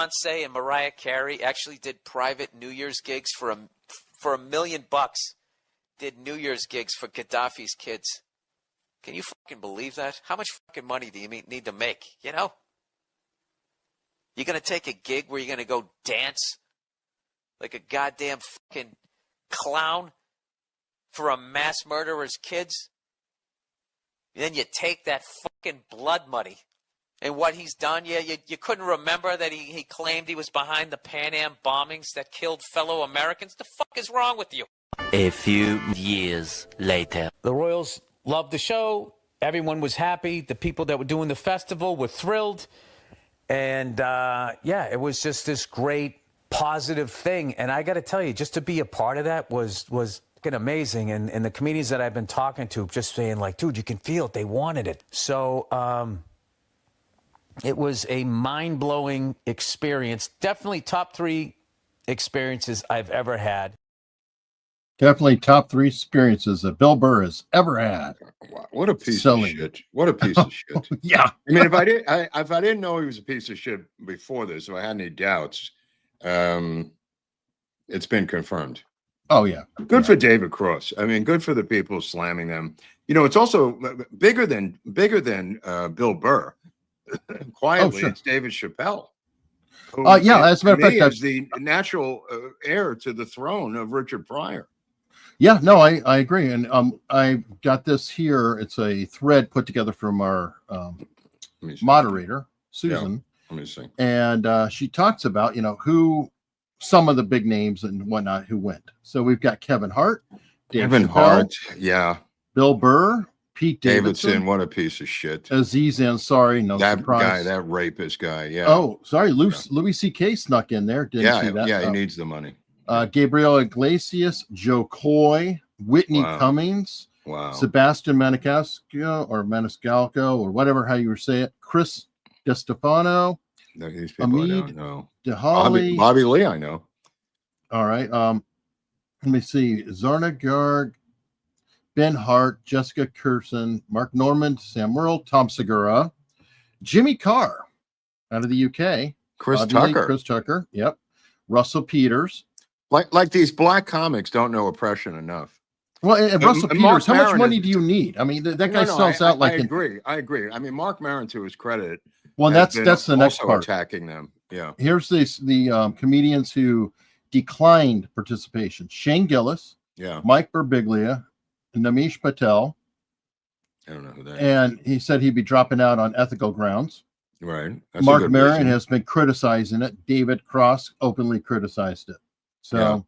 Beyonce and Mariah Carey actually did private New Year's gigs for $1 million. Did New Year's gigs for Gaddafi's kids. Can you fucking believe that? How much fucking money do you need to make? You know? You're going to take a gig where you're going to go dance like a goddamn fucking clown for a mass murderer's kids? And then you take that fucking blood money and what he's done. Yeah, you couldn't remember that he claimed he was behind the Pan Am bombings that killed fellow Americans? The fuck is wrong with you? A few years later. The Royals loved the show. Everyone was happy. The people that were doing the festival were thrilled. And, yeah, it was just this great positive thing. And I got to tell you, just to be a part of that was fucking amazing. And the comedians that I've been talking to just saying, like, dude, you can feel it. They wanted it. So it was a mind-blowing experience. Definitely top 3 experiences I've ever had. Definitely top 3 experiences that Bill Burr has ever had. Wow, what a piece of shit! What a piece of shit! Yeah, I mean, if I didn't know he was a piece of shit before this, if I had any doubts, it's been confirmed. Oh yeah, good for David Cross. I mean, good for the people slamming them. You know, it's also bigger than Bill Burr. Quietly, it's David Chappelle. Yeah, as a matter of fact, that's the natural heir to the throne of Richard Pryor. Yeah, no, I agree. And I got this here. It's a thread put together from our moderator, Susan. Yeah, let me see. And she talks about, who some of the big names and whatnot who went. So we've got Kevin Hart, Kevin Hart, yeah, Bill Burr, Pete Davidson. What a piece of shit. Aziz Ansari, no that surprise. Guy, that rapist guy, yeah. Oh, sorry, Louis C.K. snuck in there. Didn't see that. Yeah, he needs the money. Gabriel Iglesias, Joe Coy, Whitney Cummings, Sebastian Maniscalco or whatever how you say it, Chris DeStefano, these people I don't know. DeHolly, Bobby Lee, I know. All right. Let me see. Zarna Garg, Ben Hart, Jessica Kirson, Mark Norman, Sam Merle, Tom Segura, Jimmy Carr out of the UK, Chris Tucker, yep, Russell Peters. Like these black comics don't know oppression enough. Well, and Russell Peters, how much money do you need? I mean, that guy sells out like. I agree. I mean, Mark Maron, to his credit. Well, that's the next part. Attacking them. Yeah. Here's the comedians who declined participation: Shane Gillis, Mike Birbiglia, Namish Patel. I don't know who that is. And he said he'd be dropping out on ethical grounds. Right. Mark Maron has been criticizing it. David Cross openly criticized it. So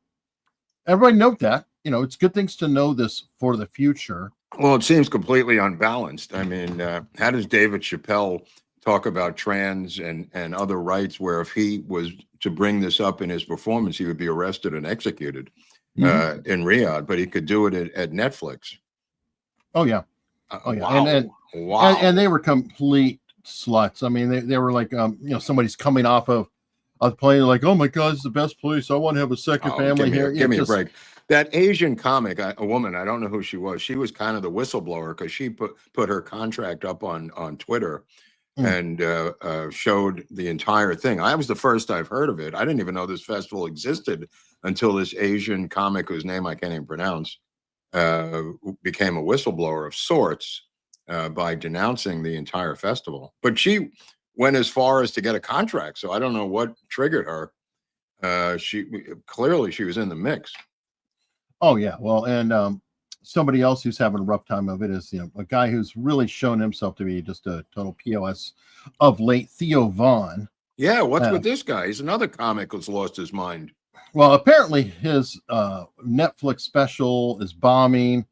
everybody note that. It's good things to know this for the future. Well, it seems completely unbalanced. I mean, how does David Chappelle talk about trans and other rights where if he was to bring this up in his performance, he would be arrested and executed in Riyadh, but he could do it at Netflix. Oh, yeah. Wow. And they were complete sluts. I mean, they were like, somebody's coming off of a plane like, oh my God, it's the best place. I want to have a second family here. Give me a break. That Asian comic, a woman, I don't know who she was. She was kind of the whistleblower because she put her contract up on Twitter and showed the entire thing. I was the first I've heard of it. I didn't even know this festival existed until this Asian comic, whose name I can't even pronounce, became a whistleblower of sorts by denouncing the entire festival. But she went as far as to get a contract, so I don't know what triggered her. She was in the mix. Oh yeah, well, and somebody else who's having a rough time of it is a guy who's really shown himself to be just a total POS of late, Theo Vaughn. Yeah, what's with this guy? He's another comic who's lost his mind. Well, apparently his Netflix special is bombing,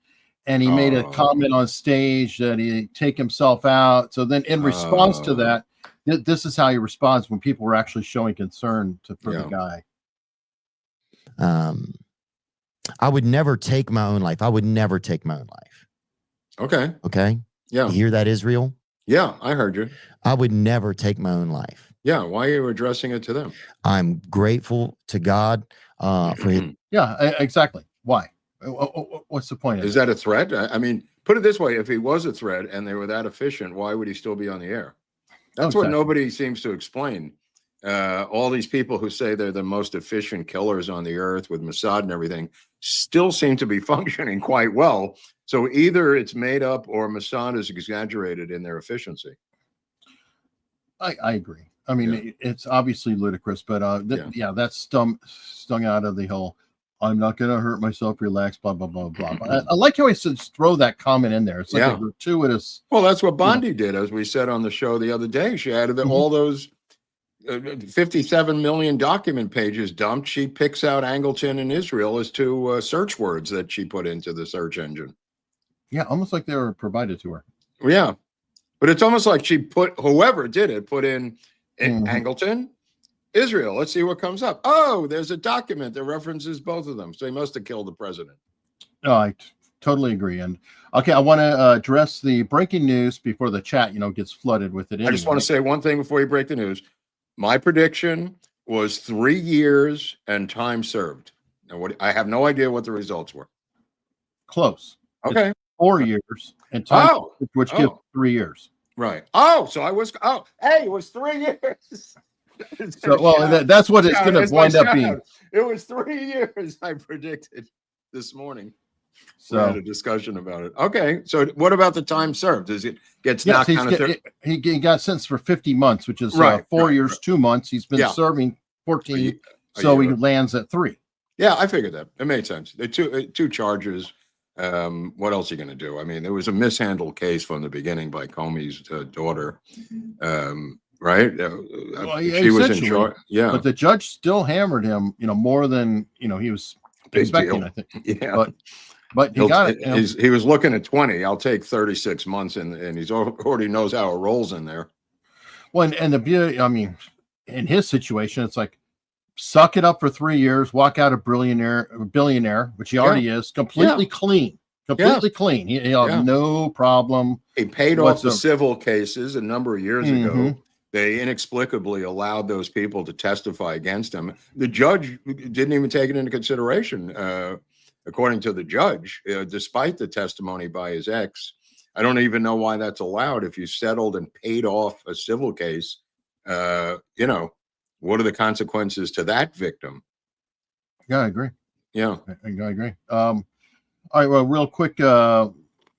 and he made a comment on stage that he'd take himself out. So then in response to that, this is how he responds when people were actually showing concern for the guy. I would never take my own life. Okay. Okay. Yeah. You hear that, Israel? Yeah, I heard you. I would never take my own life. Yeah. Why are you addressing it to them? I'm grateful to God for his. Yeah, exactly. Why? What's the point? Is that a threat? I mean, put it this way. If he was a threat and they were that efficient, why would he still be on the air? That's what nobody seems to explain. all these people who say they're the most efficient killers on the earth with Mossad and everything still seem to be functioning quite well. So either it's made up or Mossad is exaggerated in their efficiency. I agree. I mean, it's obviously ludicrous, but that's stung out of the whole, I'm not going to hurt myself, relax, blah, blah, blah, blah. I like how he said throw that comment in there. It's like a gratuitous. Well, that's what Bondi did, as we said on the show the other day. She added all those 57 million document pages dumped. She picks out Angleton and Israel as two search words that she put into the search engine. Yeah, almost like they were provided to her. Yeah. But it's almost like she put, whoever did it, put in Angleton, Israel. Let's see what comes up. Oh, there's a document that references both of them. So he must have killed the president. Oh, I totally agree. And okay, I want to address the breaking news before the chat, gets flooded with it. Anyway. I just want to say one thing before you break the news. My prediction was 3 years and time served. Now, I have no idea what the results were. Close. Okay. It's 4 years and time, which gives 3 years. Right. Oh, so hey, it was 3 years. So, well, that's what it's going to wind up being. It was 3 years I predicted this morning. So we had a discussion about it. Okay. So what about the time served? Does it gets knocked down? He got sentenced for 50 months, which is 4 years, 2 months. He's been serving 14. So he lands at 3. Yeah, I figured that. It made sense. The two charges. What else are you going to do? I mean, there was a mishandled case from the beginning by Comey's daughter, right? She was in charge. Yeah, but the judge still hammered him, more than he was expecting. I think. Yeah, but he got it. He was looking at 20. I'll take 36 months, and he's already knows how it rolls in there. Well, and the beauty, I mean, in his situation, it's like, suck it up for 3 years, walk out a billionaire, which he already is, completely clean, clean. He had no problem. He paid off the civil cases a number of years ago. They inexplicably allowed those people to testify against him. The judge didn't even take it into consideration, according to the judge, despite the testimony by his ex. I don't even know why that's allowed. If you settled and paid off a civil case, what are the consequences to that victim? Yeah, I agree. Yeah, I agree. All right, well, real quick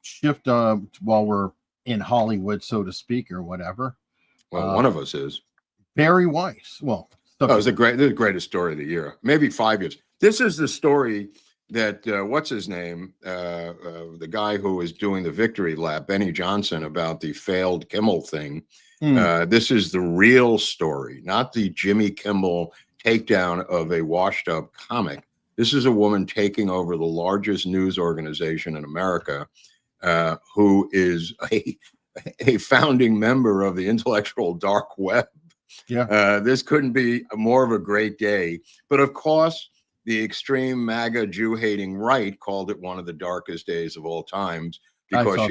shift while we're in Hollywood, so to speak, or whatever. Well, one of us is. Bari Weiss. Well, it was the greatest story of the year, maybe 5 years. This is the story that what's his name, the guy who was doing the victory lap, Benny Johnson, about the failed Kimmel thing. This is the real story, not the Jimmy Kimmel takedown of a washed up comic. This is a woman taking over the largest news organization in America, who is a founding member of the intellectual dark web. Yeah. This couldn't be more of a great day. But of course, the extreme MAGA Jew-hating right called it one of the darkest days of all times. Because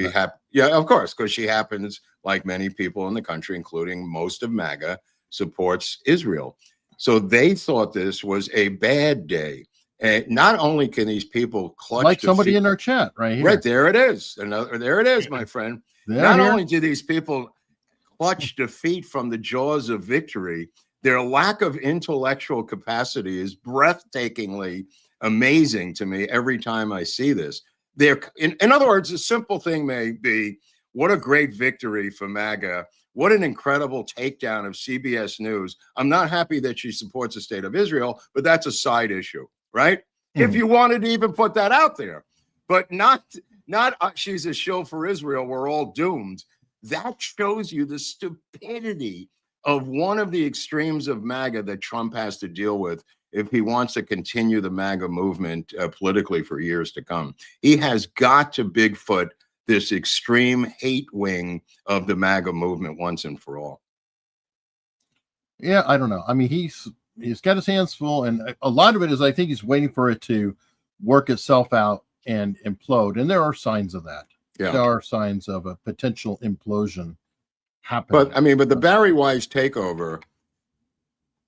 she happens, like many people in the country, including most of MAGA, supports Israel. So they thought this was a bad day. And not only can these people clutch like somebody in our chat right here. Right there it is. There it is, my friend. Not only do these people clutch defeat from the jaws of victory, their lack of intellectual capacity is breathtakingly amazing to me every time I see this. In other words, a simple thing may be, what a great victory for MAGA. What an incredible takedown of CBS News. I'm not happy that she supports the state of Israel, but that's a side issue, right? If you wanted to even put that out there, but not she's a shill for Israel, we're all doomed. That shows you the stupidity of one of the extremes of MAGA that Trump has to deal with if he wants to continue the MAGA movement politically for years to come. He has got to Bigfoot this extreme hate wing of the MAGA movement once and for all. Yeah, I don't know. I mean, he's got his hands full, and a lot of it is, I think he's waiting for it to work itself out and implode. And there are signs of that. Yeah. There are signs of a potential implosion happening. But the Bari Weiss takeover,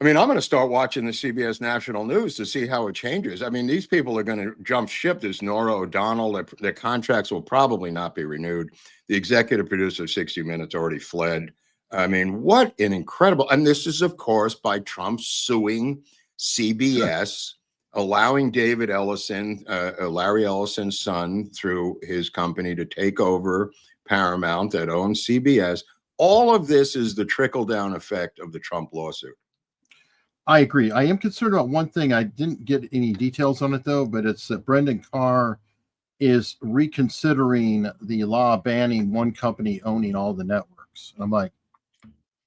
I'm going to start watching the CBS National News to see how it changes. These people are going to jump ship. There's Nora O'Donnell. Their contracts will probably not be renewed. The executive producer of 60 Minutes already fled. I mean, what an incredible, and this is, of course, by Trump suing CBS, allowing David Ellison, Larry Ellison's son, through his company to take over Paramount that owns CBS. All of this is the trickle-down effect of the Trump lawsuit. I agree. I am concerned about one thing. I didn't get any details on it, though, but it's that Brendan Carr is reconsidering the law banning one company owning all the networks. And I'm like,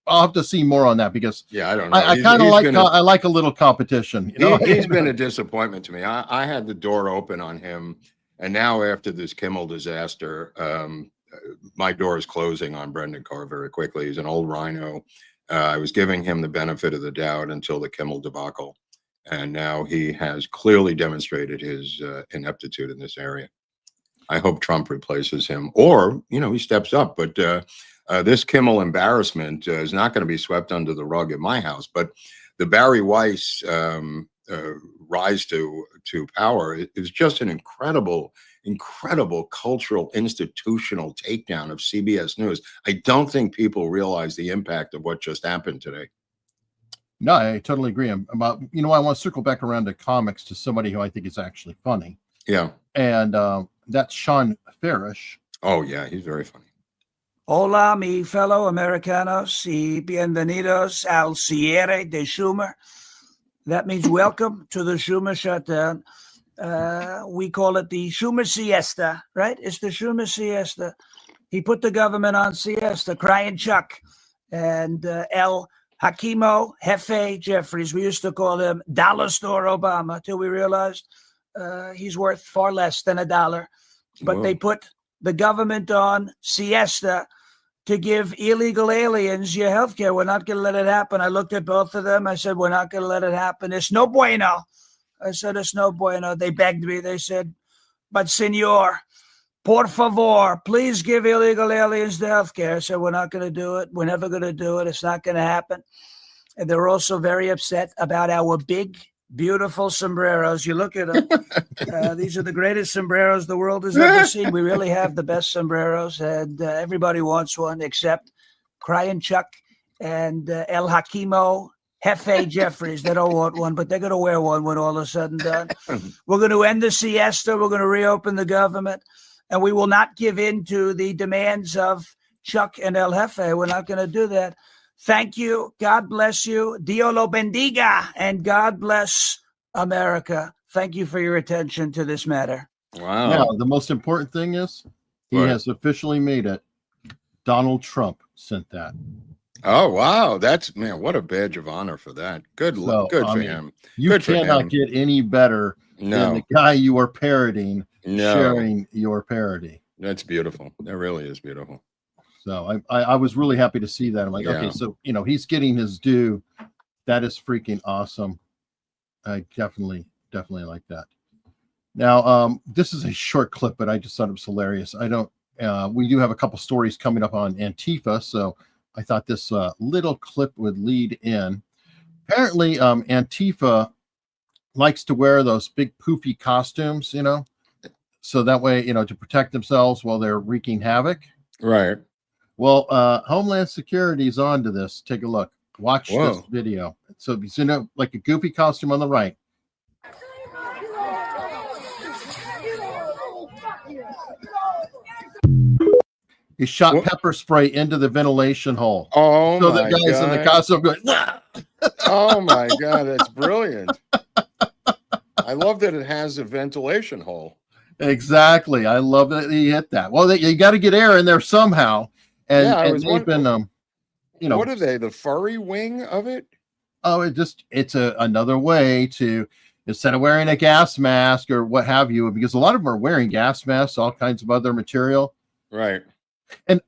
I'll have to see more on that because yeah, I don't know. I kind of like I like a little competition. You know? He's been a disappointment to me. I had the door open on him, and now after this Kimmel disaster, my door is closing on Brendan Carr very quickly. He's an old rhino. I was giving him the benefit of the doubt until the Kimmel debacle, and now he has clearly demonstrated his ineptitude in this area. I hope Trump replaces him, or he steps up. But this Kimmel embarrassment is not going to be swept under the rug at my house. But the Bari Weiss rise to power is just an incredible cultural institutional takedown of CBS News. I don't think people realize the impact of what just happened today. No, I totally agree. I want to circle back around to comics to somebody who I think is actually funny. Yeah. And that's Sean Farish. Oh, yeah. He's very funny. Hola, mi fellow Americanos y bienvenidos al cierre de Schumer. That means welcome to the Schumer shutdown. We call it the Schumer siesta, right? It's the Schumer siesta. He put the government on siesta, crying Chuck. And El Hakimo Jefe Jeffries, we used to call him Dollar Store Obama, till we realized he's worth far less than $1. But Whoa. They put the government on siesta to give illegal aliens your health care. We're not going to let it happen. I looked at both of them. I said, we're not going to let it happen. It's no bueno. I said, it's no bueno. They begged me. They said, but senor, por favor, please give illegal aliens the health care. I said, we're not going to do it. We're never going to do it. It's not going to happen. And they're also very upset about our big, beautiful sombreros. You look at them. These are the greatest sombreros the world has ever seen. We really have the best sombreros, and everybody wants one except Crying Chuck and El Hakimo Jefe Jeffries. They don't want one, but they're going to wear one when all is said and done. We're going to end the siesta. We're going to reopen the government, and we will not give in to the demands of Chuck and El Jefe. We're not going to do that. Thank you. God bless you. Dio lo bendiga. And God bless America. Thank you for your attention to this matter. Wow. Now, the most important thing is he has officially made it. Donald Trump sent that. Oh, wow. That's, man, what a badge of honor for that. Good for him. You Good cannot get any better than the guy you are parodying sharing your parody. That's beautiful. That really is beautiful. So I was really happy to see that. I'm like, okay, so he's getting his due. That is freaking awesome. I definitely like that. Now, this is a short clip, but I just thought it was hilarious. We do have a couple stories coming up on Antifa, so I thought this little clip would lead in. Apparently, Antifa likes to wear those big poofy costumes, so that way, to protect themselves while they're wreaking havoc. Right. Well, Homeland Security is on to this. Take a look. Watch this video. So he's in like a goofy costume on the right. He shot pepper spray into the ventilation hole. Oh, so the guys in the costume going, "Wah!" Oh my God, that's brilliant. I love that it has a ventilation hole. Exactly. I love that he hit that. Well, you got to get air in there somehow. And they've been, what are they? The furry wing of it? Oh, it's another way to, instead of wearing a gas mask or what have you, because a lot of them are wearing gas masks, all kinds of other material. Right. And,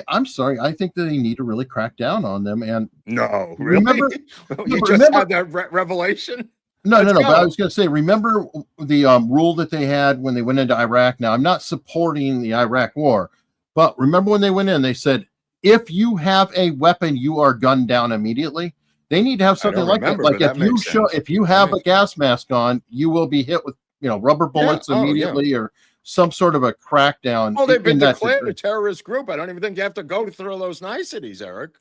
I'm sorry. I think that they need to really crack down on them. And no, really? Remember had that revelation? No. But I was going to say, remember the rule that they had when they went into Iraq? Now, I'm not supporting the Iraq war. But remember when they went in, they said, if you have a weapon, you are gunned down immediately. They need to have something like that. Like if you have a gas mask on, you will be hit with, rubber bullets immediately or some sort of a crackdown. Oh, they've been in that declared a situation. terrorist group. I don't even think you have to go through those niceties, Eric.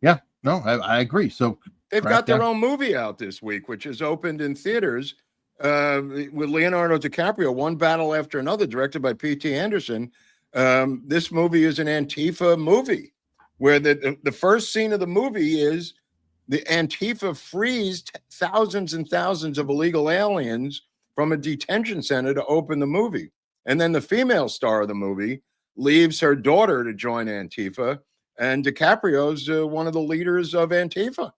Yeah, no, I agree. So They've got their own movie out this week, which is opened in theaters with Leonardo DiCaprio, One Battle After Another, directed by P.T. Anderson. This movie is an Antifa movie where the first scene of the movie is the Antifa frees thousands and thousands of illegal aliens from a detention center to open the movie. And then the female star of the movie leaves her daughter to join Antifa, and DiCaprio's one of the leaders of Antifa.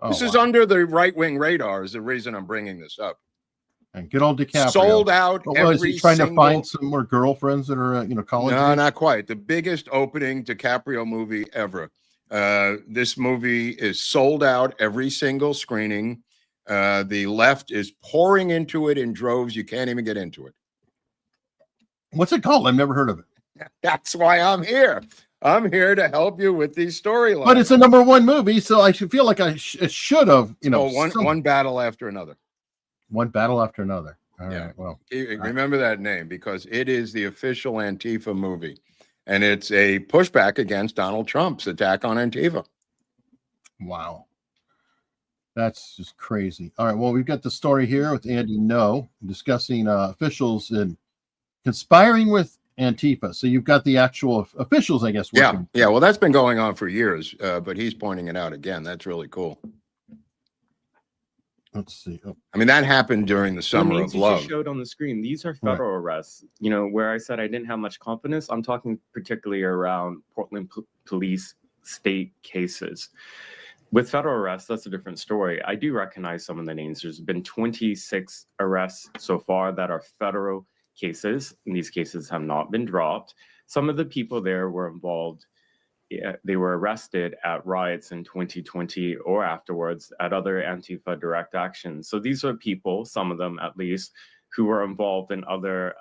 Oh, This is under the right-wing radar is the reason I'm bringing this up. And good old DiCaprio. Sold out. What was he trying to find some more girlfriends that are, college? No, age? not quite. The biggest opening DiCaprio movie ever. This movie is sold out every single screening. The left is pouring into it in droves. You can't even get into it. What's it called? I've never heard of it. That's why I'm here. I'm here to help you with these storylines. But it's a #1 movie, so I should feel like I should have, one battle after another. One battle after another. All Yeah. right. Well, Remember that name because it is the official Antifa movie. And it's a pushback against Donald Trump's attack on Antifa. wow. That's just crazy. All right. Well, we've got the story here with Andy No discussing officials and conspiring with Antifa. So you've got the actual officials, I guess. Yeah. working. Yeah. Well, that's been going on for years, but he's pointing it out again. That's really cool. Let's see. Oh, I mean, that happened during the The Summer names of you Love. just showed on the screen, these are federal arrests. Where I said I didn't have much confidence, I'm talking particularly around Portland police state cases. With federal arrests, that's a different story. I do recognize some of the names. There's been 26 arrests so far that are federal cases, and these cases have not been dropped. Some of the people there were involved. They were arrested at riots in 2020 or afterwards at other Antifa direct actions. So these are people, some of them at least, who were involved in other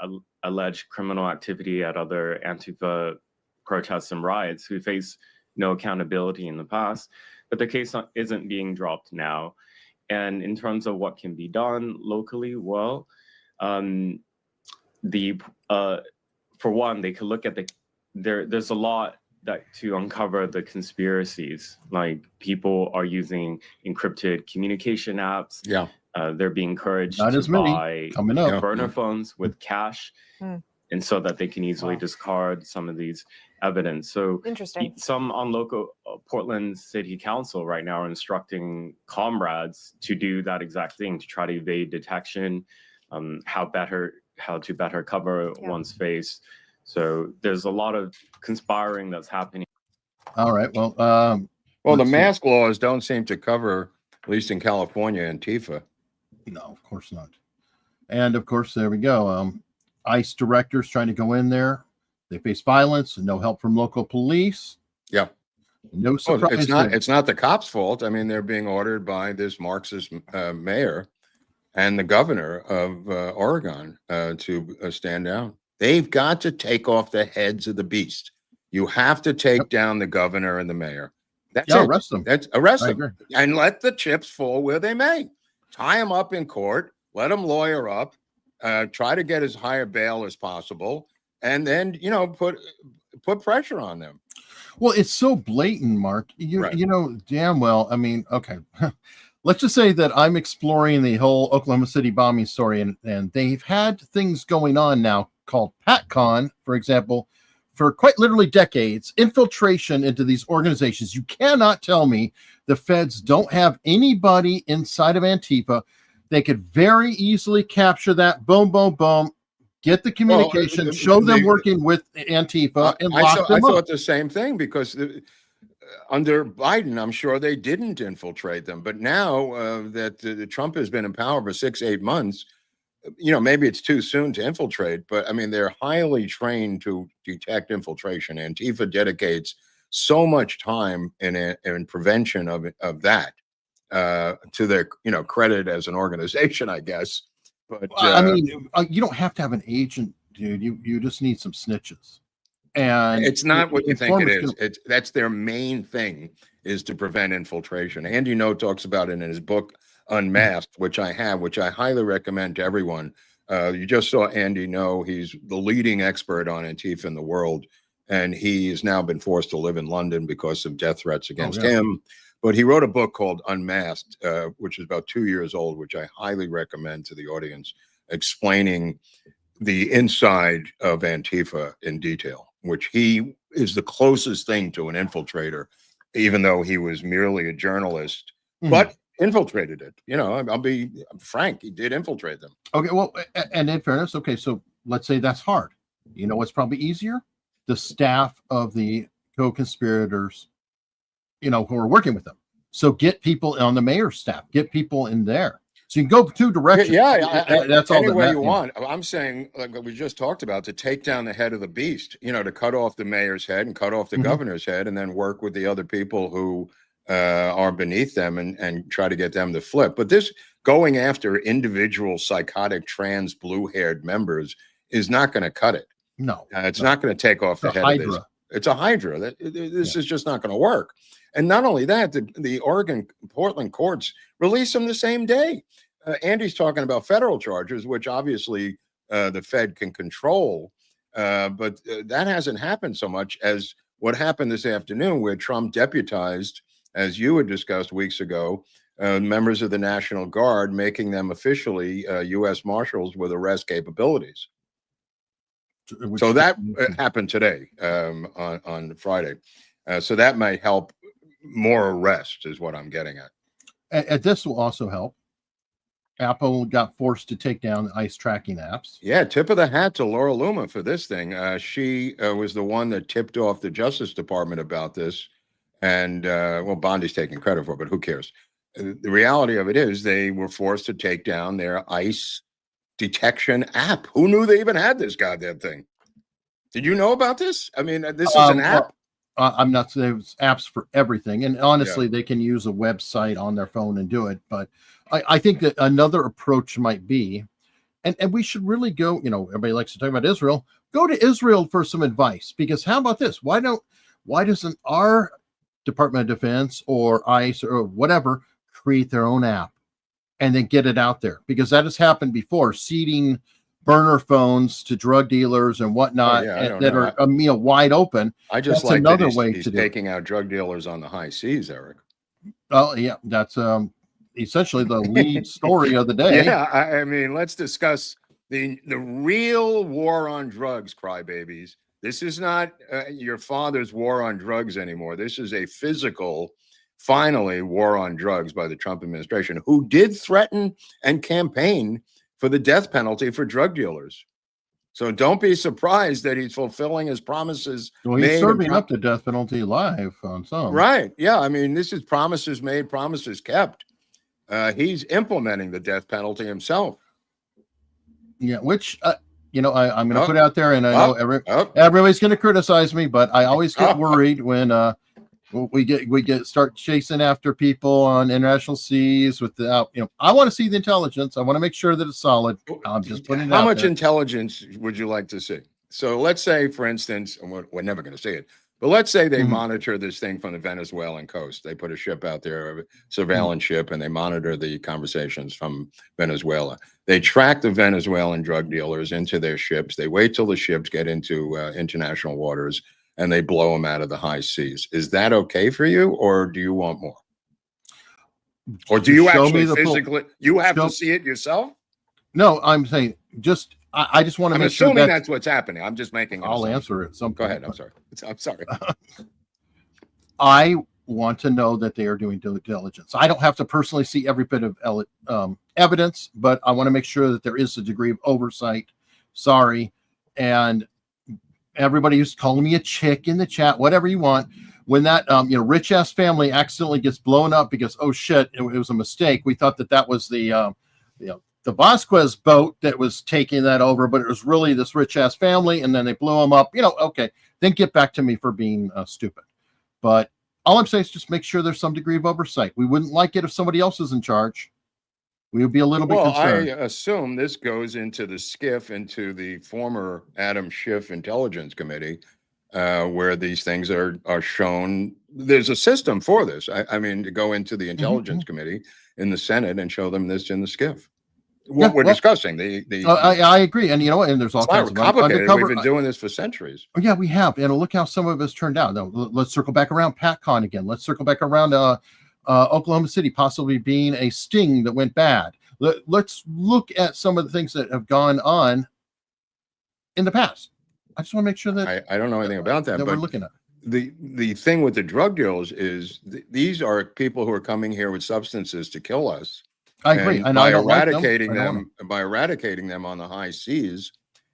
alleged criminal activity at other Antifa protests and riots who face no accountability in the past. But the case isn't being dropped now. And in terms of what can be done locally, well, for one, they could look at there's a lot to uncover the conspiracies. Like people are using encrypted communication apps. Yeah. They're being encouraged Not to as many buy coming up. burner phones with cash, and so that they can easily discard some of these evidence. So Interesting. some on local Portland City Council right now are instructing comrades to do that exact thing, to try to evade detection, how to better cover one's face. So there's a lot of conspiring that's happening. all right. Well, the let's see. mask laws don't seem to cover, at least in California, Antifa. No, of course not. And of course, there we go. ICE directors trying to go in there. They face violence and no help from local police. Yeah. No Well, surprise. it's not the cops' fault. I mean, they're being ordered by this Marxist mayor and the governor of Oregon to stand down. They've got to take off the heads of the beast. You have to take down the governor and the mayor. That's it. Arrest them. That's arrest I them agree. and let the chips fall where they may. Tie them up in court. Let them lawyer up. Try to get as high a bail as possible, and then put pressure on them. Well, it's so blatant, Mark. Right. You know damn well. I mean, okay. Let's just say that I'm exploring the whole Oklahoma City bombing story, and they've had things going on now called PatCon, for example, for quite literally decades, infiltration into these organizations. You cannot tell me the feds don't have anybody inside of Antifa. They could very easily capture that. Boom, boom, boom. Get the communication, show them working with Antifa, and lock them I up. thought the same thing because under Biden, I'm sure they didn't infiltrate them. But now that Trump has been in power for 6-8 months, maybe it's too soon to infiltrate. But I mean, they're highly trained to detect infiltration. Antifa dedicates so much time in prevention of that. To their credit as an organization, I guess. But I mean, you don't have to have an agent, dude. You just need some snitches. And it's not what you think it is. That's their main thing, is to prevent infiltration. Andy No talks about it in his book Unmasked, which I highly recommend to everyone. You just saw Andy Ngo. He's the leading expert on Antifa in the world, and he has now been forced to live in London because of death threats against him. But he wrote a book called Unmasked, which is about 2 years old, which I highly recommend to the audience, explaining the inside of Antifa in detail, which he is the closest thing to an infiltrator, even though he was merely a journalist, but infiltrated it. You know, I'll be frank, he did infiltrate them. Okay, well, and in fairness, okay, so let's say that's hard. You know what's probably easier? The staff of the co-conspirators, you know, who are working with them. So get people on the mayor's staff, get people in there. So you can go two directions. That's all. Any way you want. I'm saying, like we just talked about, to take down the head of the beast. You know, to cut off the mayor's head and cut off the governor's head, and then work with the other people who are beneath them and try to get them to flip. But this going after individual psychotic trans blue-haired members is not going to cut it. No, it's not going to take off the head of this. It's a hydra. This is just not going to work. And not only that, the Oregon, Portland courts release them the same day. Andy's talking about federal charges, which obviously the Fed can control, but that hasn't happened so much as what happened this afternoon, where Trump deputized, as you had discussed weeks ago, members of the National Guard, making them officially U.S. Marshals with arrest capabilities. So that happened today on Friday. So that might help more arrests, is what I'm getting at. And this will also help. Apple got forced to take down the ICE tracking apps. Yeah, tip of the hat to Laura Loomer for this thing. She was the one that tipped off the Justice Department about this. And, well, Bondi's taking credit for it, but who cares? The reality of it is they were forced to take down their ICE detection app. Who knew they even had this goddamn thing? Did you know about this? I mean, this is an app. I'm not saying there's apps for everything. And honestly, they can use a website on their phone and do it. But I think that another approach might be, and we should really go, you know, everybody likes to talk about Israel. Go to Israel for some advice, because how about this? Why doesn't our Department of Defense or ICE or whatever create their own app and then get it out there? Because that has happened before, seeding burner phones to drug dealers and whatnot that are wide open. I just that's like another that way he's to taking out drug dealers on the high seas, Eric. Oh yeah, that's essentially the lead story of the day. Yeah, I mean, let's discuss the real war on drugs, crybabies. This is not your father's war on drugs anymore. This is a physical, finally, war on drugs by the Trump administration, who did threaten and campaign for the death penalty for drug dealers. So don't be surprised that he's fulfilling his promises. Well, he's serving up the death penalty live on some. Right. Yeah. I mean, this is promises made, promises kept. He's implementing the death penalty himself. Yeah, which, you know, I'm going to put out there, and I know everybody's going to criticize me, but I always get worried when we start chasing after people on international seas without, you know, I want to see the intelligence. I want to make sure that it's solid. I'm just putting it out How much there. intelligence would you like to see? So let's say, for instance, and we're never going to see it, but let's say they monitor this thing from the Venezuelan coast. They put a ship out there, a surveillance ship, and they monitor the conversations from Venezuela. They track the Venezuelan drug dealers into their ships. They wait till the ships get into international waters, and they blow them out of the high seas. Is that okay for you, or do you want more? Or do you actually physically, you have to see it yourself? No, I'm saying I just want to make sure that's what's happening. I'm just making I'll answer it. Go ahead. I'm sorry. I want to know that they are doing due diligence. I don't have to personally see every bit of evidence, but I want to make sure that there is a degree of oversight. Sorry. And everybody who's calling me a chick in the chat, whatever you want, when that rich ass family accidentally gets blown up because, oh shit, it was a mistake. We thought that was the Vasquez boat that was taking that over, but it was really this rich ass family, and then they blew them up. Okay, then get back to me for being stupid. But all I'm saying is just make sure there's some degree of oversight. We wouldn't like it if somebody else is in charge. We would be a little bit concerned. I assume this goes into the SCIF, into the former Adam Schiff Intelligence Committee, where these things are shown. There's a system for this. I mean, to go into the Intelligence Committee in the Senate and show them this in the SCIF. what we're discussing. I agree, and you know what? And there's all it's kinds not of complicated. undercover. We've been doing this for centuries. Yeah, we have, and look how some of us turned out. Now, let's circle back around PatCon again. Let's circle back around Oklahoma City possibly being a sting that went bad. Let's look at some of the things that have gone on in the past. I just want to make sure that I don't know anything about that, but we're looking at. The thing with the drug deals is these are people who are coming here with substances to kill us. I agree. And by eradicating them on the high seas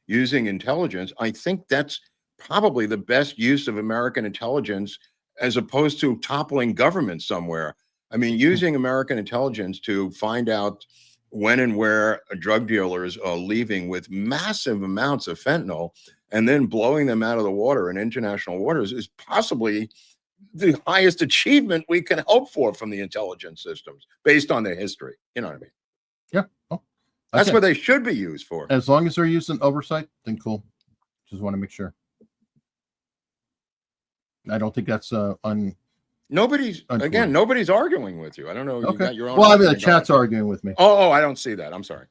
using intelligence, I think that's probably the best use of American intelligence as opposed to toppling government somewhere. I mean, using American intelligence to find out when and where drug dealers are leaving with massive amounts of fentanyl and then blowing them out of the water in international waters is possibly the highest achievement we can hope for from the intelligence systems based on their history. You know what I mean? Yeah. Well, that's what they should be used for. As long as they're using oversight, then cool. Just want to make sure. I don't think that's nobody's arguing with you. I don't know. You got your own. Well, I mean, the chat's arguing with me. Oh, I don't see that. I'm sorry.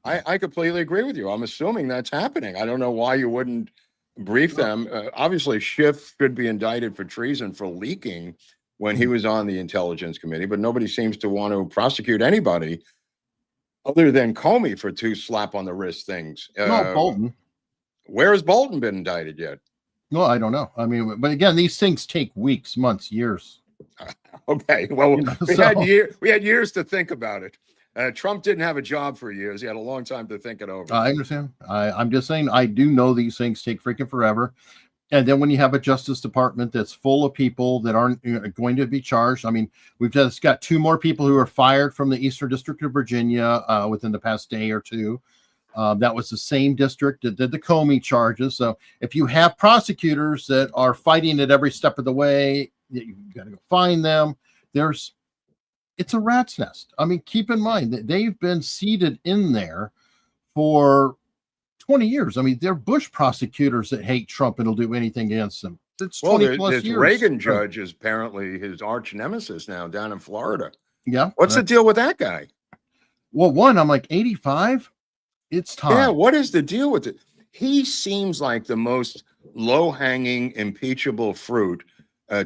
I completely agree with you. I'm assuming that's happening. I don't know why you wouldn't brief them. Obviously, Schiff should be indicted for treason for leaking when he was on the Intelligence Committee, but nobody seems to want to prosecute anybody other than Comey for 2 slap on the wrist things. No, Bolton. Where has Bolton been indicted yet? No, I don't know. I mean, but again, these things take weeks, months, years. Okay, well, we had years to think about it. Trump didn't have a job for years. He had a long time to think it over. I understand. I'm just saying, I do know these things take freaking forever. And then when you have a Justice Department that's full of people that aren't going to be charged. I mean, we've just got 2 more people who are fired from the Eastern District of Virginia within the past day or 2. That was the same district that did the Comey charges. So if you have prosecutors that are fighting it every step of the way, you got to go find them. It's a rat's nest. I mean, keep in mind that they've been seated in there for 20 years. I mean, they're Bush prosecutors that hate Trump and will do anything against him. It's 20 plus years. Reagan judge is apparently his arch nemesis now down in Florida. Yeah. What's the deal with that guy? Well, I'm like 85. It's time. Yeah. What is the deal with it? He seems like the most low-hanging, impeachable fruit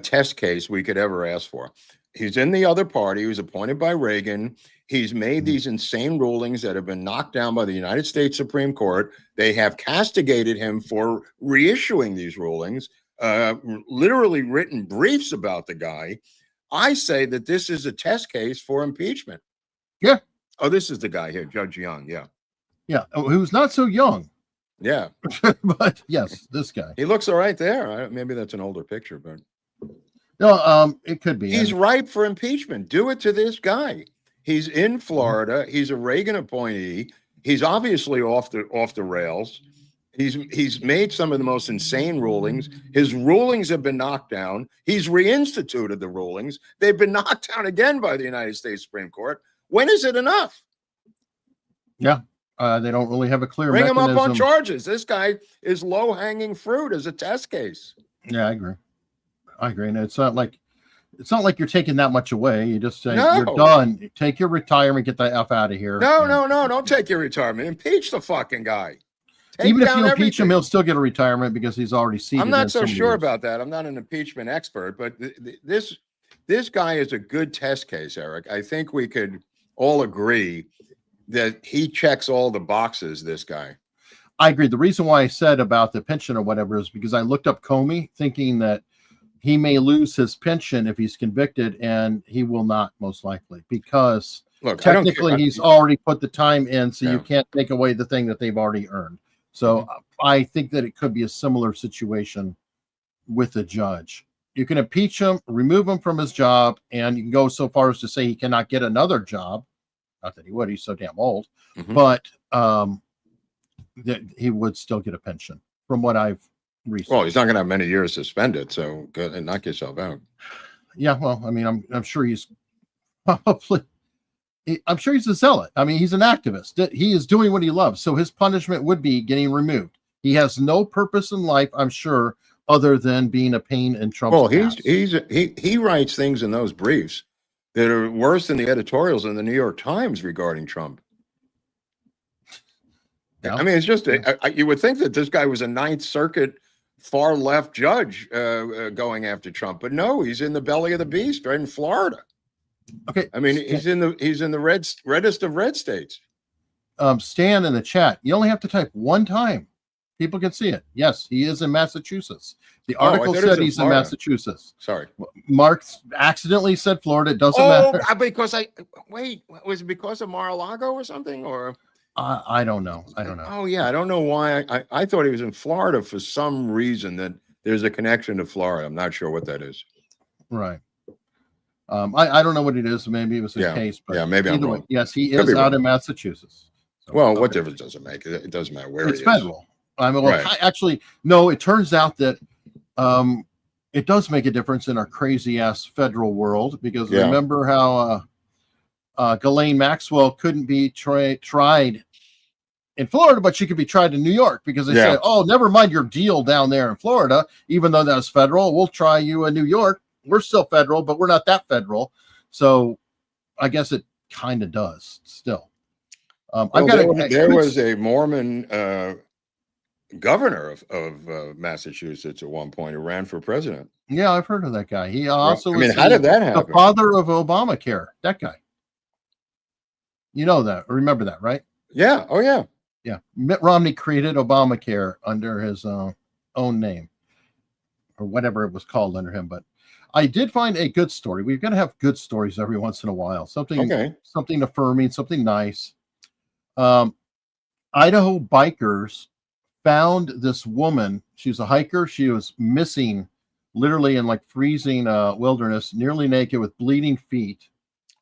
test case we could ever ask for. He's in the other party. He was appointed by Reagan. He's made these insane rulings that have been knocked down by the United States Supreme Court. They have castigated him for reissuing these rulings, literally written briefs about the guy. I say that this is a test case for impeachment. Yeah. Oh, this is the guy here, Judge Young. Yeah. Yeah. Who's not so young. Yeah. But yes, this guy. He looks all right there. Maybe that's an older picture, but. No, it could be. He's ripe for impeachment. Do it to this guy. He's in Florida. He's a Reagan appointee. He's obviously off the rails. He's made some of the most insane rulings. His rulings have been knocked down. He's reinstituted the rulings. They've been knocked down again by the United States Supreme Court. When is it enough? Yeah. They don't really have a clear Bring mechanism. him up on charges. This guy is low-hanging fruit as a test case. Yeah, I agree. And it's not like you're taking that much away. You just say you're done. Take your retirement, get the F out of here. No. Don't take your retirement. Impeach the fucking guy. Even if you impeach him, he'll still get a retirement because he's already seated. I'm not so sure about that. I'm not an impeachment expert, but this guy is a good test case, Eric. I think we could all agree that he checks all the boxes, this guy. I agree. The reason why I said about the pension or whatever is because I looked up Comey thinking that he may lose his pension if he's convicted, and he will not, most likely, because technically he's already put the time in, so you can't take away the thing that they've already earned. So I think that it could be a similar situation with a judge. You can impeach him, remove him from his job, and you can go so far as to say he cannot get another job. Not that he would, he's so damn old, but that he would still get a pension from what I've researched. Well, he's not going to have many years to spend it, so go and knock yourself out. Yeah, well, I mean, I'm sure he's probably, I'm sure he's a zealot. I mean, he's an activist. He is doing what he loves, so his punishment would be getting removed. He has no purpose in life, I'm sure, other than being a pain in Trump's Well, he writes things in those briefs that are worse than the editorials in the New York Times regarding Trump. Yeah. I mean, it's just you would think that this guy was a Ninth Circuit far left judge going after Trump, but no, he's in the belly of the beast, right in Florida. Okay. I mean, he's in the reddest of red states. Stan in the chat, you only have to type one time. People can see it. Yes, he is in Massachusetts. The article said he's in Massachusetts. Sorry. Mark accidentally said Florida. It doesn't matter. Because was it because of Mar-a-Lago or something? Or I don't know. I don't know. Oh, yeah. I don't know why. I thought he was in Florida for some reason, that there's a connection to Florida. I'm not sure what that is. Right. I don't know what it is. Maybe it was a case. But maybe I'm wrong. Yes, he is out in Massachusetts. So, well, what difference does it make? It doesn't matter where it's federal. I mean, well, actually, no, it turns out that it does make a difference in our crazy ass federal world, because remember how Ghislaine Maxwell couldn't be tried in Florida, but she could be tried in New York, because they said, oh, never mind your deal down there in Florida, even though that's federal, we'll try you in New York. We're still federal, but we're not that federal. So I guess it kind of does still. There was a Mormon governor of Massachusetts at one point who ran for president. Yeah, I've heard of that guy. He also how did that happen? The father of Obamacare, that guy. You know that, remember that, right? Yeah. Oh, yeah. Yeah. Mitt Romney created Obamacare under his own name, or whatever it was called under him. But I did find a good story. We're going to have good stories every once in a while. Something affirming, something nice. Idaho bikers found this woman. She was a hiker. She was missing, literally in like freezing wilderness, nearly naked with bleeding feet.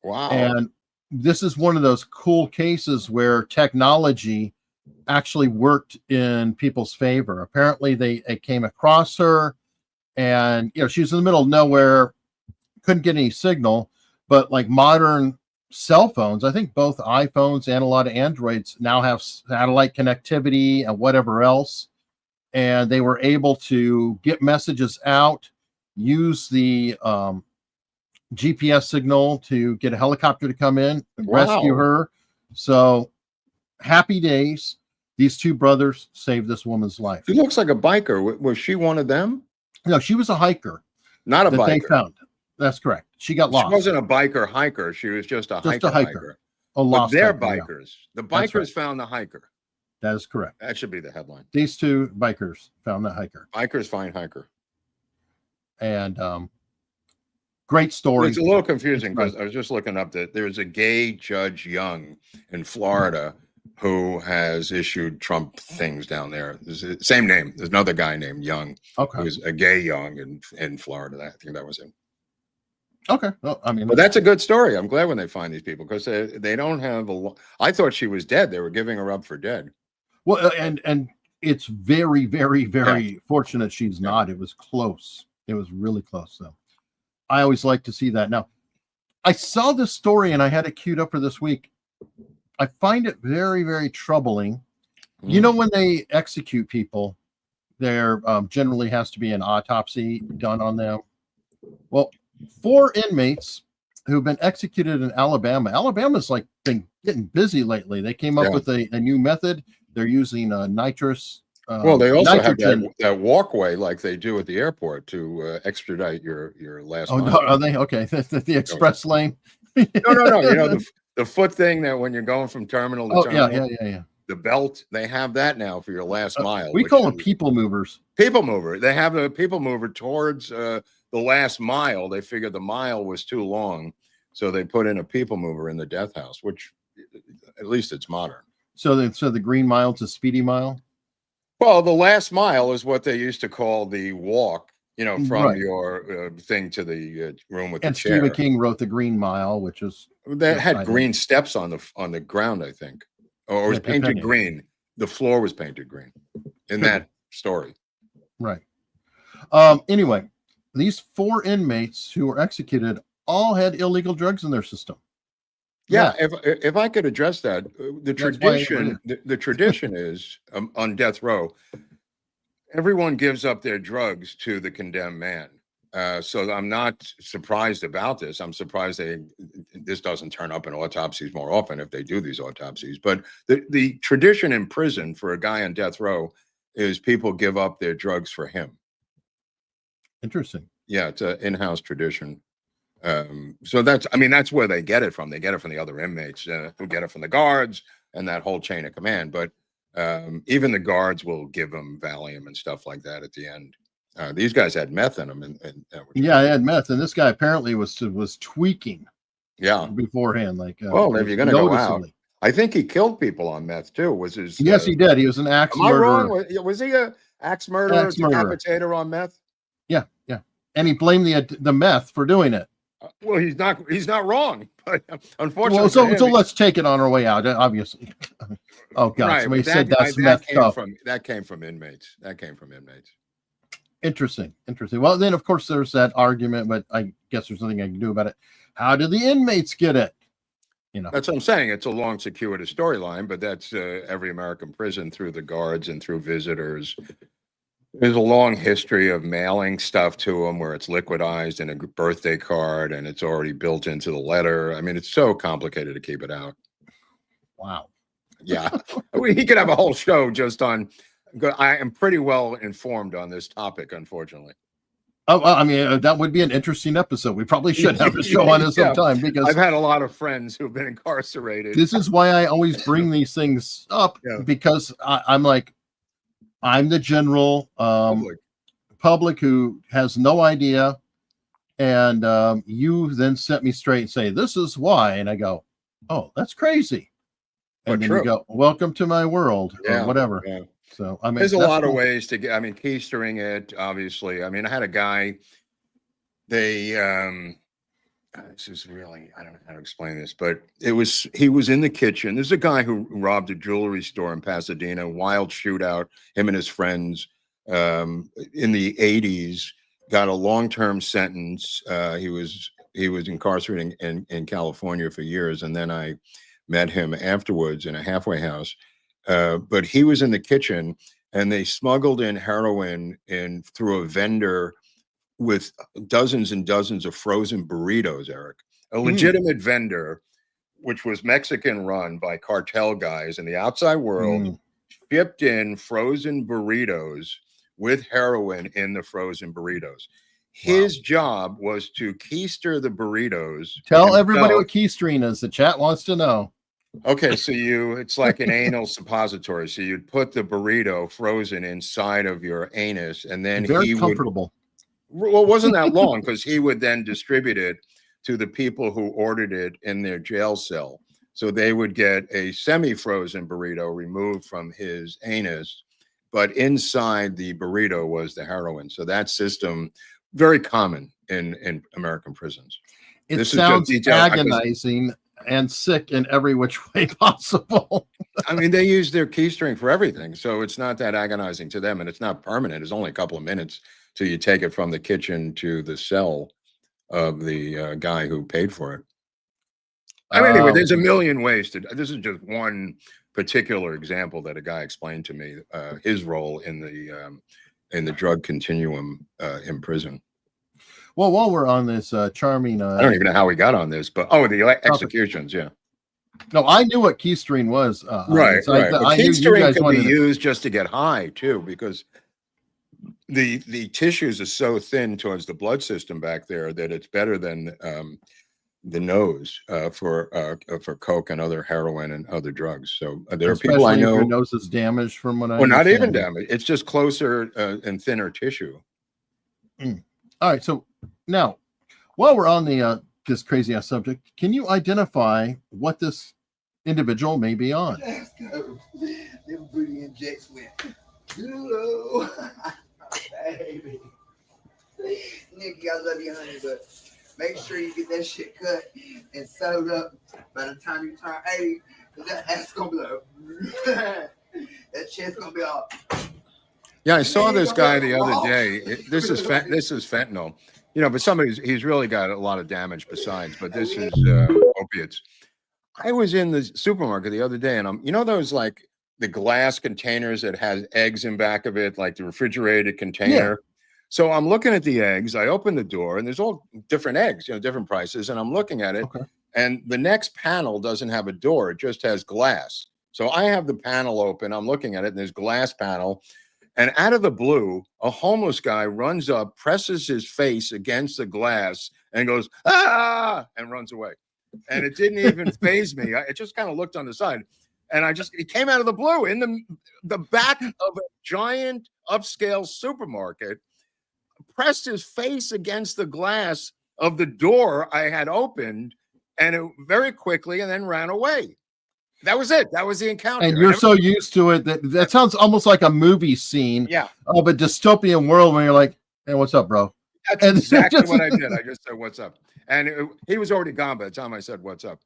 Wow. And this is one of those cool cases where technology actually worked in people's favor. Apparently they came across her, and she was in the middle of nowhere, couldn't get any signal, but like modern cell phones, I think both iPhones and a lot of Androids now have satellite connectivity and whatever else, and they were able to get messages out, use the GPS signal to get a helicopter to come in and rescue her. So happy days. These two brothers saved this woman's life. She looks like a biker. Was she one of them? No, she was a hiker. Not a biker. They found. That's correct. She got lost. She wasn't a biker hiker. She was just a hiker. But they're bikers. Yeah. The bikers found the hiker. That is correct. That should be the headline. These two bikers found the hiker. Bikers find hiker. And great story. It's a little confusing because I was just looking up that there's a gay Judge Young in Florida who has issued Trump things down there. Same name. There's another guy named Young. Okay. Who's a gay Young in Florida. I think that was him. Okay. Well, I mean, but that's a good story. I'm glad when they find these people, because they don't have I thought she was dead. They were giving her up for dead. Well, and it's very, very, very fortunate she's not. It was close. It was really close, though. I always like to see that. Now, I saw this story and I had it queued up for this week. I find it very, very troubling. You know, when they execute people, there generally has to be an autopsy done on them. Well, 4 inmates who've been executed in Alabama. Alabama's like been getting busy lately. They came up with a new method. They're using nitrous. Well, they also nitrogen. have that walkway like they do at the airport to expedite your last. Oh, no, are they? Okay. The express lane. No. You know, the foot thing that when you're going from terminal to terminal. Yeah. The belt, they have that now for your last mile. We call them people movers. People mover. They have a people mover towards the last mile. They figured the mile was too long, so they put in a people mover in the death house, which at least it's modern. So the green mile to speedy mile. Well, the last mile is what they used to call the walk, from your thing to the room with the chair. And Stephen King wrote The Green Mile, which is that had green steps on the ground, I think, or it was painted green. The floor was painted green in that story. Right. Anyway, these 4 inmates who were executed all had illegal drugs in their system. Yeah, if I could address that, the tradition is on death row, everyone gives up their drugs to the condemned man. So I'm not surprised about this. I'm surprised this doesn't turn up in autopsies more often if they do these autopsies. But the tradition in prison for a guy on death row is people give up their drugs for him. Interesting. Yeah, it's an in-house tradition. So that's where they get it from. They get it from the other inmates who get it from the guards and that whole chain of command. But even the guards will give them Valium and stuff like that at the end. These guys had meth in them. Yeah, I had meth, and this guy apparently was tweaking. Yeah, beforehand, like. Well, if you're going to go out, I think he killed people on meth too. Was his? Yes, he did. He was an axe murderer. Am I wrong? Was he a axe murderer, decapitator on meth? Yeah, yeah, and he blamed the meth for doing it. Well, he's not wrong, but unfortunately. Well, so let's take it on our way out. Obviously. Oh God! Right, Somebody said that's meth stuff. That came from inmates. Interesting. Well, then of course there's that argument, but I guess there's nothing I can do about it. How do the inmates get it? That's what I'm saying. It's a long, circuitous storyline, but that's every American prison through the guards and through visitors. There's a long history of mailing stuff to them where it's liquidized in a birthday card and it's already built into the letter. I mean, it's so complicated to keep it out. Wow. Yeah. He could have a whole show just on. I am pretty well informed on this topic, unfortunately. Oh, I mean, that would be an interesting episode. We probably should have a show on it sometime because I've had a lot of friends who've been incarcerated. This is why I always bring these things up because I'm the general public who has no idea. And you then set me straight and say, this is why. And I go, oh, that's crazy. And then you go, welcome to my world or whatever. Yeah. So, I mean, there's a lot of ways to get, keystering it, obviously. I mean, I had a guy, this is really, I don't know how to explain this, but he was in the kitchen. There's a guy who robbed a jewelry store in Pasadena, wild shootout, him and his friends, in the 80s, got a long-term sentence. He was incarcerated in California for years. And then I met him afterwards in a halfway house. But he was in the kitchen and they smuggled in heroin through a vendor with dozens and dozens of frozen burritos, Eric. A legitimate vendor, which was Mexican run by cartel guys in the outside world, shipped in frozen burritos with heroin in the frozen burritos. His job was to keister the burritos. Tell everybody what keistering is. The chat wants to know. Okay, so it's like an anal suppository. So you'd put the burrito frozen inside of your anus, and then very comfortable. Well, it wasn't that long because he would then distribute it to the people who ordered it in their jail cell. So they would get a semi-frozen burrito removed from his anus, but inside the burrito was the heroin. So that system, very common in American prisons. It sounds agonizing and sick in every which way possible. I mean, they use their keystring for everything, so it's not that agonizing to them, and it's not permanent. It's only a couple of minutes till you take it from the kitchen to the cell of the guy who paid for it. I mean, anyway, there's a million ways to. This is just one particular example that a guy explained to me his role in the drug continuum in prison. Well, while we're on this charming, I don't even know how we got on this, but the executions, yeah. No, I knew what keystering was. Right. Keystering can be used just to get high too, because the tissues are so thin towards the blood system back there that it's better than the nose for coke and other heroin and other drugs. So there are people I know. Your nose is damaged from what I. Well, not even damaged. It's just closer and thinner tissue. All right. So now, while we're on the this crazy ass subject, can you identify what this individual may be on? Let's go. Them booty injects went. Hello, baby. Nikki, I love you, honey, but make sure you get that shit cut and sewed up by the time you turn 80, because that ass gonna be like, that shit's gonna be all. Yeah, I saw this guy the other day. This is fentanyl, but he's really got a lot of damage besides. But this is opiates. I was in the supermarket the other day, and those like the glass containers that has eggs in back of it, like the refrigerated container. So I'm looking at the eggs. I open the door, and there's all different eggs, different prices. And I'm looking at it, Okay. and the next panel doesn't have a door; it just has glass. So I have the panel open. I'm looking at it, and there's glass panel. And out of the blue, a homeless guy runs up, presses his face against the glass, and goes, "Ah!" and runs away. And it didn't even faze me. It just kind of looked on the side. And it came out of the blue in the back of a giant upscale supermarket, pressed his face against the glass of the door I had opened, and it very quickly, and then ran away. That was it. That was the encounter. And you're so used to it that sounds almost like a movie scene of a dystopian world when you're like, "Hey, what's up, bro?" That's exactly what I did. I just said, "What's up?" And he was already gone by the time I said, "What's up?"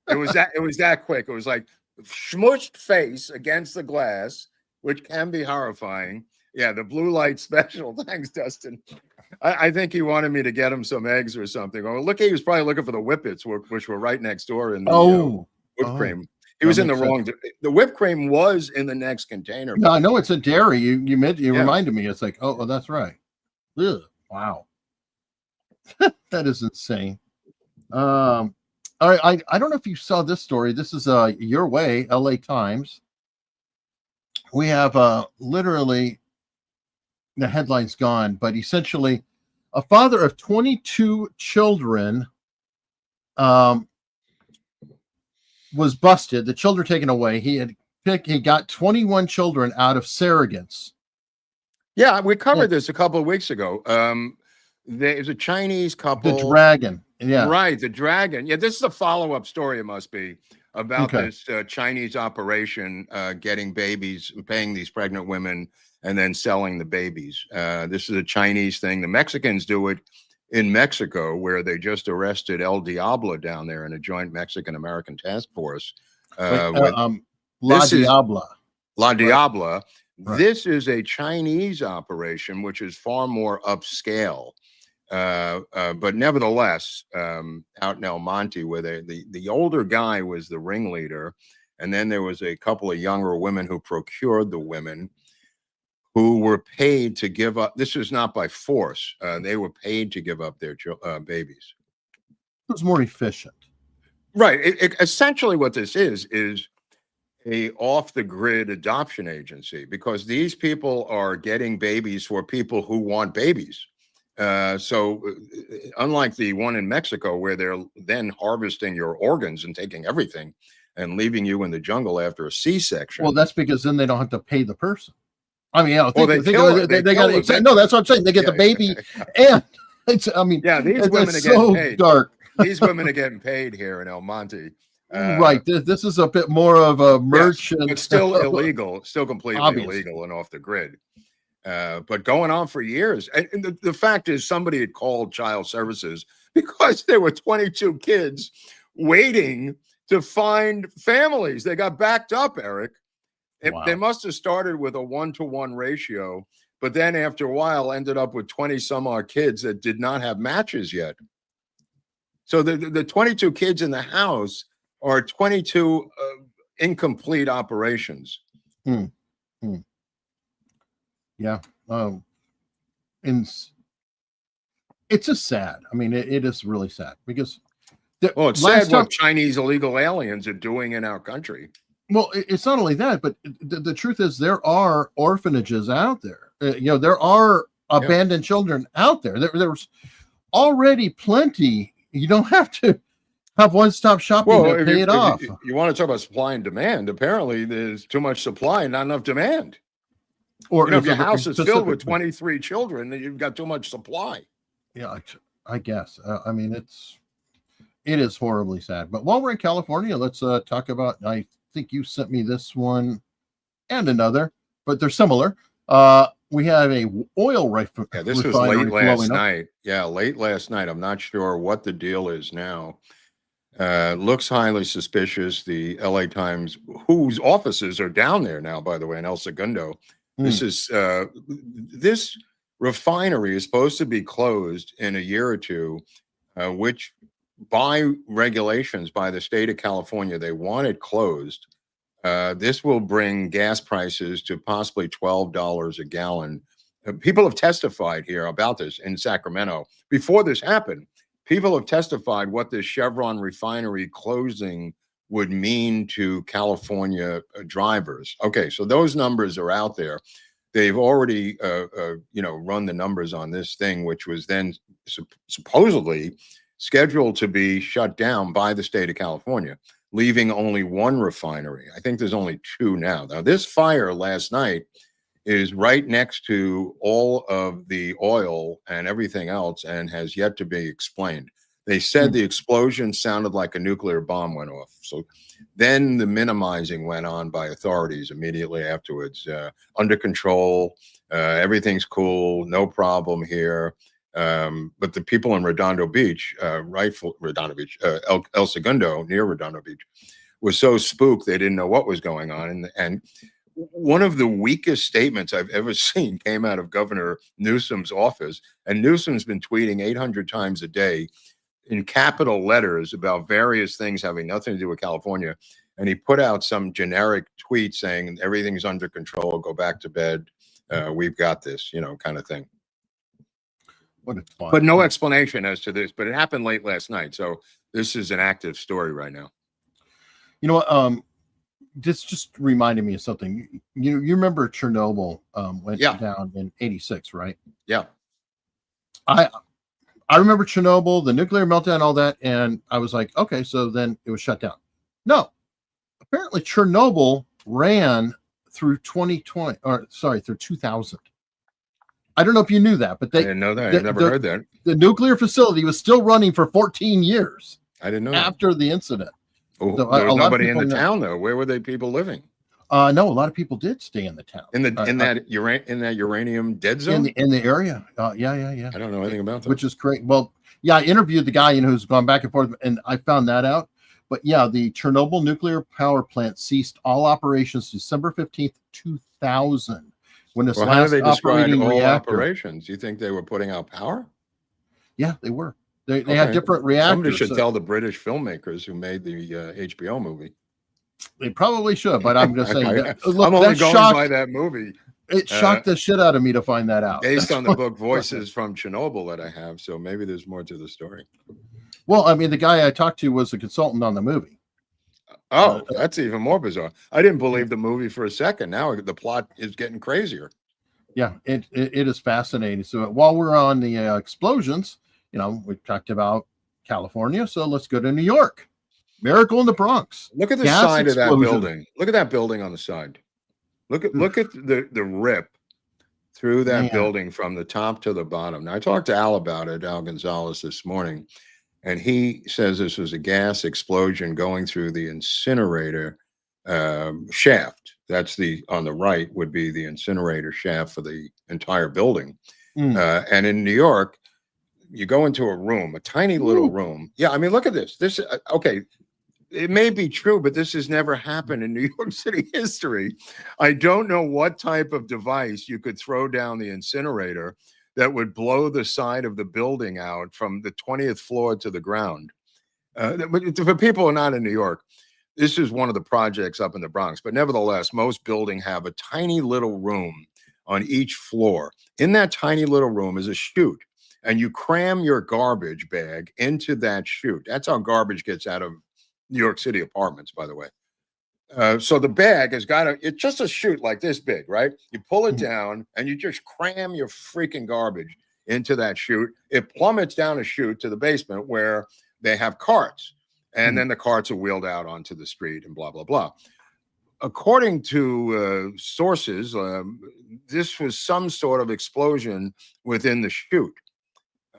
It was that quick. It was like smushed face against the glass, which can be horrifying. Yeah, the blue light special. Thanks, Dustin. I think he wanted me to get him some eggs or something. Oh, look, he was probably looking for the whippets, which were right next door in the whipped cream. He was in the wrong. The whipped cream was in the next container. No, I know it's a dairy. You reminded me. It's like, oh, that's right. Ugh, wow, that is insane. All right, I don't know if you saw this story. This is Your Way, LA Times. We have literally the headline's gone, but essentially, a father of 22 children was busted. The children taken away. He got 21 children out of surrogates. Yeah, we covered this a couple of weeks ago. There's a Chinese couple. The dragon. Yeah. Right, the dragon. Yeah, this is a follow-up story, it must be, about this Chinese operation getting babies, paying these pregnant women, and then selling the babies. This is a Chinese thing. The Mexicans do it in Mexico, where they just arrested El Diablo down there in a joint Mexican-American task force. La Diabla. La Diabla. Right. This is a Chinese operation, which is far more upscale. But nevertheless, out in El Monte, where the older guy was the ringleader, and then there was a couple of younger women who procured the women, who were paid to give up. This was not by force. They were paid to give up their babies. It was more efficient. Right. Essentially what this is a off-the-grid adoption agency, because these people are getting babies for people who want babies. So unlike the one in Mexico, where they're then harvesting your organs and taking everything and leaving you in the jungle after a C-section. Well, that's because then they don't have to pay the person. I mean, they got no. That's what I'm saying. They get the baby, and it's. I mean, these women are getting paid. Dark. These women are getting paid here in El Monte. Right. This is a bit more of a merchant. But still illegal, still completely illegal and off the grid. But going on for years. And the fact is, somebody had called child services because there were 22 kids waiting to find families. They got backed up, Eric. They must have started with a 1-to-1 ratio, but then after a while ended up with 20 some odd kids that did not have matches yet. So the 22 kids in the house are 22 incomplete operations. Yeah. It's just sad. I mean, it is really sad because it's sad what Chinese illegal aliens are doing in our country. Well, it's not only that, but the truth is there are orphanages out there. There are abandoned children out there. There's already plenty. You don't have to have one-stop shopping to pay it off. You want to talk about supply and demand? Apparently, there's too much supply and not enough demand. Or if your house is filled with 23 children, then you've got too much supply. Yeah, I guess. I mean, it is horribly sad. But while we're in California, let's talk about. I think you sent me this one and another, but they're similar. We have a oil refinery. Yeah, this was late last night. Yeah, late last night. I'm not sure what the deal is now. Looks highly suspicious. The LA Times, whose offices are down there now, by the way, in El Segundo. This refinery is supposed to be closed in a year or two, which by regulations by the state of California, they want it closed. This will bring gas prices to possibly $12 a gallon People have testified here about this in Sacramento. Before this happened, people have testified what this Chevron refinery closing would mean to California drivers. Okay, so those numbers are out there. They've already, run the numbers on this thing, which was then supposedly scheduled to be shut down by the state of California, leaving only one refinery. I think there's only two now. Now, this fire last night is right next to all of the oil and everything else and has yet to be explained. They said the explosion sounded like a nuclear bomb went off. So then the minimizing went on by authorities immediately afterwards. Under control, everything's cool, no problem here. But the people in Redondo Beach, El Segundo, near Redondo Beach, was so spooked they didn't know what was going on. And one of the weakest statements I've ever seen came out of Governor Newsom's office. And Newsom's been tweeting 800 times a day in capital letters about various things having nothing to do with California. And he put out some generic tweet saying everything's under control, go back to bed, we've got this, kind of thing. But no explanation as to this, but it happened late last night. So this is an active story right now. You know what? This just reminded me of something. You remember Chernobyl went down in '86, right? Yeah. I remember Chernobyl, the nuclear meltdown, all that, and I was like, okay, so then it was shut down. No, apparently Chernobyl ran through 2020, through 2000. I don't know if you knew that, but I didn't know that. I never heard that. The nuclear facility was still running for 14 years. I didn't know after the incident. Oh, so there was nobody in the town though. Where were they people living? No, a lot of people did stay in the town. In that uranium dead zone? In the area. Yeah. I don't know anything about that. Which is great. Well, yeah, I interviewed the guy who's gone back and forth, and I found that out. But yeah, the Chernobyl nuclear power plant ceased all operations December 15th, 2000. When this how do they describe all reactor. Operations? You think they were putting out power? Yeah, they were. They had different reactors. Somebody should tell the British filmmakers who made the HBO movie. They probably should, but I'm just saying. Look, I'm only going by that movie. It shocked the shit out of me to find that out. Based on the book Voices from Chernobyl that I have, so maybe there's more to the story. Well, I mean, the guy I talked to was a consultant on the movie. Oh, that's even more bizarre. I didn't believe the movie for a second. Now the plot is getting crazier. Yeah, it is fascinating. So while we're on the explosions, we talked about California, so let's go to New York. Miracle in the Bronx. Look at the side of that building. Look at that building on the side. Look at the rip through that building from the top to the bottom. Now I talked to Al about it, Al Gonzalez, this morning, and he says this was a gas explosion going through the incinerator shaft. That's on the right would be the incinerator shaft for the entire building. And in New York, you go into a room, a tiny little room. Yeah, I mean, look at this. This okay. It may be true, but this has never happened in New York City history. I don't know what type of device you could throw down the incinerator that would blow the side of the building out from the 20th floor to the ground. For people who are not in New York, this is one of the projects up in the Bronx. But nevertheless, most buildings have a tiny little room on each floor. In that tiny little room is a chute. And you cram your garbage bag into that chute. That's how garbage gets out of New York City apartments, by the way. So the bag has it's just a chute like this big, right? You pull it down and you just cram your freaking garbage into that chute. It plummets down a chute to the basement where they have carts. And then the carts are wheeled out onto the street and blah, blah, blah. According to sources, this was some sort of explosion within the chute.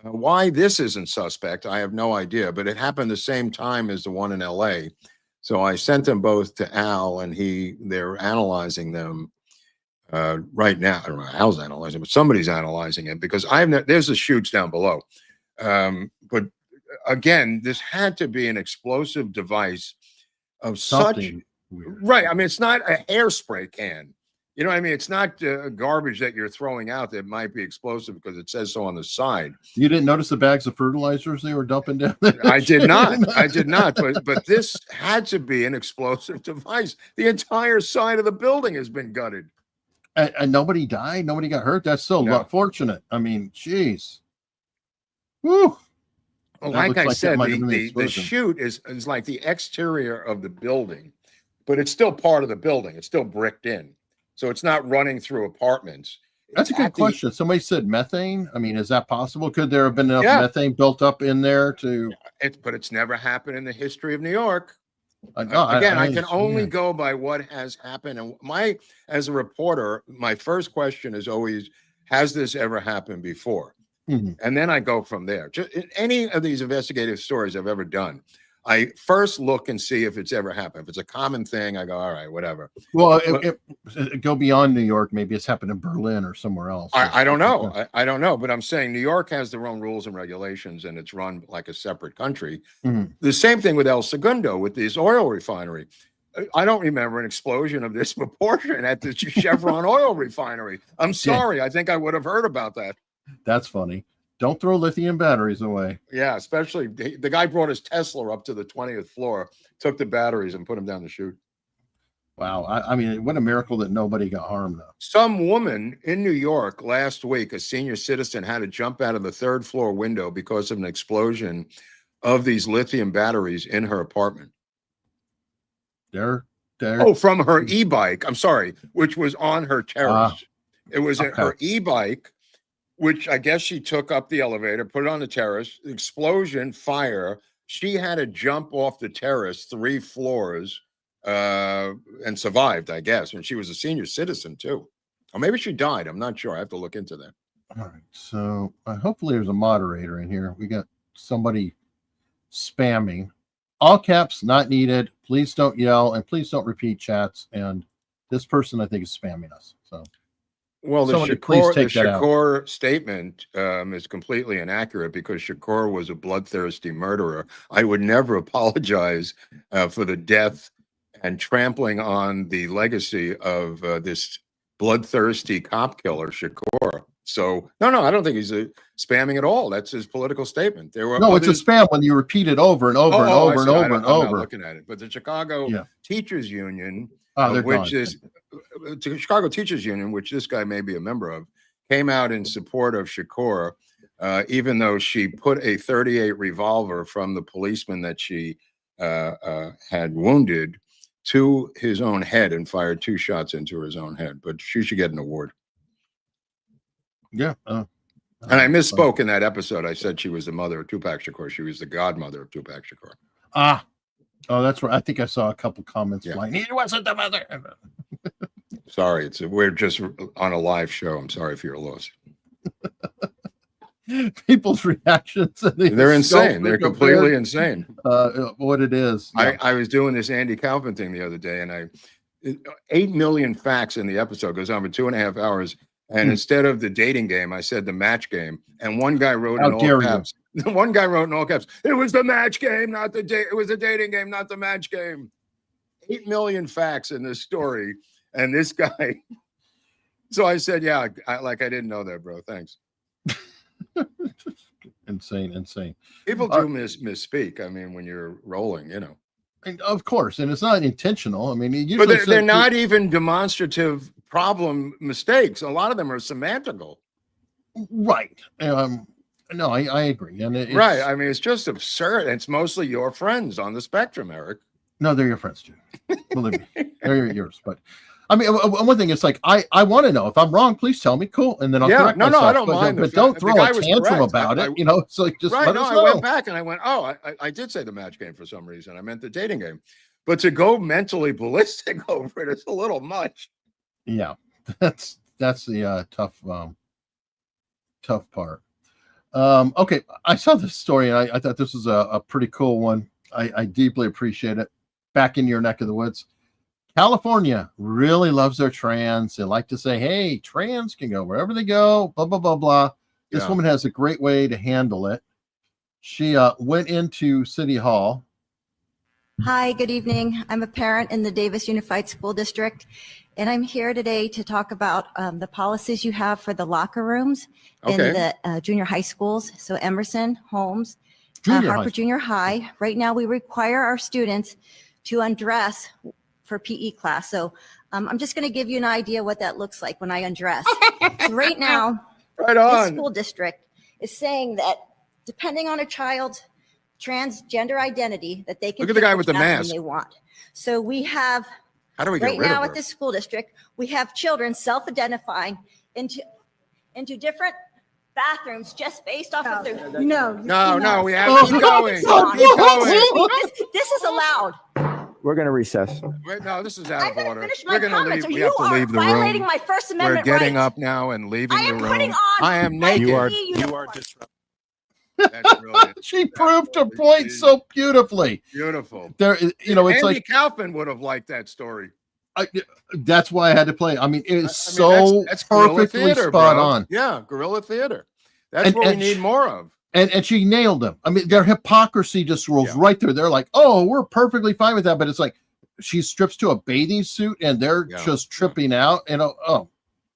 Why this isn't suspect, I have no idea, but it happened the same time as the one in LA. So I sent them both to Al, and they're analyzing them right now. I don't know how Al's analyzing, but somebody's analyzing it because there's the chutes down below. But again, this had to be an explosive device of something weird. Right. I mean, it's not a hairspray can. You know what I mean? It's not garbage that you're throwing out that might be explosive because it says so on the side. You didn't notice the bags of fertilizers they were dumping down there? I did not. I did not. But this had to be an explosive device. The entire side of the building has been gutted. And nobody died. Nobody got hurt. That's so No. fortunate. I mean, geez. Woo. Well, That like looks I that said, might have been the explosion. chute is like the exterior of the building, but it's still part of the building. It's still bricked in. So it's not running through apartments. That's a It's good at the- question. Somebody said methane. I mean, is that possible? Could there have been enough Yeah. methane built up in there to? But it's never happened in the history of New York. No, Again, I can only understand. go by what has happened. And as a reporter, my first question is always, has this ever happened before? Mhm. And then I go from there. Just in any of these investigative stories I've ever done, I first look and see if it's ever happened. If it's a common thing, I go, all right, whatever. Well, But- go beyond New York. Maybe it's happened in Berlin or somewhere else. I don't know. I don't know. But I'm saying New York has their own rules and regulations, and it's run like a separate country. Mhm. The same thing with El Segundo, with this oil refinery. I don't remember an explosion of this proportion at the Chevron oil refinery. I'm sorry. I think I would have heard about that. That's funny. Don't throw lithium batteries away. Yeah, especially the guy brought his Tesla up to the 20th floor, took the batteries and put them down the chute. Wow. I mean, what a miracle that nobody got harmed, though. Some woman in New York last week, a senior citizen, had to jump out of the third floor window because of an explosion of these lithium batteries in her apartment. They're Oh, from her e-bike. I'm sorry, which was on her terrace. It was okay. her e-bike, which I guess she took up the elevator, put it on the terrace, explosion, fire. She had to jump off the terrace 3 floors and survived, I guess. And she was a senior citizen too. Or maybe she died. I'm not sure. I have to look into that. All right. So hopefully there's a moderator in here. We got somebody spamming. All caps not needed. Please don't yell and please don't repeat chats. And this person, I think, is spamming us. So, well, the somebody please Shakur, take that out. Shakur statement is completely inaccurate because Shakur was a bloodthirsty murderer. I would never apologize for the death and trampling on the legacy of this bloodthirsty cop killer, Shakur. So, no, I don't think he's spamming at all. That's his political statement. There were no, it's a others- spam when you repeat it over and over and Oh, over I and see. over I'm and not over. looking at it, but the Chicago Yeah. Teachers Union, Oh, they're which gone. is the Chicago Teachers Union, which this guy may be a member of, came out in support of Shakur, even though she put a .38 revolver from the policeman that she had wounded to his own head and fired 2 shots into his own head. But she should get an award. Yeah. And I misspoke in that episode. I said she was the mother of Tupac Shakur. She was the godmother of Tupac Shakur. Oh, that's right. I think I saw a couple comments Yeah. flying. He wasn't the mother. Sorry, we're just on a live show. I'm sorry for your loss. People's reactions. They're insane. They're completely insane. What it is. Yeah. I was doing this Andy Kaufman thing the other day, and 8 million facts in the episode, goes on for 2.5 hours. And instead of the dating game, I said the match game. And one guy wrote in all caps. One guy wrote in all caps, it was the match game, not the date. It was the dating game, not the match game. 8 million facts in this story. And this guy. So I said, yeah, I didn't know that, bro. Thanks. Insane. People do misspeak. I mean, when you're rolling, you know. And of course, and it's not intentional. I mean, But they're not even demonstrative problem mistakes. A lot of them are semantical. Right. No, I agree. And it's, Right. I mean, it's just absurd. It's mostly your friends on the spectrum, Eric. No, they're your friends too. Believe me, they're yours. But I mean, one thing is like I want to know if I'm wrong. Please tell me. Cool, and then I'll correct myself. I don't but, mind. But don't throw a tantrum about it. You know, it's like just right. let No, us I know. went back and I went, oh, I did say the match game for some reason. I meant the dating game, but to go mentally ballistic over it is a little much. Yeah, that's the tough part. Okay, I saw this story and I thought this was a pretty cool one. I deeply appreciate it. Back in your neck of the woods, California really loves their trans. They like to say, hey, trans can go wherever they go, blah, blah, blah, blah. This woman has a great way to handle it. She went into City Hall. Hi, good evening. I'm a parent in the Davis Unified School District, and I'm here today to talk about the policies you have for the locker rooms in the junior high schools. So Emerson, Holmes, Harper Junior High. Right now, we require our students to undress for PE class. So I'm just going to give you an idea what that looks like when I undress. So right now, Right this on. school district is saying that depending on a child's transgender identity, that they can Look at the pick guy with the bathroom mask. they want. So we have How do we get right rid now of at her? this school district, we have children self-identifying into different bathrooms just based off of their No, we have Oh, keep going. Excuse me, Keep going. this is allowed. We're going to recess. Wait, no, this is out I'm of going to order. finish my We're going to comments, leave. or We you have to are leave the violating room. my First We're Amendment getting rights. up now and leaving I the am room. putting on I am my naked. You are PE uniform. disrupting. That's brilliant. She proved her point so beautifully. Beautiful. There, you know, it's Andy like Kaufman would have liked that story. that's why I had to play. I mean, it is That's guerrilla perfectly theater, spot bro. on. Yeah, guerrilla theater. That's what we need more of. And she nailed them. I mean, their hypocrisy just rolls right there. They're like, oh, we're perfectly fine with that. But it's like she strips to a bathing suit and they're just tripping out. And oh,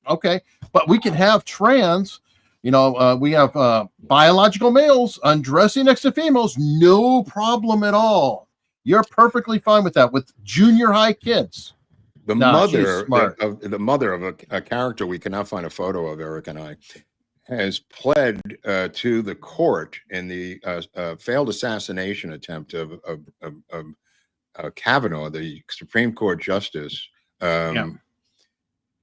okay. But we can have trans, you know, we have biological males undressing next to females. No problem at all. You're perfectly fine with that with junior high kids. The mother of a character we cannot find a photo of, Eric and I, has pled to the court in the failed assassination attempt of Kavanaugh, the Supreme Court justice.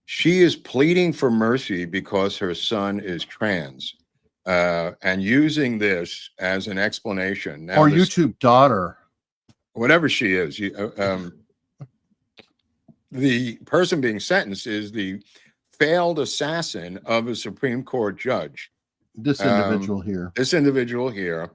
She is pleading for mercy because her son is trans, and using this as an explanation. Now, or YouTube daughter. Whatever she is, the person being sentenced is the failed assassin of a Supreme Court judge. This individual here. This individual here.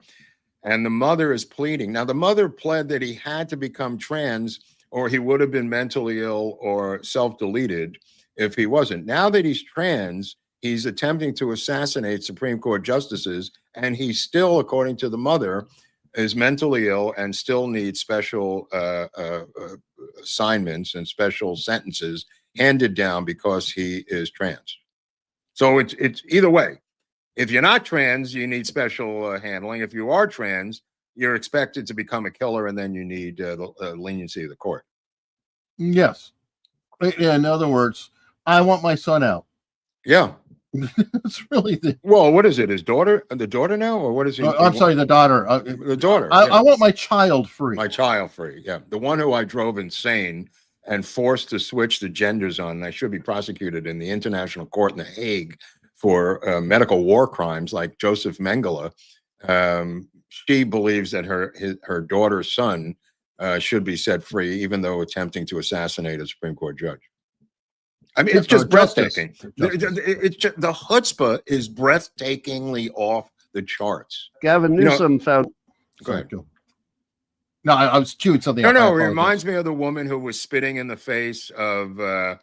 And the mother is pleading. Now, the mother pled that he had to become trans or he would have been mentally ill or self-deleted if he wasn't. Now that he's trans, he's attempting to assassinate Supreme Court justices, and he still, according to the mother, is mentally ill and still needs special assignments and special sentences handed down because he is trans. So it's either way. If you're not trans, you need special handling. If you are trans, you're expected to become a killer, and then you need the leniency of the court. Yes. In other words, I want my son out. Yeah. It's really well, what is it? His daughter? The daughter now? Or what is he? I'm sorry, the daughter. The daughter. I want my child free. My child free. Yeah. The one who I drove insane and forced to switch the genders on. And I should be prosecuted in the International Court in The Hague for medical war crimes like Joseph Mengele. She believes that her daughter's son should be set free, even though attempting to assassinate a Supreme Court judge. I mean, it's just breathtaking. It's just, the chutzpah is breathtakingly off the charts. Gavin Newsom found. Go ahead. No, I was chewing something. No, it reminds me of the woman who was spitting in the face of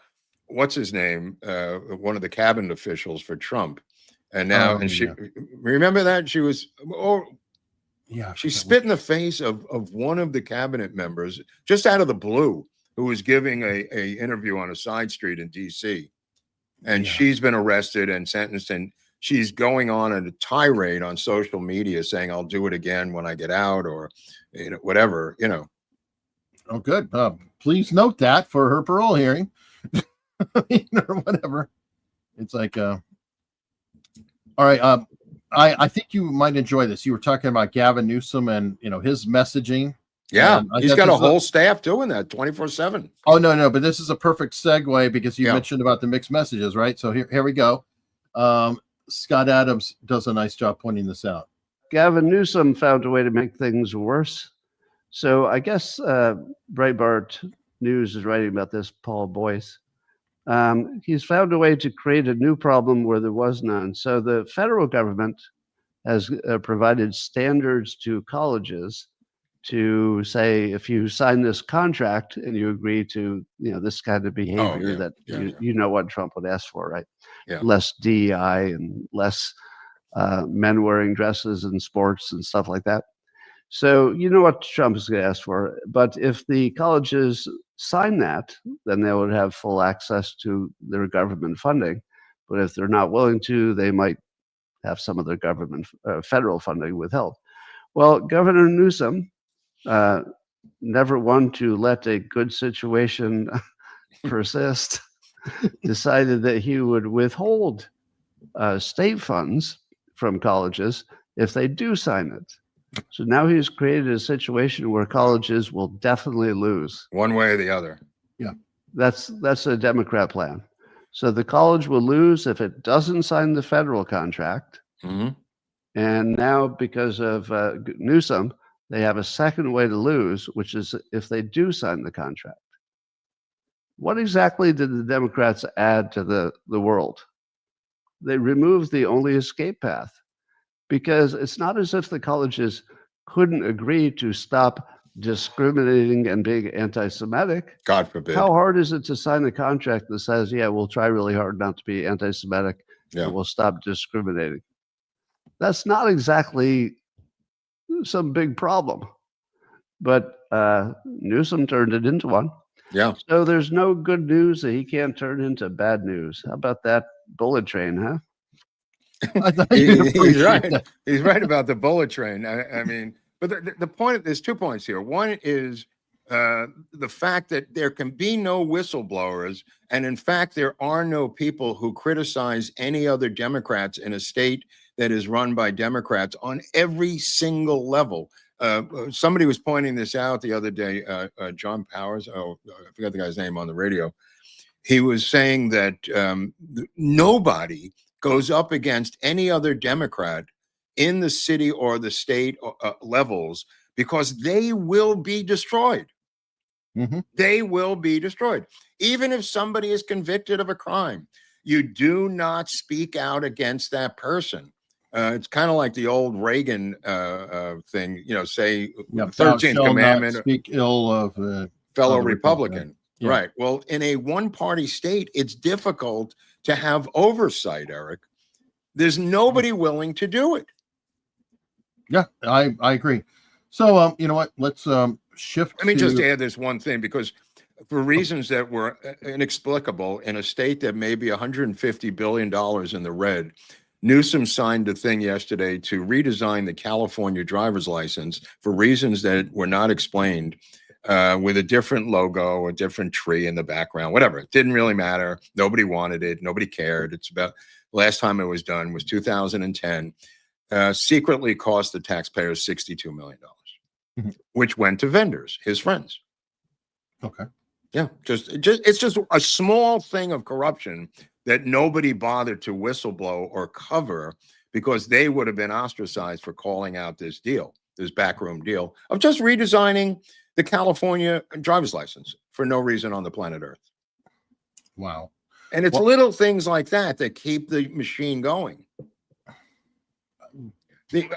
what's his name, one of the cabinet officials for Trump, and now remember that she was she spit in the face of one of the cabinet members just out of the blue, who was giving a interview on a side street in DC, and she's been arrested and sentenced, and she's going on a tirade on social media saying, I'll do it again when I get out, or whatever, Oh, good. Please note that for her parole hearing. Or whatever. It's like all right. I think you might enjoy this. You were talking about Gavin Newsom and his messaging. Yeah, he's got a whole staff doing that 24/7. Oh, no, but this is a perfect segue because you mentioned about the mixed messages, right? So here we go. Scott Adams does a nice job pointing this out. Gavin Newsom found a way to make things worse. So I guess Breitbart News is writing about this, Paul Boyce. He's found a way to create a new problem where there was none. So the federal government has provided standards to colleges to say, if you sign this contract and you agree to, this kind of behavior you know what Trump would ask for, right? Yeah. Less DEI and less men wearing dresses in sports and stuff like that. So you know what Trump is going to ask for. But if the colleges sign that, then they would have full access to their government funding. But if they're not willing to, they might have some of their government federal funding withheld. Well, Governor Newsom never one to let a good situation persist, decided that he would withhold state funds from colleges if they do sign it. So now he's created a situation where colleges will definitely lose. One way or the other. Yeah. That's a Democrat plan. So the college will lose if it doesn't sign the federal contract. Mm-hmm. And now, because of Newsom, they have a second way to lose, which is if they do sign the contract. What exactly did the Democrats add to the world? They removed the only escape path, because it's not as if the colleges couldn't agree to stop discriminating and being anti-Semitic. God forbid. How hard is it to sign a contract that says, yeah, we'll try really hard not to be anti-Semitic, and we'll stop discriminating? That's not exactly some big problem. But Newsom turned it into one. Yeah. So there's no good news that he can't turn into bad news. How about that bullet train, huh? He's right. He's right about the bullet train. I mean, but the point, there's 2 points here. One is the fact that there can be no whistleblowers. And in fact, there are no people who criticize any other Democrats in a state that is run by Democrats on every single level. Somebody was pointing this out the other day, John Powers, I forgot the guy's name on the radio. He was saying that nobody goes up against any other Democrat in the city or the state levels because they will be destroyed. Mm-hmm. They will be destroyed. Even if somebody is convicted of a crime, you do not speak out against that person. It's kind of like the old Reagan thing, say the 13th commandment, speak ill of a fellow Republican. Yeah. Right. Well, in a one-party state, it's difficult to have oversight, Eric. There's nobody willing to do it. Yeah, I agree. So, you know what? Let's shift. Let me just add this one thing, because for reasons that were inexplicable in a state that may be $150 billion in the red, Newsom signed a thing yesterday to redesign the California driver's license for reasons that were not explained, with a different logo, a different tree in the background, whatever. It didn't really matter. Nobody wanted it. Nobody cared. It's about last time it was done was 2010. Secretly cost the taxpayers $62 million, which went to vendors, his friends. Okay. Yeah, it's just a small thing of corruption that nobody bothered to whistleblow or cover because they would have been ostracized for calling out this deal, this backroom deal of just redesigning the California driver's license for no reason on the planet Earth. Wow. And it's little things like that that keep the machine going.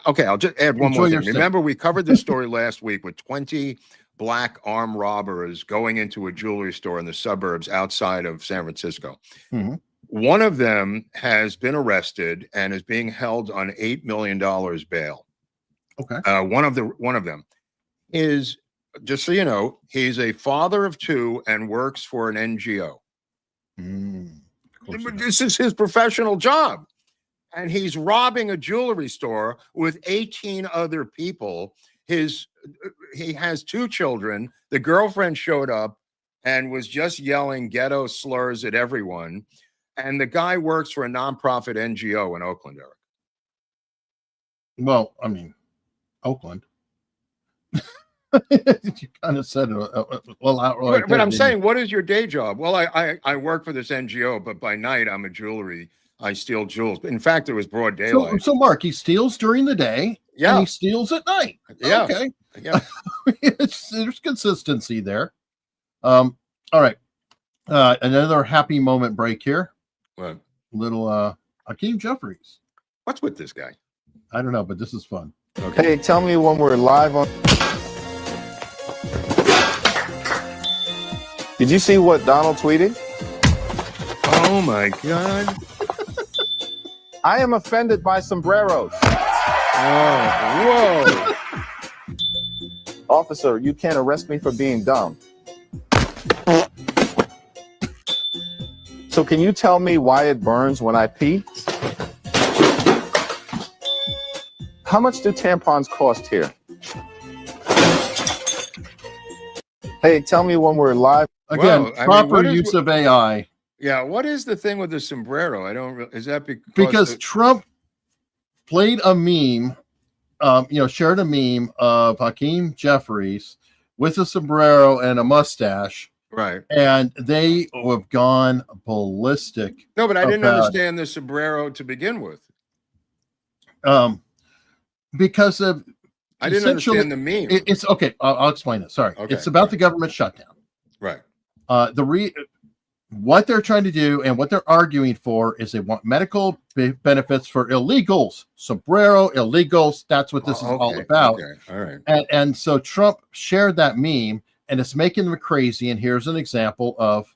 Okay, I'll just add one more thing. Remember, we covered this story last week with 20 black armed robbers going into a jewelry store in the suburbs outside of San Francisco. Mm-hmm. One of them has been arrested and is being held on $8 million bail. Okay. One of them is, just so you know, he's a father of two and works for an NGO. This is his professional job. And he's robbing a jewelry store with 18 other people. He has two children. The girlfriend showed up and was just yelling ghetto slurs at everyone. And the guy works for a nonprofit NGO in Oakland, Eric. Well, I mean, Oakland. You kind of said well out right. But I'm saying, what is your day job? Well, I work for this NGO, but by night I'm a jewelry. I steal jewels. In fact, it was broad daylight. So Mark, he steals during the day. Yeah. And he steals at night. Yeah. Okay. Yeah. There's consistency there. All right. Another happy moment break here. What? Little Hakeem Jeffries. What's with this guy? I don't know, but this is fun. Okay. Hey, tell me when we're live on. Did you see what Donald tweeted? Oh my God. I am offended by sombreros. Oh, whoa. Officer, you can't arrest me for being dumb. So can you tell me why it burns when I pee? How much do tampons cost here? Hey, tell me when we're live. Again, Well, I mean, proper what is- use of AI. Yeah, what is the thing with the sombrero? I don't. Is that Because Trump played a meme, shared a meme of Hakeem Jeffries with a sombrero and a mustache, right? And they have gone ballistic. No, but I didn't about- understand the sombrero to begin with. Because of I didn't understand the meme. It's okay. I'll explain it. Sorry, Okay. It's about the government shutdown. Right. What they're trying to do and what they're arguing for is they want medical benefits for illegals, sombrero illegals. That's what this is all about. Okay. All right. And so Trump shared that meme, and it's making them crazy. And here's an example of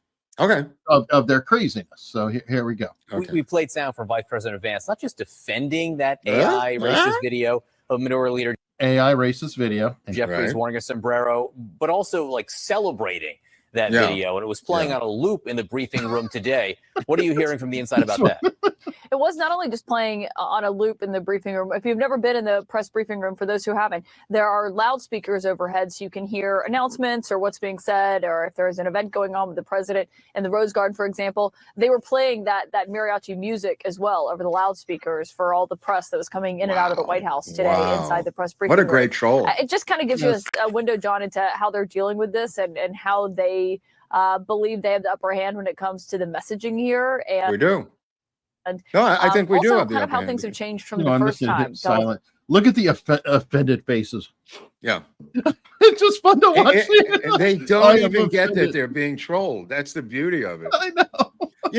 their craziness. So here we go. We played sound from Vice President Vance, not just defending that AI racist video of Minority Leader AI racist video. Jeffries wearing a sombrero, but also like celebrating that video, and it was playing on a loop in the briefing room today. What are you hearing from the inside about that? It was not only just playing on a loop in the briefing room. If you've never been in the press briefing room, for those who haven't, there are loudspeakers overhead so you can hear announcements or what's being said, or if there's an event going on with the president in the Rose Garden, for example. They were playing that mariachi music as well over the loudspeakers for all the press that was coming in and out of the White House today inside the press briefing room. What a great troll. It just kind of gives you a window, John, into how they're dealing with this and how they believe they have the upper hand when it comes to the messaging here. And we do. No, I think we do also have the kind of upper how hand. things have changed from the first time. Silent. Look at the offended faces. Yeah. It's just fun to watch. They don't even get that they're being trolled. That's the beauty of it. I know.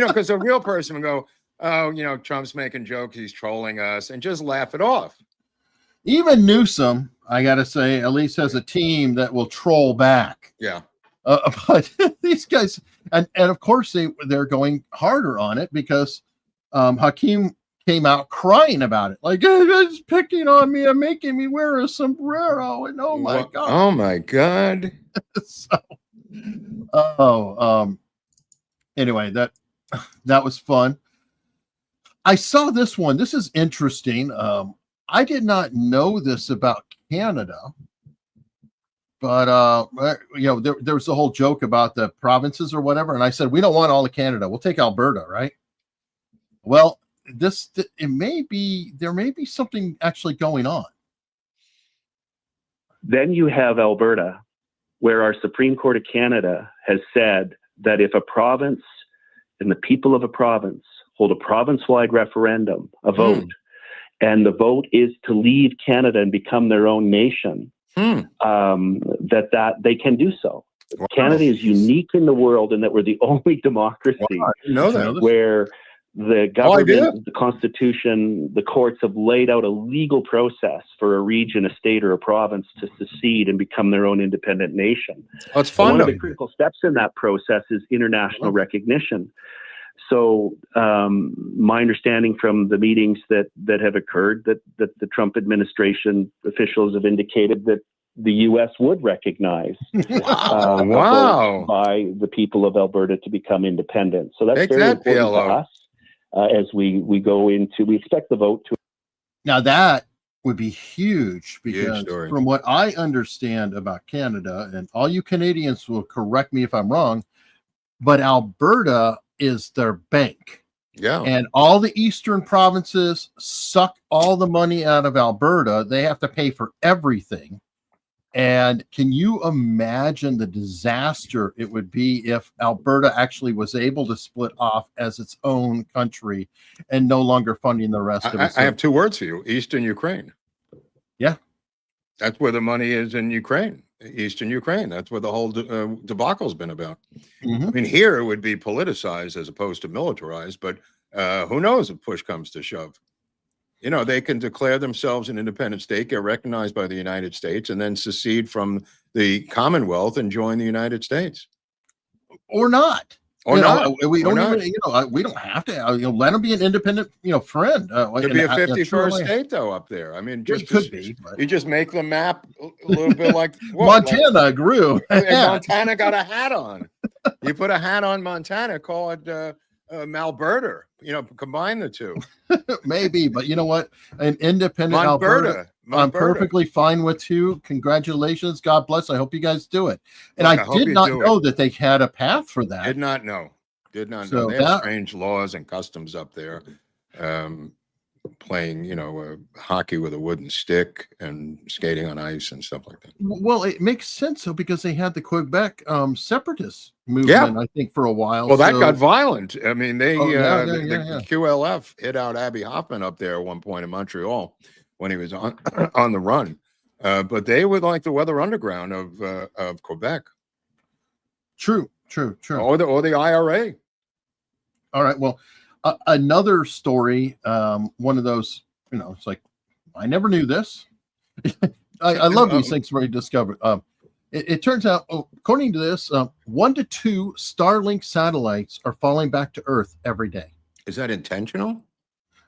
Because a real person would go, oh, Trump's making jokes, he's trolling us, and just laugh it off. Even Newsom, I got to say, at least has a team that will troll back. Yeah. But these guys, and of course they're going harder on it because Hakeem came out crying about it. Like, it's picking on me and making me wear a sombrero. And oh my God. Oh my God. Anyway, that was fun. I saw this one. This is interesting. I did not know this about Canada. But there was the whole joke about the provinces or whatever, and I said we don't want all of Canada. We'll take Alberta, right? Well, there may be something actually going on. Then you have Alberta, where our Supreme Court of Canada has said that if a province and the people of a province hold a province-wide referendum, a vote, and the vote is to leave Canada and become their own nation. That they can do so. Wow. Canada is unique in the world in that we're the only democracy where the government, the Constitution, the courts have laid out a legal process for a region, a state, or a province to secede and become their own independent nation. Oh, it's fun. One of the critical steps in that process is international recognition. So my understanding from the meetings that have occurred that the Trump administration officials have indicated that the U.S. would recognize by the people of Alberta to become independent. So that's very important to us as we go into. We expect the vote to. Now that would be huge because from what I understand about Canada, and all you Canadians will correct me if I'm wrong, but Alberta is their bank. Yeah. And all the eastern provinces suck all the money out of Alberta. They have to pay for everything. And can you imagine the disaster it would be if Alberta actually was able to split off as its own country and no longer funding the rest of it? I have two words for you: Eastern Ukraine. Yeah. That's where the money is in Ukraine. Eastern Ukraine. That's where the whole debacle's been about. I mean, here it would be politicized as opposed to militarized, but who knows if push comes to shove. They can declare themselves an independent state, get recognized by the United States, and then secede from the Commonwealth and join the United States. Or not. Or not. We don't even, we don't have to, let them be an independent, friend. Could be a 51st state, though, up there. I mean, just could be. You just make the map a little bit like Montana grew. Montana got a hat on. You put a hat on Montana, call it Malberta. You know, combine the two. Maybe, but you know what? An independent Alberta, I'm perfectly fine with too. Congratulations. God bless. I hope you guys do it. And Look, I did not know that they had a path for that. Did not know. Did not So know. They have strange laws and customs up there. Playing, you know, hockey with a wooden stick and skating on ice and stuff like that. Well, it makes sense though, because they had the Quebec separatist movement, I think, for a while. Well, that got violent. I mean, they yeah. QLF hit out Abby Hoffman up there at one point in Montreal when he was on the run. But they were like the Weather Underground of Quebec. True. Or the IRA. All right. Well, another story, one of those, you know, it's like, I never knew this. I love these things where you discover. It turns out, according to this, 1 to 2 Starlink satellites are falling back to Earth every day. Is that intentional?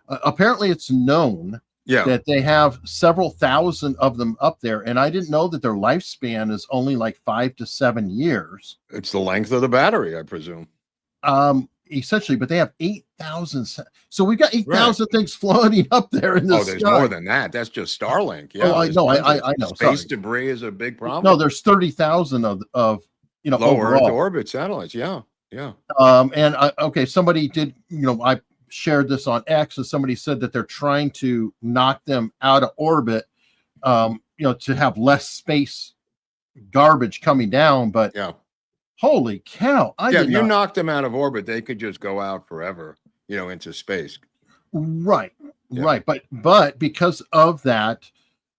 Apparently, it's known that they have several thousand of them up there, and I didn't know that their lifespan is only like 5 to 7 years. It's the length of the battery, I presume. Essentially, but they have 8,000. So we've got 8,000 things floating up there in the sky. There's more than that. That's just Starlink. Yeah, I know. Space debris is a big problem. No, there's 30,000 of you know, low overall. Earth orbit satellites. Yeah. And somebody did, you know, I shared this on X, and somebody said that they're trying to knock them out of orbit, you know, to have less space garbage coming down. But holy cow! If you knocked them out of orbit, they could just go out forever, you know, into space. Right. But because of that,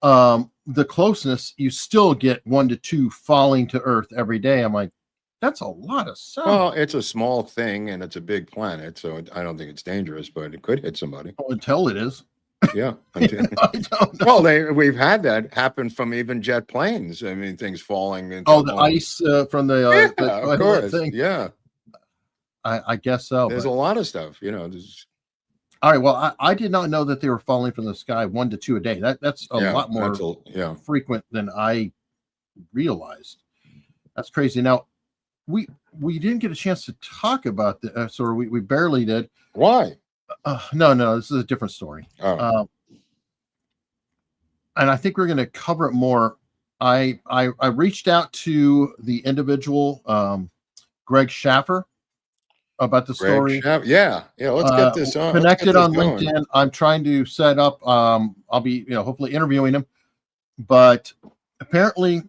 the closeness, you still get 1 to 2 falling to Earth every day. I'm like, that's a lot of stuff. Well, it's a small thing and it's a big planet, so I don't think it's dangerous, but it could hit somebody. Oh, until it is. Yeah. I don't know. Well, we've had that happen from even jet planes. I mean, things falling into the ice from the of course. thing. Yeah. I guess so. There's a lot of stuff, you know. All right. Well, I did not know that they were falling from the sky 1 to 2 a day. That's a lot more frequent than I realized. That's crazy. Now, we didn't get a chance to talk about this, or we barely did. Why? No, this is a different story. And I think we're going to cover it more. I reached out to the individual, Greg Schaffer, about the story. Let's get this on. Connected on LinkedIn. I'm trying to set up. I'll be, you know, hopefully interviewing him. But apparently,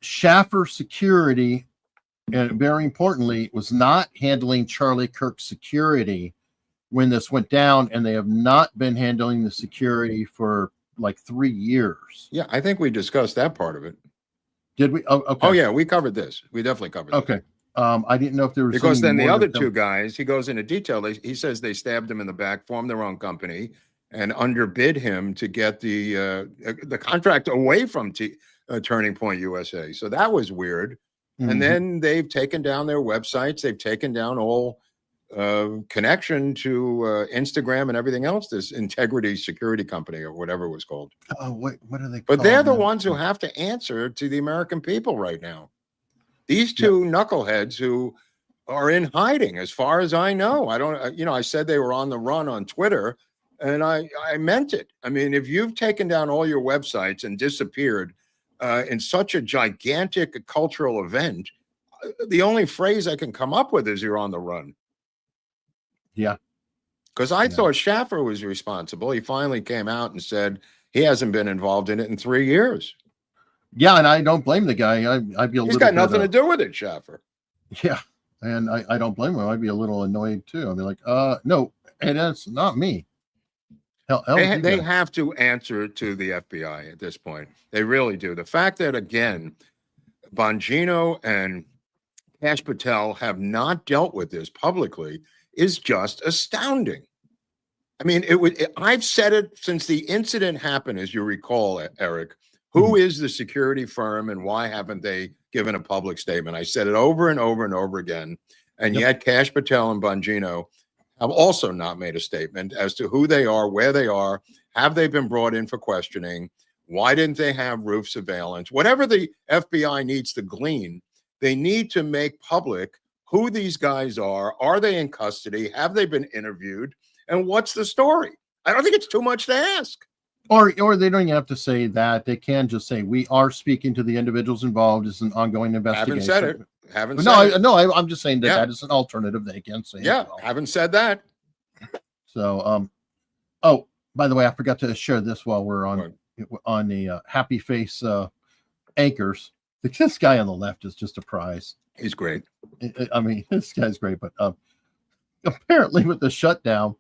Schaffer Security, and very importantly, was not handling Charlie Kirk's security when this went down, and they have not been handling the security for like 3 years. Yeah, I think we discussed that part of it. Did we? Oh, okay. Oh yeah, we covered this. We definitely covered this. Okay. I didn't know if there was, because then the other two guys, he goes into detail. He says they stabbed him in the back, formed their own company, and underbid him to get the contract away from Turning Point USA. So that was weird. Mm-hmm. And then they've taken down their websites. They've taken down all connection to Instagram and everything else. This Integrity Security Company or whatever it was called. Oh, what are they? But they're the ones who have to answer to the American people right now. These two knuckleheads who are in hiding, as far as I know. I don't, you know, I said they were on the run on Twitter, and I meant it. I mean, if you've taken down all your websites and disappeared in such a gigantic cultural event, the only phrase I can come up with is you're on the run. Yeah. Because I thought Schaffer was responsible. He finally came out and said he hasn't been involved in it in 3 years. Yeah, and I don't blame the guy. I'd be a little. He's got nothing to do with it, Schaffer. Yeah, and I don't blame him. I'd be a little annoyed too. I'd be like, no, and that's not me. They have to answer to the FBI at this point. They really do. The fact that, again, Bongino and Kash Patel have not dealt with this publicly is just astounding. I mean, I've said it since the incident happened, as you recall, Eric. Who is the security firm and why haven't they given a public statement? I said it over and over and over again. And yet Kash Patel and Bongino have also not made a statement as to who they are, where they are. Have they been brought in for questioning? Why didn't they have roof surveillance? Whatever the FBI needs to glean, they need to make public who these guys are. Are they in custody? Have they been interviewed? And what's the story? I don't think it's too much to ask. Or they don't even have to say that. They can just say, we are speaking to the individuals involved. It's an ongoing investigation. Haven't said it. I'm just saying that is an alternative they can say. Yeah, haven't said that. So, oh, by the way, I forgot to share this while we're on the happy face anchors. This guy on the left is just a prize. He's great. I mean, this guy's great, but apparently with the shutdown,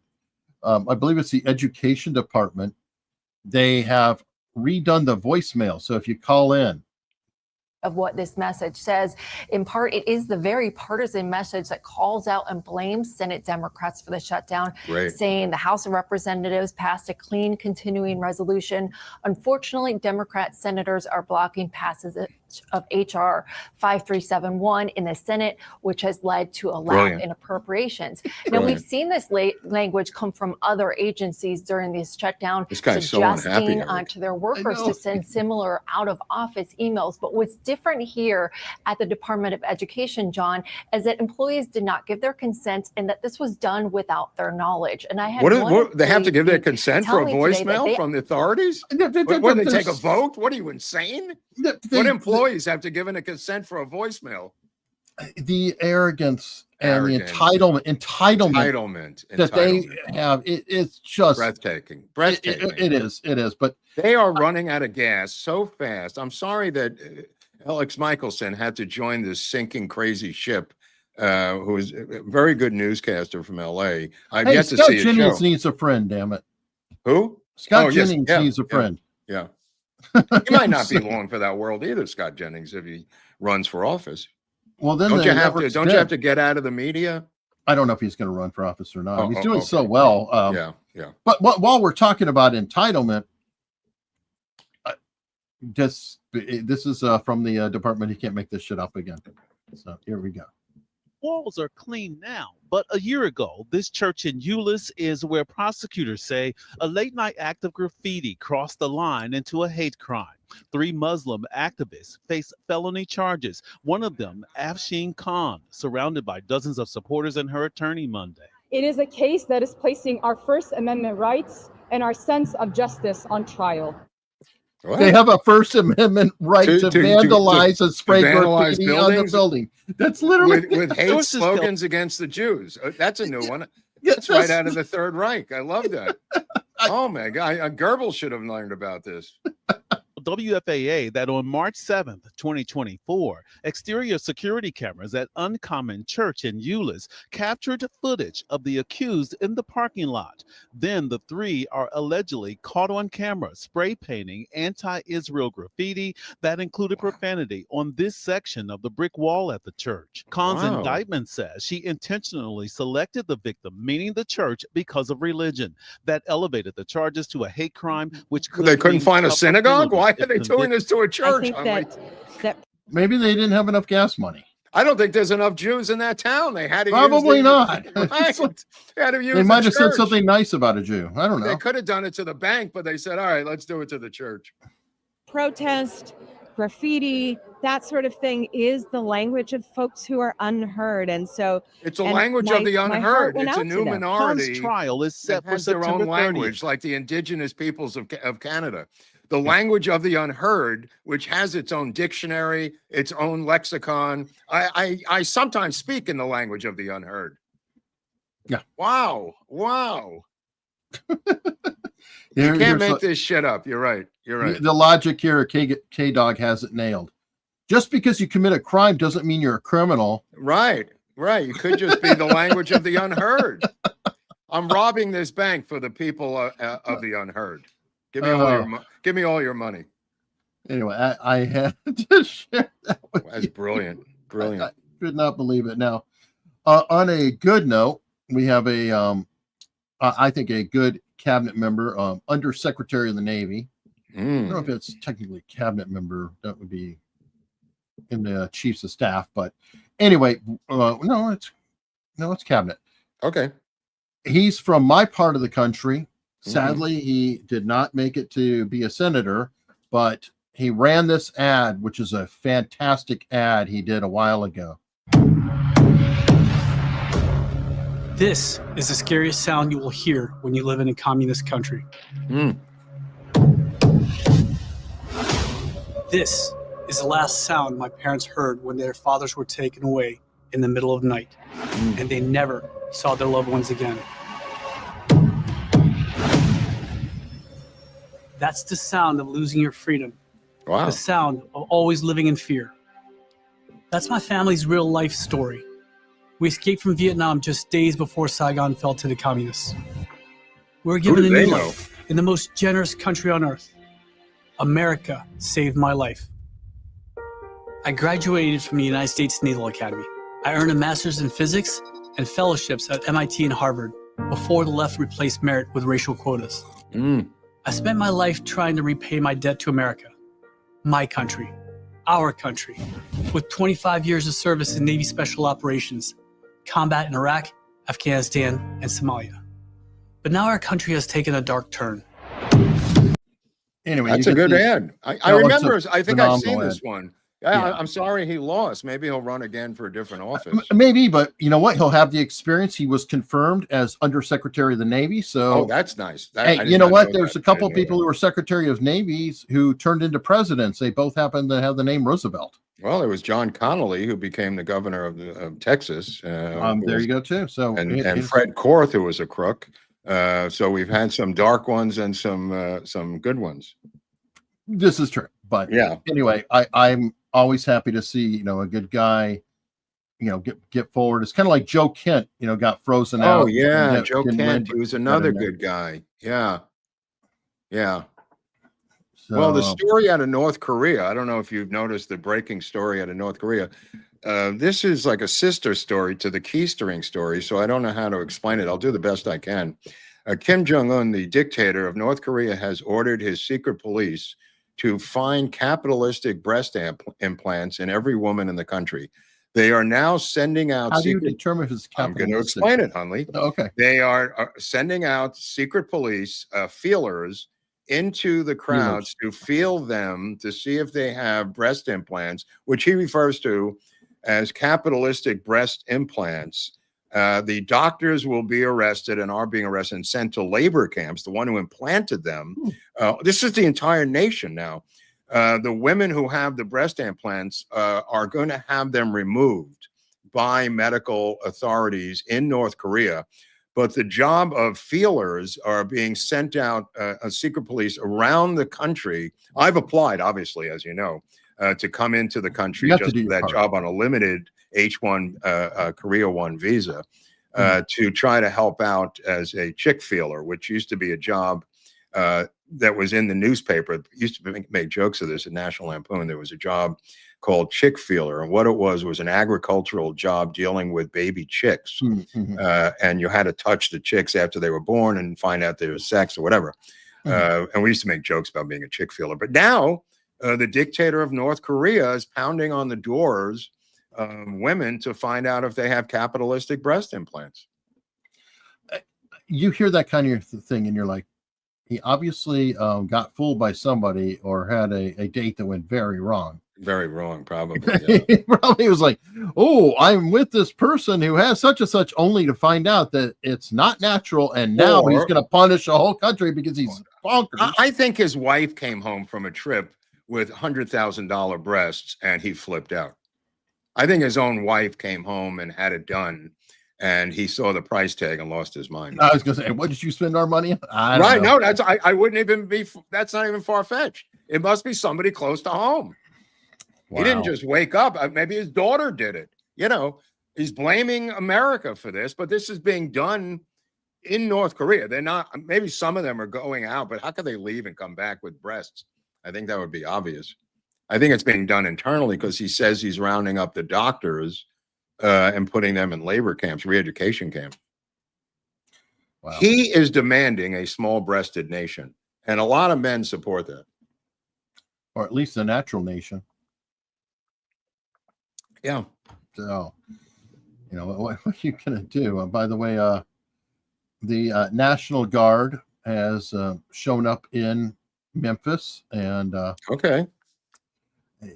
I believe it's the education department, they have redone the voicemail. So if you call in, of what this message says. In part, it is the very partisan message that calls out and blames Senate Democrats for the shutdown, saying the House of Representatives passed a clean continuing resolution. Unfortunately, Democrat senators are blocking passage of H.R. 5371 in the Senate, which has led to a lack in appropriations. Now, we've seen this language come from other agencies during this shutdown, suggesting to their workers to send similar out-of-office emails. But what's different here at the Department of Education, John, is that employees did not give their consent and that this was done without their knowledge. And I had what they have to give their consent for a voicemail from the authorities? When they take a vote? What are you, insane? What employees have to give in a consent for a voicemail? The arrogance and the entitlement that they have, it's just breathtaking. It is. But they are running out of gas so fast. I'm sorry that Alex Michelson had to join this sinking crazy ship. Who is a very good newscaster from LA. I've yet to see Scott Jennings needs a friend. Damn it. Who? Scott Jennings needs a friend. Yeah. He might not be long for that world either, Scott Jennings, if he runs for office. Well, then don't you have to get out of the media? I don't know if he's going to run for office or not. He's doing so well. Yeah. But while we're talking about entitlement, this is from the department. He can't make this shit up again. So here we go. Walls are clean now, but a year ago, this church in Euless is where prosecutors say a late-night act of graffiti crossed the line into a hate crime. 3 Muslim activists face felony charges, one of them, Afshin Khan, surrounded by dozens of supporters and her attorney Monday. It is a case that is placing our First Amendment rights and our sense of justice on trial. What? They have a First Amendment right to vandalize and spray graffiti on the building. That's literally with hate slogans against the Jews. That's a new one. That's right out of the Third Reich. I love that. Oh my God, Goebbels should have learned about this. WFAA that on March 7th, 2024, exterior security cameras at Uncommon Church in Euless captured footage of the accused in the parking lot. Then the 3 are allegedly caught on camera spray painting anti-Israel graffiti that included profanity on this section of the brick wall at the church. Khan's indictment says she intentionally selected the victim, meaning the church, because of religion. That elevated the charges to a hate crime, which they couldn't find a synagogue. Why are they doing this to a church? Maybe they didn't have enough gas money. I don't think there's enough Jews in that town. They had to probably not. Right. They might have said something nice about a Jew. I don't know. They could have done it to the bank, but they said, "All right, let's do it to the church." Protest, graffiti, that sort of thing is the language of folks who are unheard, and so it's a language of the unheard. It's a new minority. Khan's trial is set for their September own language, 30th. like the indigenous peoples of Canada. The language of the unheard, which has its own dictionary, its own lexicon. I sometimes speak in the language of the unheard. Yeah. Wow. You can't make this shit up. You're right. The logic here, K-Dog has it nailed. Just because you commit a crime doesn't mean you're a criminal. Right. You could just be the language of the unheard. I'm robbing this bank for the people of the unheard. Give me all your money. Anyway, I had to share that with That's brilliant. I could not believe it. Now, on a good note, we have I think a good cabinet member, Undersecretary of the Navy. I don't know if it's technically cabinet member. That would be in the Chiefs of Staff. But anyway, no, it's cabinet. Okay. He's from my part of the country. Sadly, he did not make it to be a senator, but he ran this ad, which is a fantastic ad he did a while ago. This is the scariest sound you will hear when you live in a communist country. This is the last sound my parents heard when their fathers were taken away in the middle of the night, and they never saw their loved ones again. That's the sound of losing your freedom. Wow. The sound of always living in fear. That's my family's real life story. We escaped from Vietnam just days before Saigon fell to the communists. We were given a new life in the most generous country on earth. America saved my life. I graduated from the United States Naval Academy. I earned a master's in physics and fellowships at MIT and Harvard before the left replaced merit with racial quotas. I spent my life trying to repay my debt to America, my country, our country, with 25 years of service in Navy Special Operations, combat in Iraq, Afghanistan, and Somalia. But now our country has taken a dark turn. Anyway, that's a good ad. I remember. I think I've seen this one. Yeah. I'm sorry he lost. Maybe he'll run again for a different office. Maybe, but you know what? He'll have the experience. He was confirmed as Undersecretary of the Navy. So, that's nice. Hey, you know what? There's a couple of people who were Secretary of Navies who turned into presidents. They both happen to have the name Roosevelt. Well, there was John Connolly, who became the governor of Texas. There you go, too. So, and Fred Korth, who was a crook. So we've had some dark ones and some good ones. This is true, but yeah. Anyway, I'm always happy to see a good guy, get forward. It's kind of like Joe Kent, got frozen out. Oh yeah, Joe Kent. He was another good guy. Yeah, yeah. So, well, the story out of North Korea. I don't know if you've noticed the breaking story out of North Korea. This is like a sister story to the Keystering story, so I don't know how to explain it. I'll do the best I can. Kim Jong-un, the dictator of North Korea, has ordered his secret police to find capitalistic breast implants in every woman in the country. They are now sending out. How do you determine if it's capitalistic? I'm going to explain it, Hunley. Okay. They are sending out secret police feelers into the crowds to feel them to see if they have breast implants, which he refers to as capitalistic breast implants. The doctors will be arrested and are being arrested and sent to labor camps. The one who implanted them. This is the entire nation now. The women who have the breast implants are going to have them removed by medical authorities in North Korea. But the job of feelers are being sent out, secret police around the country. I've applied, obviously, as you know, to come into the country just for that job on a limited H-1 Korea 1 visa to try to help out as a chick feeler, which used to be a job that was in the newspaper. Used to make jokes of this at National Lampoon. There was a job called chick feeler, and what it was an agricultural job dealing with baby chicks, and you had to touch the chicks after they were born and find out their sex or whatever. And we used to make jokes about being a chick feeler, but now the dictator of North Korea is pounding on the doors women to find out if they have capitalistic breast implants. You hear that kind of thing and you're like, he obviously got fooled by somebody or had a date that went very wrong. Very wrong, probably. Yeah. He probably was like, oh, I'm with this person who has such and such, only to find out that it's not natural. And now he's going to punish the whole country because he's bonkers. I think his wife came home from a trip with $100,000 breasts and he flipped out. I think his own wife came home and had it done, and he saw the price tag and lost his mind. I was going to say, what did you spend our money on? Right. No, I wouldn't even be, that's not even far-fetched. It must be somebody close to home. Wow. He didn't just wake up. Maybe his daughter did it. He's blaming America for this, but this is being done in North Korea. They're not, maybe some of them are going out, but how could they leave and come back with breasts? I think that would be obvious. I think it's being done internally because he says he's rounding up the doctors and putting them in labor camps, re-education camps. Wow. He is demanding a small-breasted nation, and a lot of men support that. Or at least a natural nation. Yeah. So, what are you going to do? By the way, the National Guard has shown up in Memphis, and okay.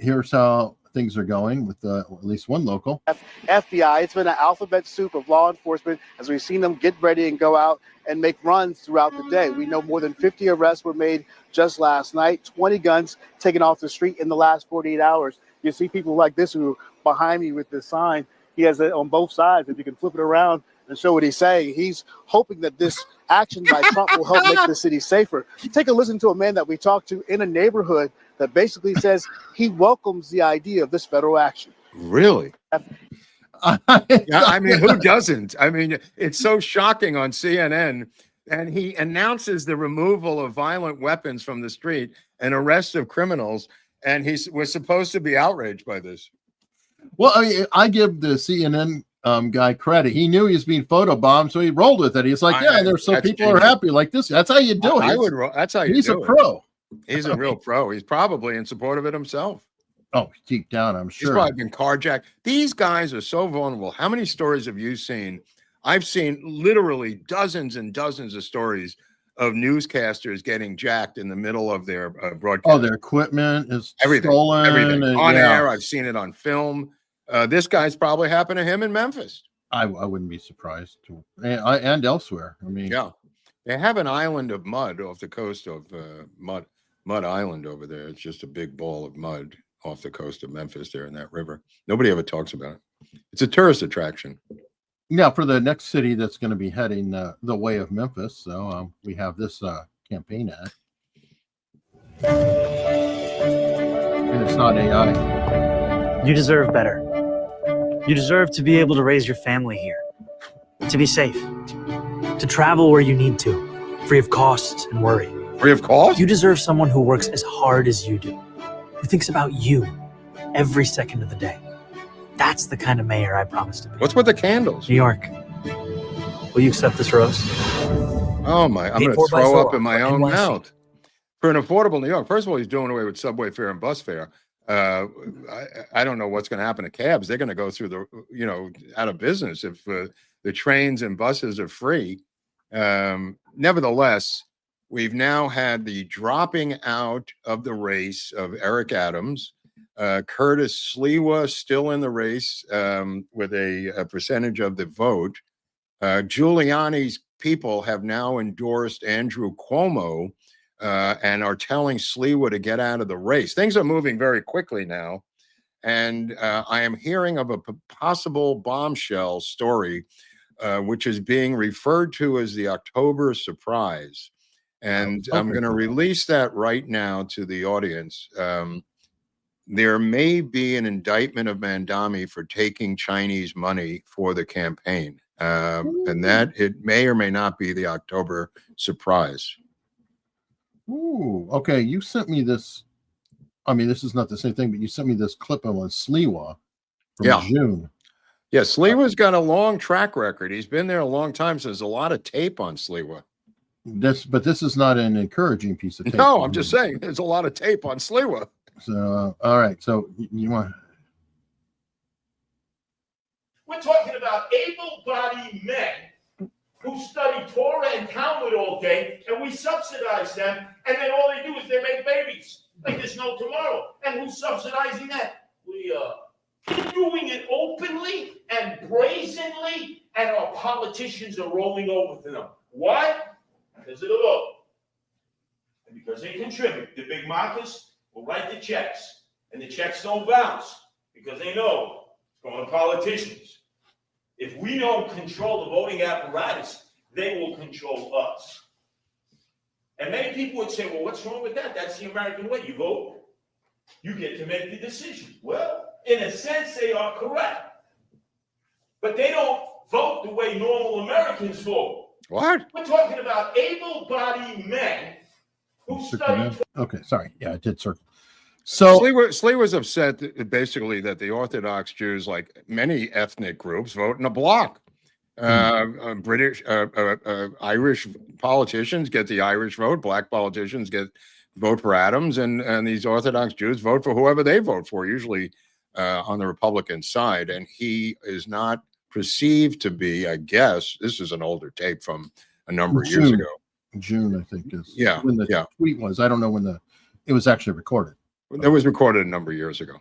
Here's how things are going with at least one local. FBI, it's been an alphabet soup of law enforcement as we've seen them get ready and go out and make runs throughout the day. We know more than 50 arrests were made just last night, 20 guns taken off the street in the last 48 hours. You see people like this who behind me with this sign. He has it on both sides. If you can flip it around and show what he's saying, he's hoping that this action by Trump will help make the city safer. Take a listen to a man that we talked to in a neighborhood that basically says he welcomes the idea of this federal action. Really? Yeah, I mean, who doesn't? I mean, it's so shocking on CNN. And he announces the removal of violent weapons from the street and arrest of criminals. And we're supposed to be outraged by this. Well, I give the CNN guy credit. He knew he was being photobombed, so he rolled with it. He's like, yeah, there's some people are happy like this. That's how you do it. That's how you do it. He's a pro. He's a real pro. He's probably in support of it himself. Oh, deep down, I'm sure. He's probably been carjacked. These guys are so vulnerable. How many stories have you seen? I've seen literally dozens and dozens of stories of newscasters getting jacked in the middle of their broadcast. Oh, their equipment is everything, stolen. everything. And, on air. I've seen it on film. This guy's probably happened to him in Memphis. I wouldn't be surprised to, and elsewhere. I mean, yeah, they have an island of mud off the coast of Mud Island over there. It's just a big ball of mud off the coast of Memphis there in that river. Nobody ever talks about it. It's a tourist attraction. Yeah, for the next city that's going to be heading the way of Memphis. So we have this campaign ad. And it's not AI. You deserve better. You deserve to be able to raise your family here, to be safe, to travel where you need to, free of costs and worry. Free of cost? You deserve someone who works as hard as you do, who thinks about you every second of the day. That's the kind of mayor I promise to be. What's with the candles? New York. Will you accept this rose? Oh my, I'm going to throw up in my own mouth. For an affordable New York, first of all, he's doing away with subway fare and bus fare. I don't know what's going to happen to cabs. They're going to go through out of business if the trains and buses are free. Nevertheless, we've now had the dropping out of the race of Eric Adams. Curtis Sliwa still in the race with a percentage of the vote. Giuliani's people have now endorsed Andrew Cuomo and are telling Sliwa to get out of the race. Things are moving very quickly now. And I am hearing of a possible bombshell story, which is being referred to as the October surprise. And I'm going to release that right now to the audience. There may be an indictment of Mandami for taking Chinese money for the campaign. And that it may or may not be the October surprise. Ooh, okay. You sent me this. I mean, this is not the same thing, but you sent me this clip on Sliwa from June. Yeah, Sliwa's got a long track record. He's been there a long time, so there's a lot of tape on Sliwa. But this is not an encouraging piece of tape. No, I'm just saying there's a lot of tape on Sliwa. So, all right. So you want? We're talking about able-bodied men who study Torah and Talmud all day, and we subsidize them, and then all they do is they make babies like there's no tomorrow. And who's subsidizing that? We are doing it openly and brazenly, and our politicians are rolling over to them. Why? Because of the vote. And because they contribute. The big markets will write the checks, and the checks don't bounce because they know it's going to politicians. If we don't control the voting apparatus, they will control us. And many people would say, well, what's wrong with that? That's the American way. You vote, you get to make the decision. Well, in a sense, they are correct. But they don't vote the way normal Americans vote. What? We're talking about able-bodied men who study. Okay, sorry. Yeah, I did circle. So Sliwa's upset basically that the Orthodox Jews, like many ethnic groups, vote in a block. British, Irish politicians get the Irish vote. Black politicians vote for Adams, and these Orthodox Jews vote for whoever they vote for, usually on the Republican side. And he is not perceived to be, I guess, this is an older tape from a number of years ago. June, I think is when the tweet was. I don't know when it was actually recorded. It was recorded a number of years ago.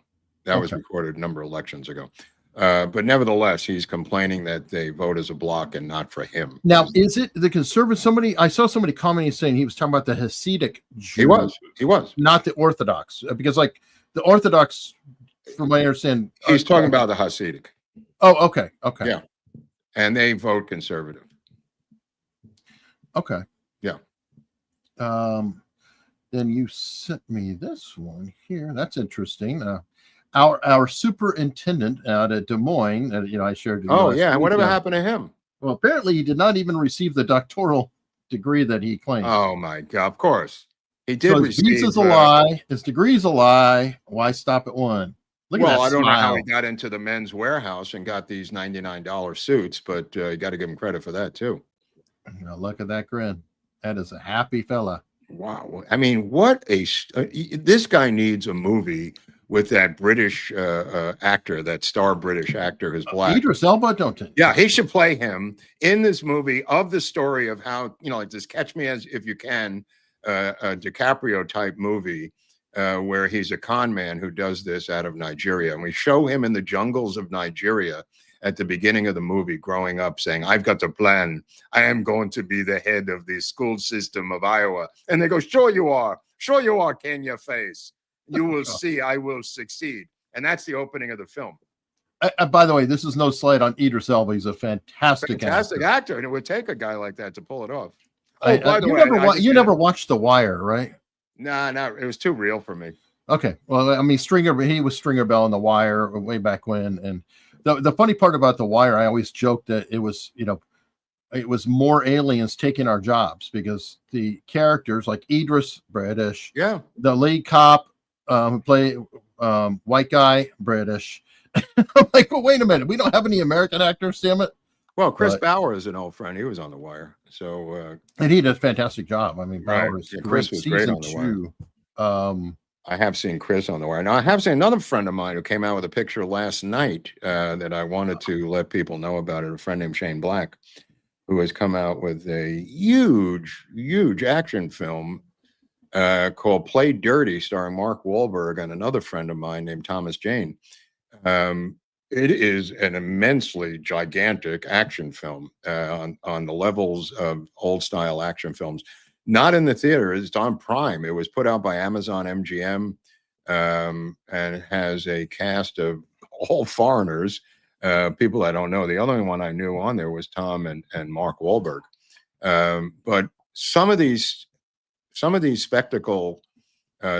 That was recorded a number of elections ago. But nevertheless, he's complaining that they vote as a bloc and not for him. Now, is it the conservative? I saw somebody commenting saying he was talking about the Hasidic Jew. He was. Not the Orthodox. Because, like, the Orthodox, from what I understand. He's talking about the Hasidic. Oh, okay. Okay. Yeah. And they vote conservative. Okay. Yeah. Then you sent me this one here. That's interesting. Our superintendent out at Des Moines, I shared. Oh, yeah. Whatever happened to him? Well, apparently he did not even receive the doctoral degree that he claimed. Oh, my God. Of course. He did so receive. His a lie. His degree's a lie. Why stop at one? Look at that I don't know how smile. he got into the men's warehouse and got these $99 suits, but you got to give him credit for that, too. Look at that grin. That is a happy fella. Wow. I mean, this guy needs a movie with that British actor, that star British actor who's black. Idris Elba, don't you? Yeah, he should play him in this movie of the story of how, like this Catch Me As If You Can, a DiCaprio type movie where he's a con man who does this out of Nigeria. And we show him in the jungles of Nigeria at the beginning of the movie growing up saying, I've got a plan. I am going to be the head of the school system of Iowa. And they go, sure you are. Sure you are, Kenya face. You will see I will succeed. And that's the opening of the film. By the way, this is no slight on Idris Elba. He's a fantastic actor. And it would take a guy like that to pull it off. You never watched The Wire, right? No, it was too real for me. Okay. Well, I mean, he was Stringer Bell in The Wire way back when. And the funny part about The Wire, I always joke that it was, it was more aliens taking our jobs because the characters like Idris, British. Yeah. The lead cop who play white guy, British. I'm like, well, wait a minute. We don't have any American actors, damn it. Well, Chris Bauer is an old friend. He was on The Wire. So and he did a fantastic job. I mean, Chris was great on The Wire. I have seen Chris on The Wire. Now, I have seen another friend of mine who came out with a picture last night that I wanted to let people know about it. A friend named Shane Black, who has come out with a huge action film called Play Dirty, starring Mark Wahlberg and another friend of mine named Thomas Jane. It is an immensely gigantic action film on the levels of old style action films. Not in the theater, it's on Prime. It was put out by Amazon MGM and has a cast of all foreigners, people I don't know. The only one I knew on there was Tom and Mark Wahlberg. But some of these spectacle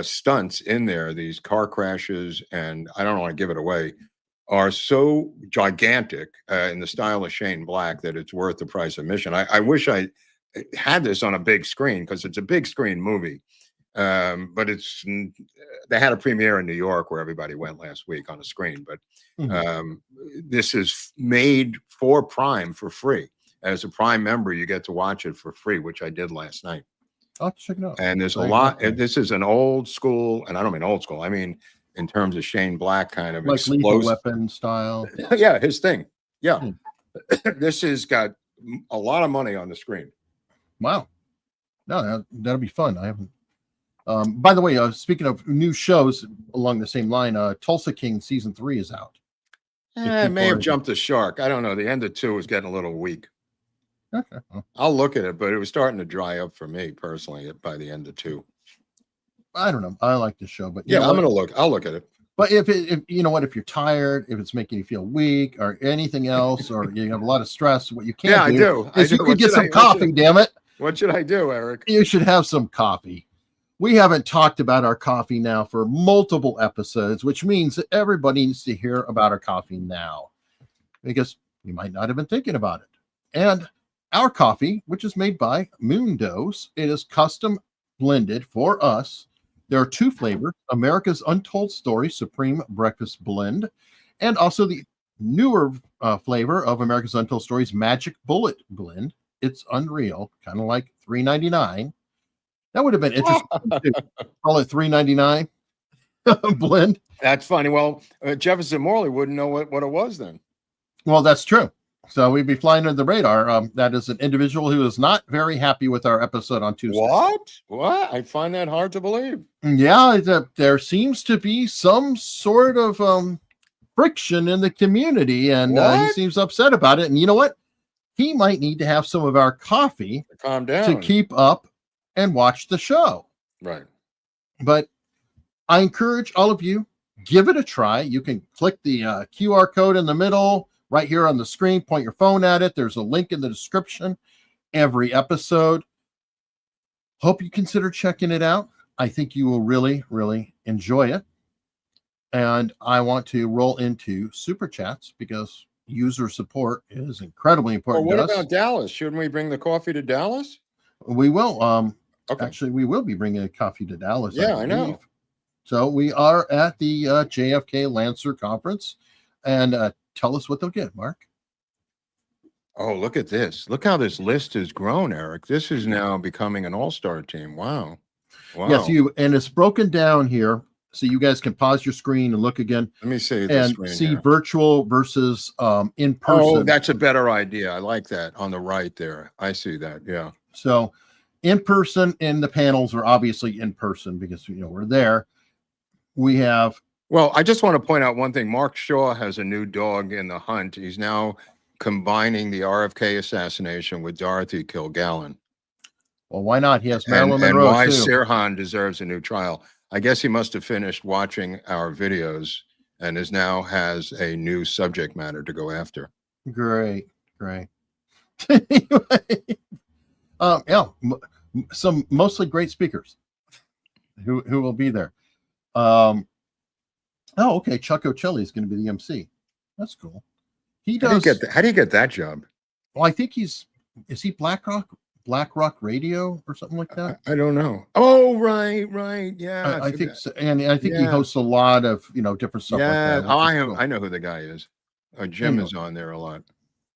stunts in there, these car crashes, and I don't want to give it away, are so gigantic in the style of Shane Black that it's worth the price of admission. I wish I had this on a big screen because it's a big screen movie. But they had a premiere in New York where everybody went last week on a screen. But this is made for Prime for free. As a Prime member, you get to watch it for free, which I did last night. I'll check it out. And there's a lot. This is an old school, and I don't mean old school. I mean in terms of Shane Black kind of like Lethal Weapon style. Yeah, his thing. Yeah, this has got a lot of money on the screen. Wow. No, that'll be fun. I haven't. By the way, speaking of new shows along the same line, Tulsa King season 3 is out. It may have jumped the shark. I don't know. The end of 2 was getting a little weak. Okay. I'll look at it, but it was starting to dry up for me personally by the end of 2. I don't know. I like the show, but yeah, I'm gonna look. I'll look at it. But if you know what, if you're tired, if it's making you feel weak, or anything else, or you have a lot of stress, what you can do is you can get some coffee. Damn it! What should I do, Eric? You should have some coffee. We haven't talked about our coffee now for multiple episodes, which means that everybody needs to hear about our coffee now, because you might not have been thinking about it. And our coffee, which is made by Moondose, it is custom blended for us. There are 2 flavors: America's Untold Story Supreme Breakfast Blend, and also the newer flavor of America's Untold Stories Magic Bullet Blend. It's unreal, kind of like $3.99. That would have been interesting to call it $3.99 blend. That's funny. Well, Jefferson Morley wouldn't know what it was then. Well, that's true. So we'd be flying under the radar. That is an individual who is not very happy with our episode on Tuesday. What? I find that hard to believe. Yeah, there seems to be some sort of friction in the community, and he seems upset about it. And you know what? He might need to have some of our coffee calm down to keep up and watch the show. Right. But I encourage all of you, give it a try. You can click the QR code in the middle right here on the screen, point your phone at it. There's a link in the description. Every episode. Hope you consider checking it out. I think you will really, really enjoy it. And I want to roll into super chats because user support is incredibly important. Well, what to us. about Dallas? Shouldn't we bring the coffee to Dallas? We will. Actually, we will be bringing a coffee to Dallas. Yeah, I know. So we are at the JFK Lancer Conference, and tell us what they'll get, Mark. Oh, look at this. Look how this list has grown, Eric. This is now becoming an all-star team. Wow. Yes, and it's broken down here, so you guys can pause your screen and look again. Let me see and see here. Virtual versus in person. Oh, that's a better idea. I like that on the right there. I see that. Yeah. So in person, and the panels are obviously in person because we're there. We have. Well, I just want to point out one thing. Mark Shaw has a new dog in the hunt. He's now combining the RFK assassination with Dorothy Kilgallen. Well, why not? He has Marilyn Monroe, and why too. Sirhan deserves a new trial. I guess he must have finished watching our videos and now has a new subject matter to go after. Great. Anyway, some mostly great speakers who will be there. Okay. Chuck O'Chilli is going to be the MC. That's cool. He does. How do you get that job? Well, I think is he Black Rock Radio or something like that? I don't know. Oh, right. Yeah. I think so. And I think he hosts a lot of, different stuff like that. I know who the guy is. Jim is on there a lot.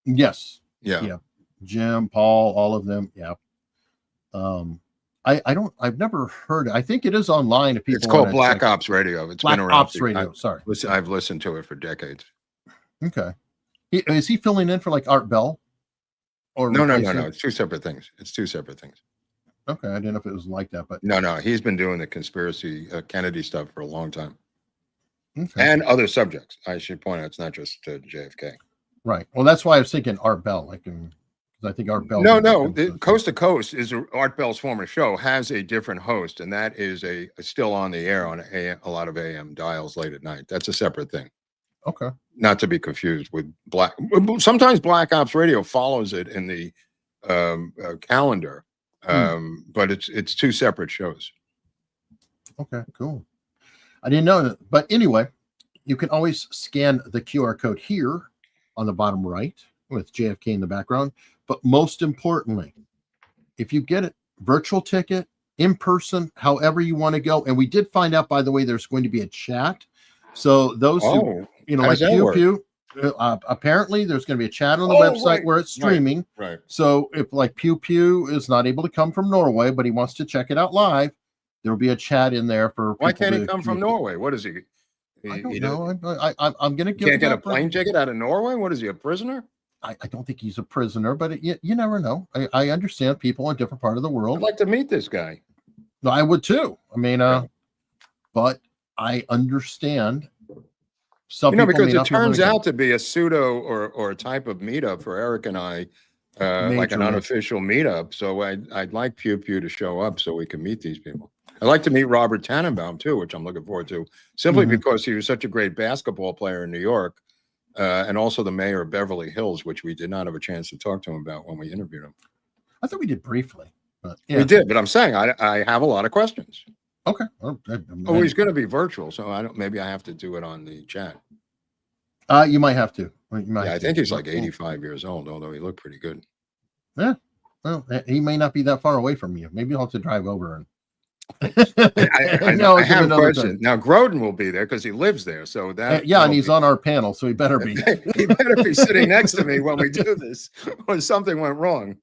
Yes. Yeah. Jim, Paul, all of them. Yeah. I've never heard it. I think it is online. If people it's called Black Ops Radio. It's Black been around. Ops Radio. Sorry. I've listened to it for decades. Okay. Is he filling in for like Art Bell? Or no. It's two separate things. Okay, I didn't know if it was like that, but no. He's been doing the conspiracy Kennedy stuff for a long time, okay. And other subjects. I should point out it's not just JFK. Right. Well, that's why I was thinking Art Bell. I think Art Bell. No. Coast to Coast is Art Bell's former show. Has a different host, and that is still on the air on a lot of AM dials late at night. That's a separate thing. Okay. Not to be confused with sometimes Black Ops Radio follows it in the calendar, but it's two separate shows. Okay, cool. I didn't know that, but anyway, you can always scan the QR code here on the bottom right with JFK in the background. But most importantly, if you get a virtual ticket, in person, however you want to go, and we did find out, by the way, there's going to be a chat. So those who like Pew, apparently there's going to be a chat on the website where it's streaming. Right. So if like Pew is not able to come from Norway, but he wants to check it out live, there will be a chat in there for. Why can't he come from Norway? What is he? I don't know. I'm going to give. Can't get a plane ticket out of Norway. What is he? A prisoner? I don't think he's a prisoner, but you never know. I understand people in a different part of the world. I'd like to meet this guy. I would too. I mean, but I understand. Some people because it turns out to be a pseudo or a type of meetup for Eric and I, like an unofficial meetup. So I'd like Pew to show up so we can meet these people. I'd like to meet Robert Tannenbaum too, which I'm looking forward to, simply because he was such a great basketball player in New York, and also the mayor of Beverly Hills, which we did not have a chance to talk to him about when we interviewed him. I thought we did briefly. But we did, but I'm saying I have a lot of questions. Okay. He's going to be virtual, so maybe I have to do it on the chat. You might have to. I think he's like 85 years old, although he looked pretty good. Yeah. Well, he may not be that far away from you. Maybe I'll have to drive over and. I have a question. Now Grodin will be there because he lives there, so that. And he's on our panel, so he better be. He better be sitting next to me when we do this, when something went wrong.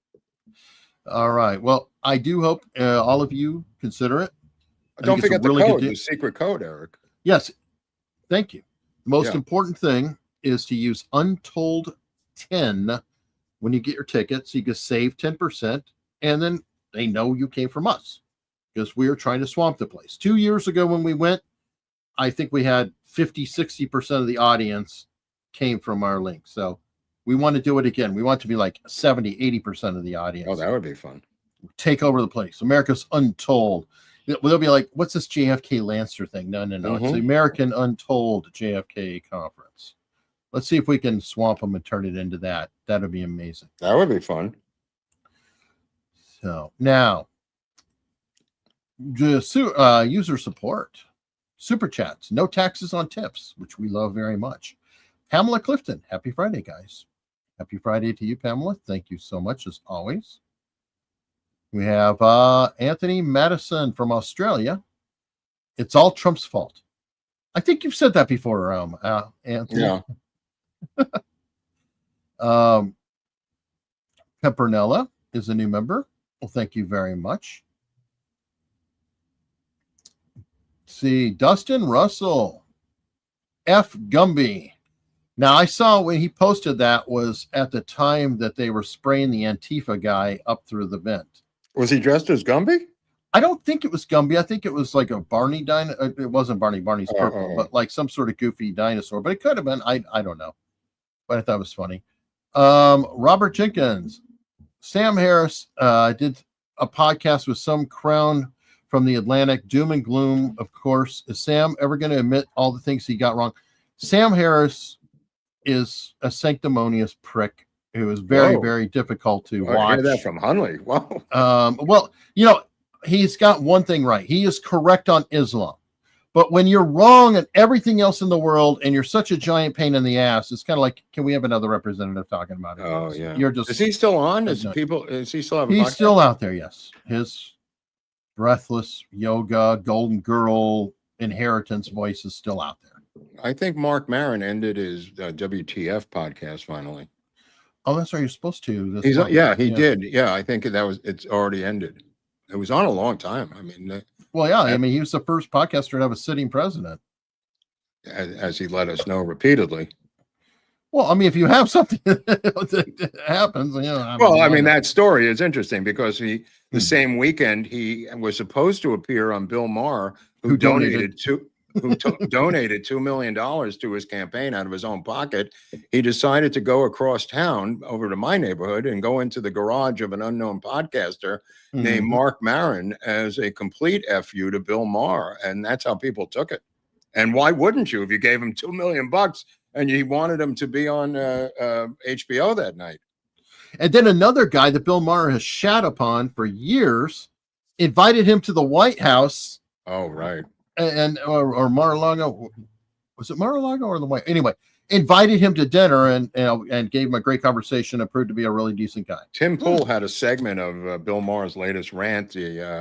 All right. Well, I do hope all of you consider it. Don't forget the code, the secret code, Eric. Yes. Thank you. The most important thing is to use Untold 10 when you get your tickets. You can save 10%, and then they know you came from us because we are trying to swamp the place. 2 years ago when we went, I think we had 50-60% of the audience came from our link. So we want to do it again. We want to be like 70-80% of the audience. Oh, that would be fun. Take over the place. America's Untold. They'll be like, what's this JFK Lancer thing? No. It's the American Untold JFK conference. Let's see if we can swamp them and turn it into that. That would be amazing. That would be fun. So now, user support. Super chats. No taxes on tips, which we love very much. Pamela Clifton. Happy Friday, guys. Happy Friday to you, Pamela. Thank you so much, as always. We have Anthony Madison from Australia. It's all Trump's fault. I think you've said that before, Anthony. Yeah. Pimpernella is a new member. Well, thank you very much. Let's see, Dustin Russell, F. Gumby. Now, I saw when he posted that was at the time that they were spraying the Antifa guy up through the vent. Was he dressed as Gumby? I don't think it was Gumby. I think it was like a Barney dinosaur. It wasn't Barney. Barney's purple, but like some sort of goofy dinosaur. But it could have been. I don't know. But I thought it was funny. Robert Jenkins. Sam Harris did a podcast with some crown from the Atlantic. Doom and gloom, of course. Is Sam ever going to admit all the things he got wrong? Sam Harris is a sanctimonious prick who is very, very difficult to watch. I hear that from Hunley. Wow. Well, he's got one thing right. He is correct on Islam. But when you're wrong on everything else in the world and you're such a giant pain in the ass, it's kind of like, can we have another representative talking about it? Oh, yeah. You're just, is he still on? Is he still have a He's podcast? still out there, yes. His breathless yoga, golden girl inheritance voice is still out there. I think Mark Maron ended his WTF podcast finally. Oh, that's right. You're supposed to. He did. Yeah, I think it's already ended. It was on a long time. I mean, well, yeah. I mean, he was the first podcaster to have a sitting president, as he let us know repeatedly. Well, I mean, if you have something that happens, Well, I mean, that story is interesting because the same weekend he was supposed to appear on Bill Maher, who donated $2 million to his campaign out of his own pocket. He decided to go across town over to my neighborhood and go into the garage of an unknown podcaster named Mark Maron as a complete FU to Bill Maher. And that's how people took it. And why wouldn't you if you gave him $2 million and you wanted him to be on HBO that night? And then another guy that Bill Maher has shat upon for years invited him to the White House. Oh, right. Or Mar-a-Lago, was it Mar-a-Lago or the White? Anyway, invited him to dinner and gave him a great conversation and proved to be a really decent guy. Tim Pool had a segment of Bill Maher's latest rant,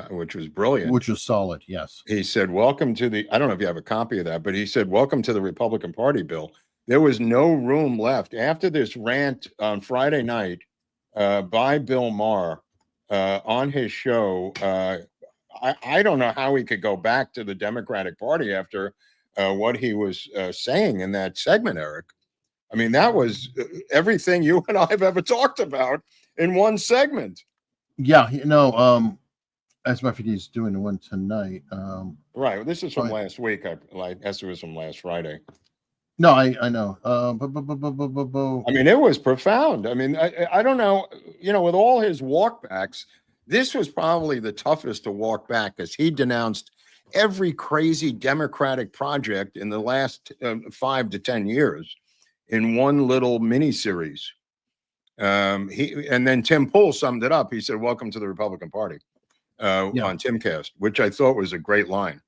which was brilliant. Which was solid, yes. He said, welcome to I don't know if you have a copy of that, but he said, welcome to the Republican Party, Bill. There was no room left. After this rant on Friday night by Bill Maher on his show, I don't know how he could go back to the Democratic Party after what he was saying in that segment, Eric. I mean, that was everything you and I have ever talked about in one segment. Yeah, as a matter of fact, he's doing the one tonight. Right. This is from last week. It was from last Friday. No, I know. I mean, it was profound. I mean, I don't know, with all his walkbacks, this was probably the toughest to walk back because he denounced every crazy Democratic project in the last 5 to 10 years in one little mini series. And then Tim Pool summed it up. He said, welcome to the Republican Party on Timcast, which I thought was a great line.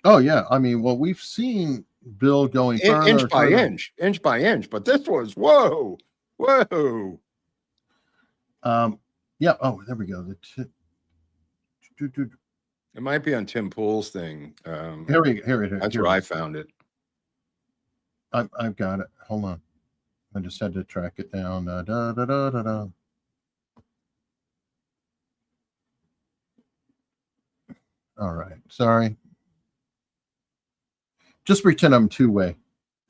Oh, yeah. I mean, well, we've seen Bill going inch by inch, but this was, whoa. Yeah. Oh, there we go. It might be on Tim Pool's thing. Here it is. That's where I found it. I've got it. Hold on. I just had to track it down. All right. Sorry. Just pretend I'm two-way.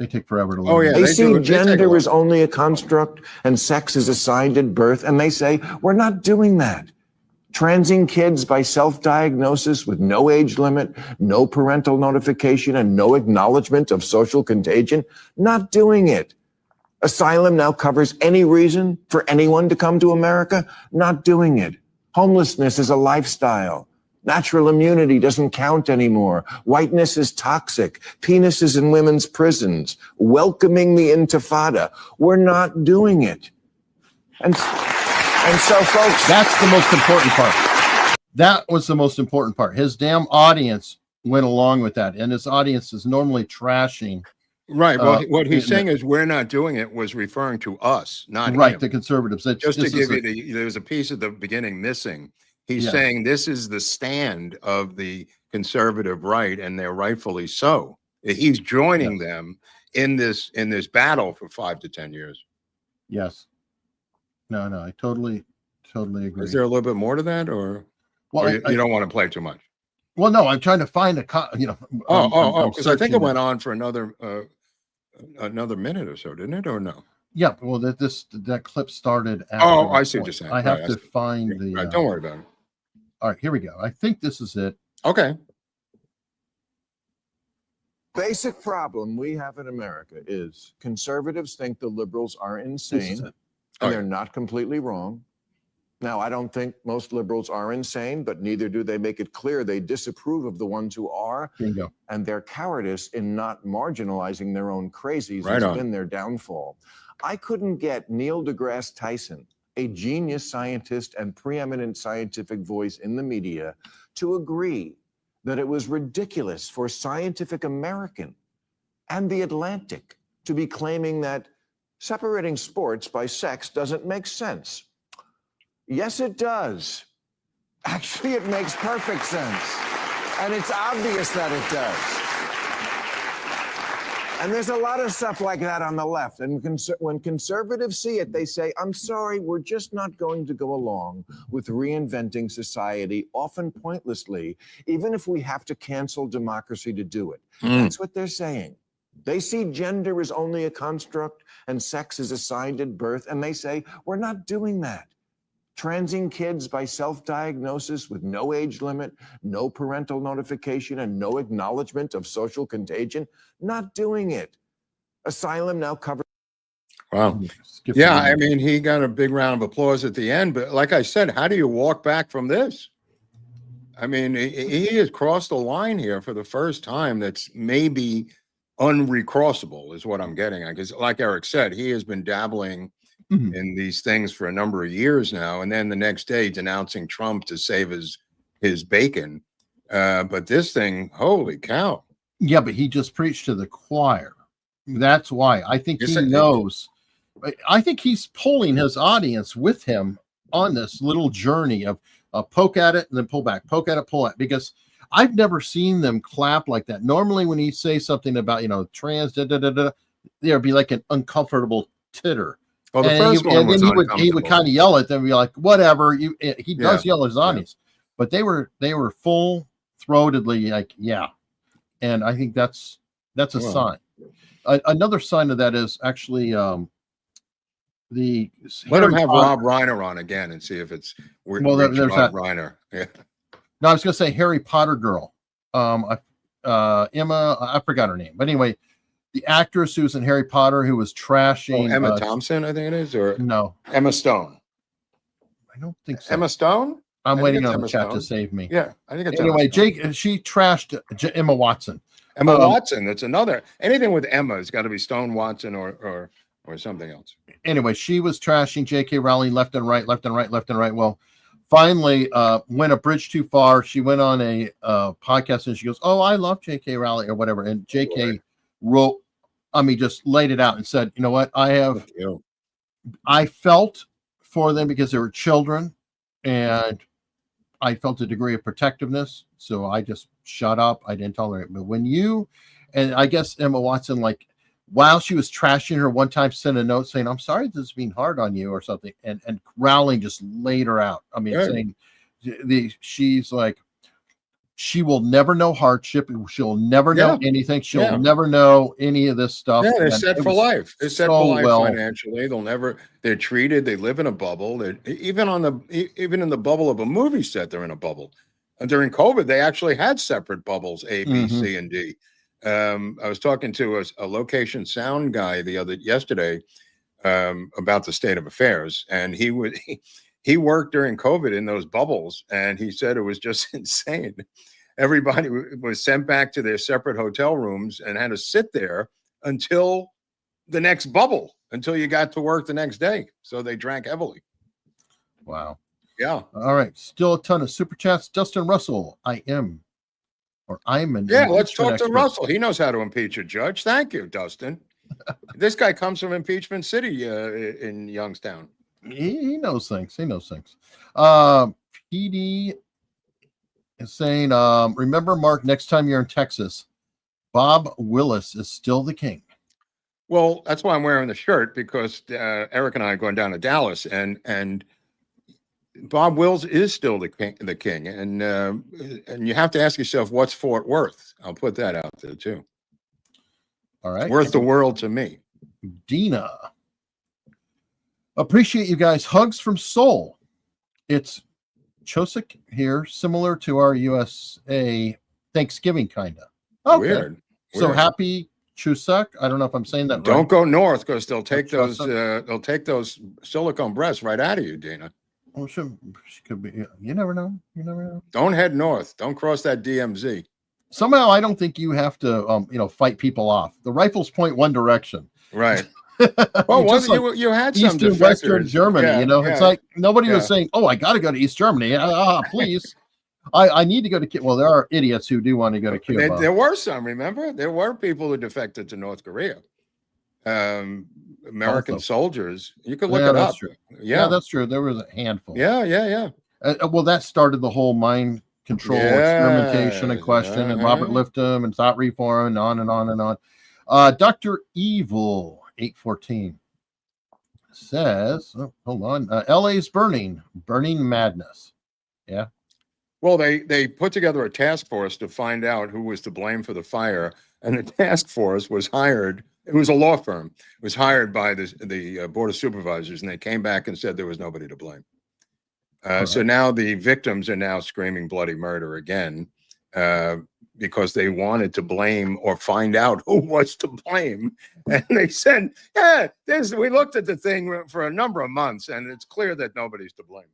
They take forever to learn. Oh, yeah. They see take a gender lot. is only a construct and sex is assigned at birth, and they say, we're not doing that. Transing kids by self-diagnosis with no age limit, no parental notification, and no acknowledgement of social contagion, not doing it. Asylum now covers any reason for anyone to come to America, not doing it. Homelessness is a lifestyle. Natural immunity doesn't count anymore. Whiteness is toxic. Penises in women's prisons. Welcoming the Intifada. We're not doing it. And so, folks, that's the most important part. That was the most important part. His damn audience went along with that, and his audience is normally trashing. Right. Well, what he's saying is we're not doing it was referring to us, not right, him. the conservatives. Just to give you there's a piece at the beginning missing. He's saying this is the stand of the conservative right, and they're rightfully so. He's joining them in this battle for 5 to 10 years. Yes. No, I totally agree. Is there a little bit more to that, or you don't want to play too much? Well, no, I'm trying to find because I think it went on for another minute or so, didn't it, or no? Yeah, well, that clip started. After I see what you're saying. I have to find the. Right, don't worry about it. All right, here we go. I think this is it. Okay. basic problem we have in America is conservatives think the liberals are insane, and they're not completely wrong. Now, I don't think most liberals are insane, but neither do they make it clear they disapprove of the ones who are. Bingo. And their cowardice in not marginalizing their own crazies has been their downfall. I couldn't get Neil deGrasse Tyson, a genius scientist and preeminent scientific voice in the media, to agree that it was ridiculous for Scientific American and The Atlantic to be claiming that separating sports by sex doesn't make sense. Yes, it does. Actually, it makes perfect sense. And it's obvious that it does. And there's a lot of stuff like that on the left. And when conservatives see it, they say, I'm sorry, we're just not going to go along with reinventing society, often pointlessly, even if we have to cancel democracy to do it. That's what they're saying. They see gender as only a construct and sex is assigned at birth, and they say, we're not doing that. Transing kids by self-diagnosis with no age limit, no parental notification, and no acknowledgement of social contagion, not doing it. Asylum now covers. Wow. Yeah, I mean, he got a big round of applause at the end, but like I said, how do you walk back from this? I mean, he has crossed a line here for the first time that's maybe unrecrossable is what I'm getting at. Because like Eric said, he has been dabbling in these things for a number of years now, and then the next day denouncing Trump to save his bacon. But this thing, holy cow. Yeah, but he just preached to the choir. That's why I think he knows. I think he's pulling his audience with him on this little journey of poke at it and then pull back, poke at it, pull at it, because I've never seen them clap like that. Normally when he says something about, trans, there'd be like an uncomfortable titter. Well, the first one was he would kind of yell at them and be like, whatever. He does yell at his audience, but they were full throatedly like, yeah. And I think that's a sign. Another sign of that is actually let him have Rob Reiner on again and see if it's there's Rob Reiner. Yeah. No, I was going to say Harry Potter girl, Emma. I forgot her name, but anyway, the actress who's in Harry Potter who was trashing Emma Thompson, I think it is, or no, Emma Stone. I don't think so. Emma Stone. I'm waiting on the chat to save me. Yeah, I think it's anyway. She trashed Emma Watson. Emma Watson. That's another. Anything with Emma has got to be Stone, Watson, or something else. Anyway, she was trashing J.K. Rowling left and right. Well, finally, went a bridge too far. She went on a podcast and she goes, "Oh, I love J.K. Rowling or whatever." And J.K. just laid it out and said, "You know what? I felt for them because they were children, and I felt a degree of protectiveness, so I just shut up. I didn't tolerate it. But when you," and I guess Emma Watson, like, while she was trashing her one time, sent a note saying, "I'm sorry this is being hard on you," or something, and Rowling just laid her out. I mean, saying she's like, she will never know hardship. She'll never know anything. She'll Yeah. never know any of this stuff. Yeah, they're And set it for was life. They're set so for life well. financially. They're treated, they live in a bubble. Even in the bubble of a movie set, they're in a bubble. And during COVID, they actually had separate bubbles, A, B, C, and D. I was talking to a location sound guy yesterday about the state of affairs, and he worked during COVID in those bubbles, and he said it was just insane. Everybody was sent back to their separate hotel rooms and had to sit there until the next bubble, until you got to work the next day. So they drank heavily. Wow. Yeah. All right. Still a ton of super chats. Dustin Russell, I'm an let's talk impeachment to Russell. He knows how to impeach a judge. Thank you, Dustin. This guy comes from Impeachment City in Youngstown. He knows things. PD is saying, remember, Mark, next time you're in Texas, Bob Willis is still the king. Well, that's why I'm wearing the shirt, because Eric and I are going down to Dallas, and Bob Wills is still the king, and you have to ask yourself, what's Fort Worth? I'll put that out there too. All right, worth the world to me. Dina, appreciate you guys. Hugs from Seoul. It's Chosik here, similar to our USA Thanksgiving, kind of. Okay. Weird. So happy Chuseok. I don't know if I'm saying that right. Don't go north, because they'll take those silicone breasts right out of you, Dina. Oh, she could be. You never know. Don't head north. Don't cross that DMZ. Somehow, I don't think you have to, fight people off. The rifles point one direction. Right. Well, you had some Eastern, Western Germany. It's like nobody was saying, "Oh, I got to go to East Germany." Please. I need to go to. Well, there are idiots who do want to go to Cuba. There were some. Remember, there were people who defected to North Korea. American soldiers. You could look it up. True. Yeah, that's true. There was a handful. Yeah. Well, that started the whole mind control experimentation and question, and Robert Lifton and thought reform, and on and on and on. Dr. Evil 814 says, hold on, LA's burning madness. Yeah. Well, they put together a task force to find out who was to blame for the fire, and the task force was hired. It was a law firm. It was hired by the Board of Supervisors, and they came back and said there was nobody to blame. So now the victims are now screaming bloody murder again, because they wanted to blame or find out who was to blame. And they said, we looked at the thing for a number of months, and it's clear that nobody's to blame.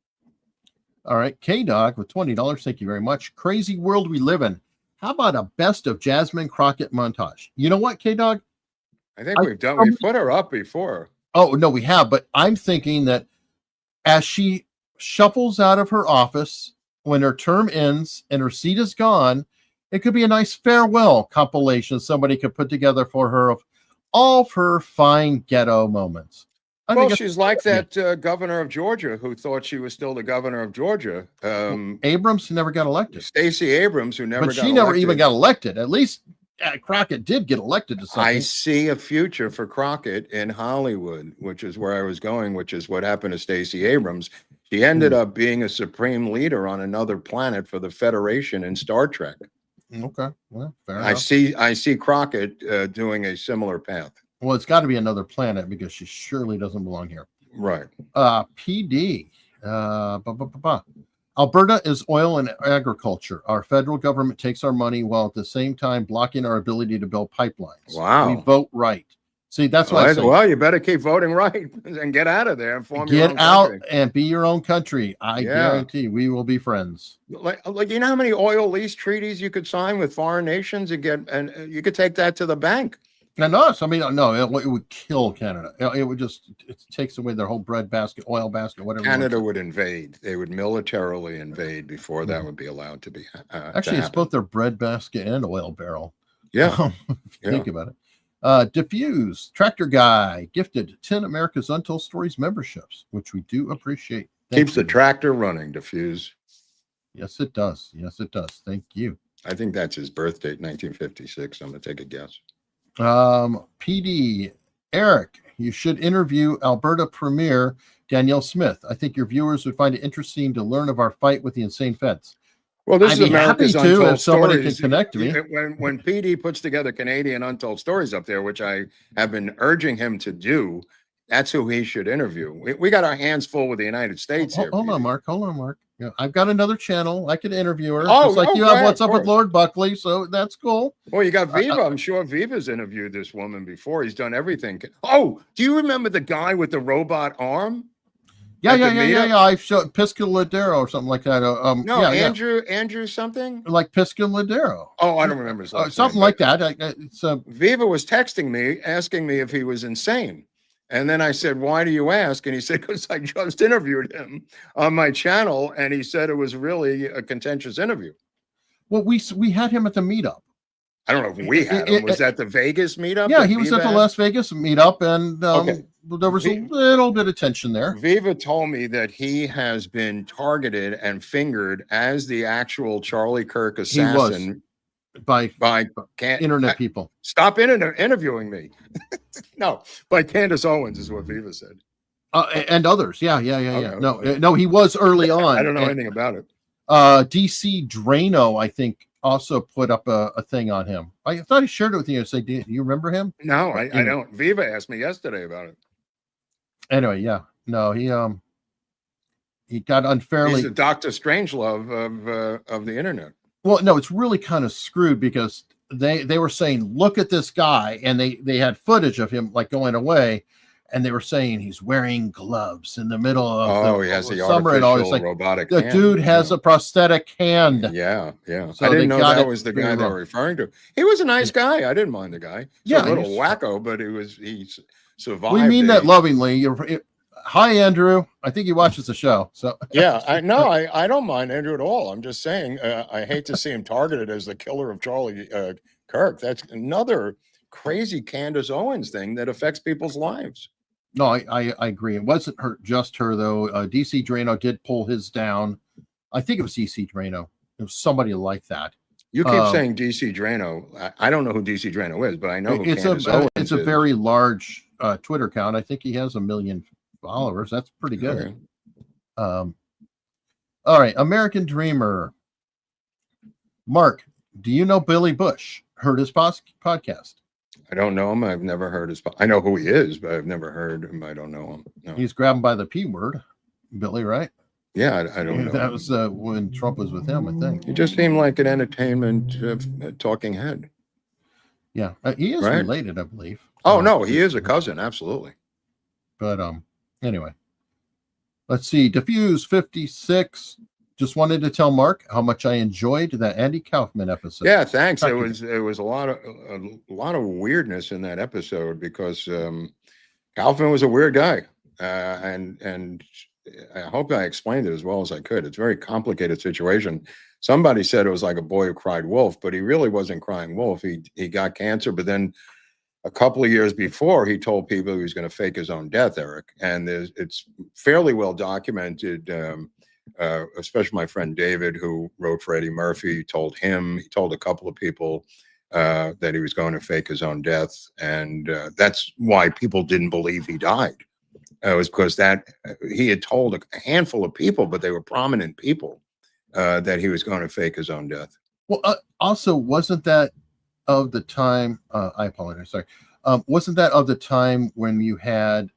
All right. K-Dog with $20. Thank you very much. Crazy world we live in. How about a best of Jasmine Crockett montage? You know what, K-Dog? I think we've put her up before. Oh, no, we have. But I'm thinking that as she shuffles out of her office when her term ends and her seat is gone, it could be a nice farewell compilation somebody could put together for her of all of her fine ghetto moments. Well, she's like that governor of Georgia who thought she was still the governor of Georgia. Abrams, who never got elected. Stacey Abrams, who never got elected. But she never even got elected. At least Crockett did get elected to something. I see a future for Crockett in Hollywood, which is where I was going, which is what happened to Stacey Abrams. She ended up being a supreme leader on another planet for the Federation in Star Trek. Okay, well, fair enough. I see Crockett doing a similar path. Well, it's got to be another planet because she surely doesn't belong here. Right. PD. Alberta is oil and agriculture. Our federal government takes our money while at the same time blocking our ability to build pipelines. Wow. We vote right. See, that's why I say, well, you better keep voting right and get out of there and form your own get out country. and be your own country. I guarantee we will be friends. Like you know how many oil lease treaties you could sign with foreign nations and you could take that to the bank. And us, I mean, no, it would kill Canada. It takes away their whole bread basket, oil basket, whatever. Canada would invade. They would militarily invade before that would be allowed to be. Actually, it's both their bread basket and oil barrel. Yeah. Think about it. Diffuse Tractor Guy gifted 10 America's Untold Stories memberships, which we do appreciate. Keeps the tractor running, Diffuse. Yes, it does. Yes, it does. Thank you. I think that's his birth date, 1956. I'm going to take a guess. PD Eric, you should interview Alberta Premier Danielle Smith. I think your viewers would find it interesting to learn of our fight with the insane feds. Well, this I'd is be happy America's to Untold if somebody can Stories. connect me. When PD puts together Canadian Untold Stories up there, which I have been urging him to do, that's who he should interview. We got our hands full with the United States here. Hold on, Mark. Hold on, Mark. Yeah, I've got another channel. I could interview her. Oh, just like you go have ahead, What's of Up with course. Lord Buckley, so that's cool. Well, you got Viva. I'm sure Viva's interviewed this woman before. He's done everything. Oh, do you remember the guy with the robot arm? Yeah. at the meetup? I showed Piscaladero or something like that. No, yeah, Andrew something? like Piscaladero. Oh, I don't remember his last Something name, like but that. It's Viva was texting me, asking me if he was insane. And then I said, why do you ask? And he said, because I just interviewed him on my channel. And he said it was really a contentious interview. well, we had him at the meetup. I don't know if we had him. Was that the Vegas meetup? Yeah, that he was at Viva the had? Las Vegas meetup, and Okay. there was a little bit of tension there. Viva told me that he has been targeted and fingered as the actual Charlie Kirk assassin by Can- internet people. Stop interviewing me. No, by Candace Owens is what Viva said. And others. Yeah. Okay. No, he was early on. I don't know anything about it. DC Drano, I think, also put up a thing on him. I thought he shared it with you. Say, do you remember him? No, I don't. Viva asked me yesterday about it. Anyway, yeah. No, he got unfairly. He's the Dr. Strangelove of the internet. Well, no, it's really kind of screwed because they were saying, look at this guy, and they had footage of him like going away, and they were saying he's wearing gloves in the middle of he has the summer and all. It's artificial like robotic the hand. dude has a prosthetic hand. Yeah. So I they didn't know got that it was the pretty guy they wrong. were referring to. He was a nice guy. I didn't mind the guy. He's Yeah, a little he's- wacko, but he survived. We mean it. that lovingly. Hi, Andrew. I think he watches the show. So Yeah, I don't mind Andrew at all. I'm just saying I hate to see him targeted as the killer of Charlie Kirk. That's another crazy Candace Owens thing that affects people's lives. No, I agree. It wasn't just her though. DC Drano did pull his down. I think it was DC Drano. It was somebody like that. You keep saying DC Drano. I don't know who DC Drano is, but I know who It's Candace Owens it's a is. very large Twitter account. I think he has 1 million followers. That's pretty good. Okay. All right, American Dreamer. Mark, do you know Billy Bush? Heard his podcast? I don't know him. I've never heard his. I know who he is, but I've never heard him. I don't know him. No. He's grabbed by the P word, Billy, right? Yeah, I don't know. That was when Trump was with him, I think. He just seemed like an entertainment talking head. Yeah, he is Right? related, I believe. Oh no, he is a cousin, absolutely. But anyway, let's see. Diffuse 56. Just wanted to tell Mark how much I enjoyed that Andy Kaufman episode. Yeah, thanks. Thank It you. was a lot of weirdness in that episode because Kaufman was a weird guy, and I hope I explained it as well as I could. It's a very complicated situation. Somebody said it was like a boy who cried wolf, but he really wasn't crying wolf. He got cancer, but then a couple of years before, he told people he was going to fake his own death, Eric. And it's fairly well documented. Especially my friend David, who wrote for Eddie Murphy, told a couple of people that he was going to fake his own death. And that's why people didn't believe he died. It was because that he had told a handful of people, but they were prominent people, that he was going to fake his own death. Well, also, wasn't that of the time? I apologize. Sorry. Wasn't that of the time when you had,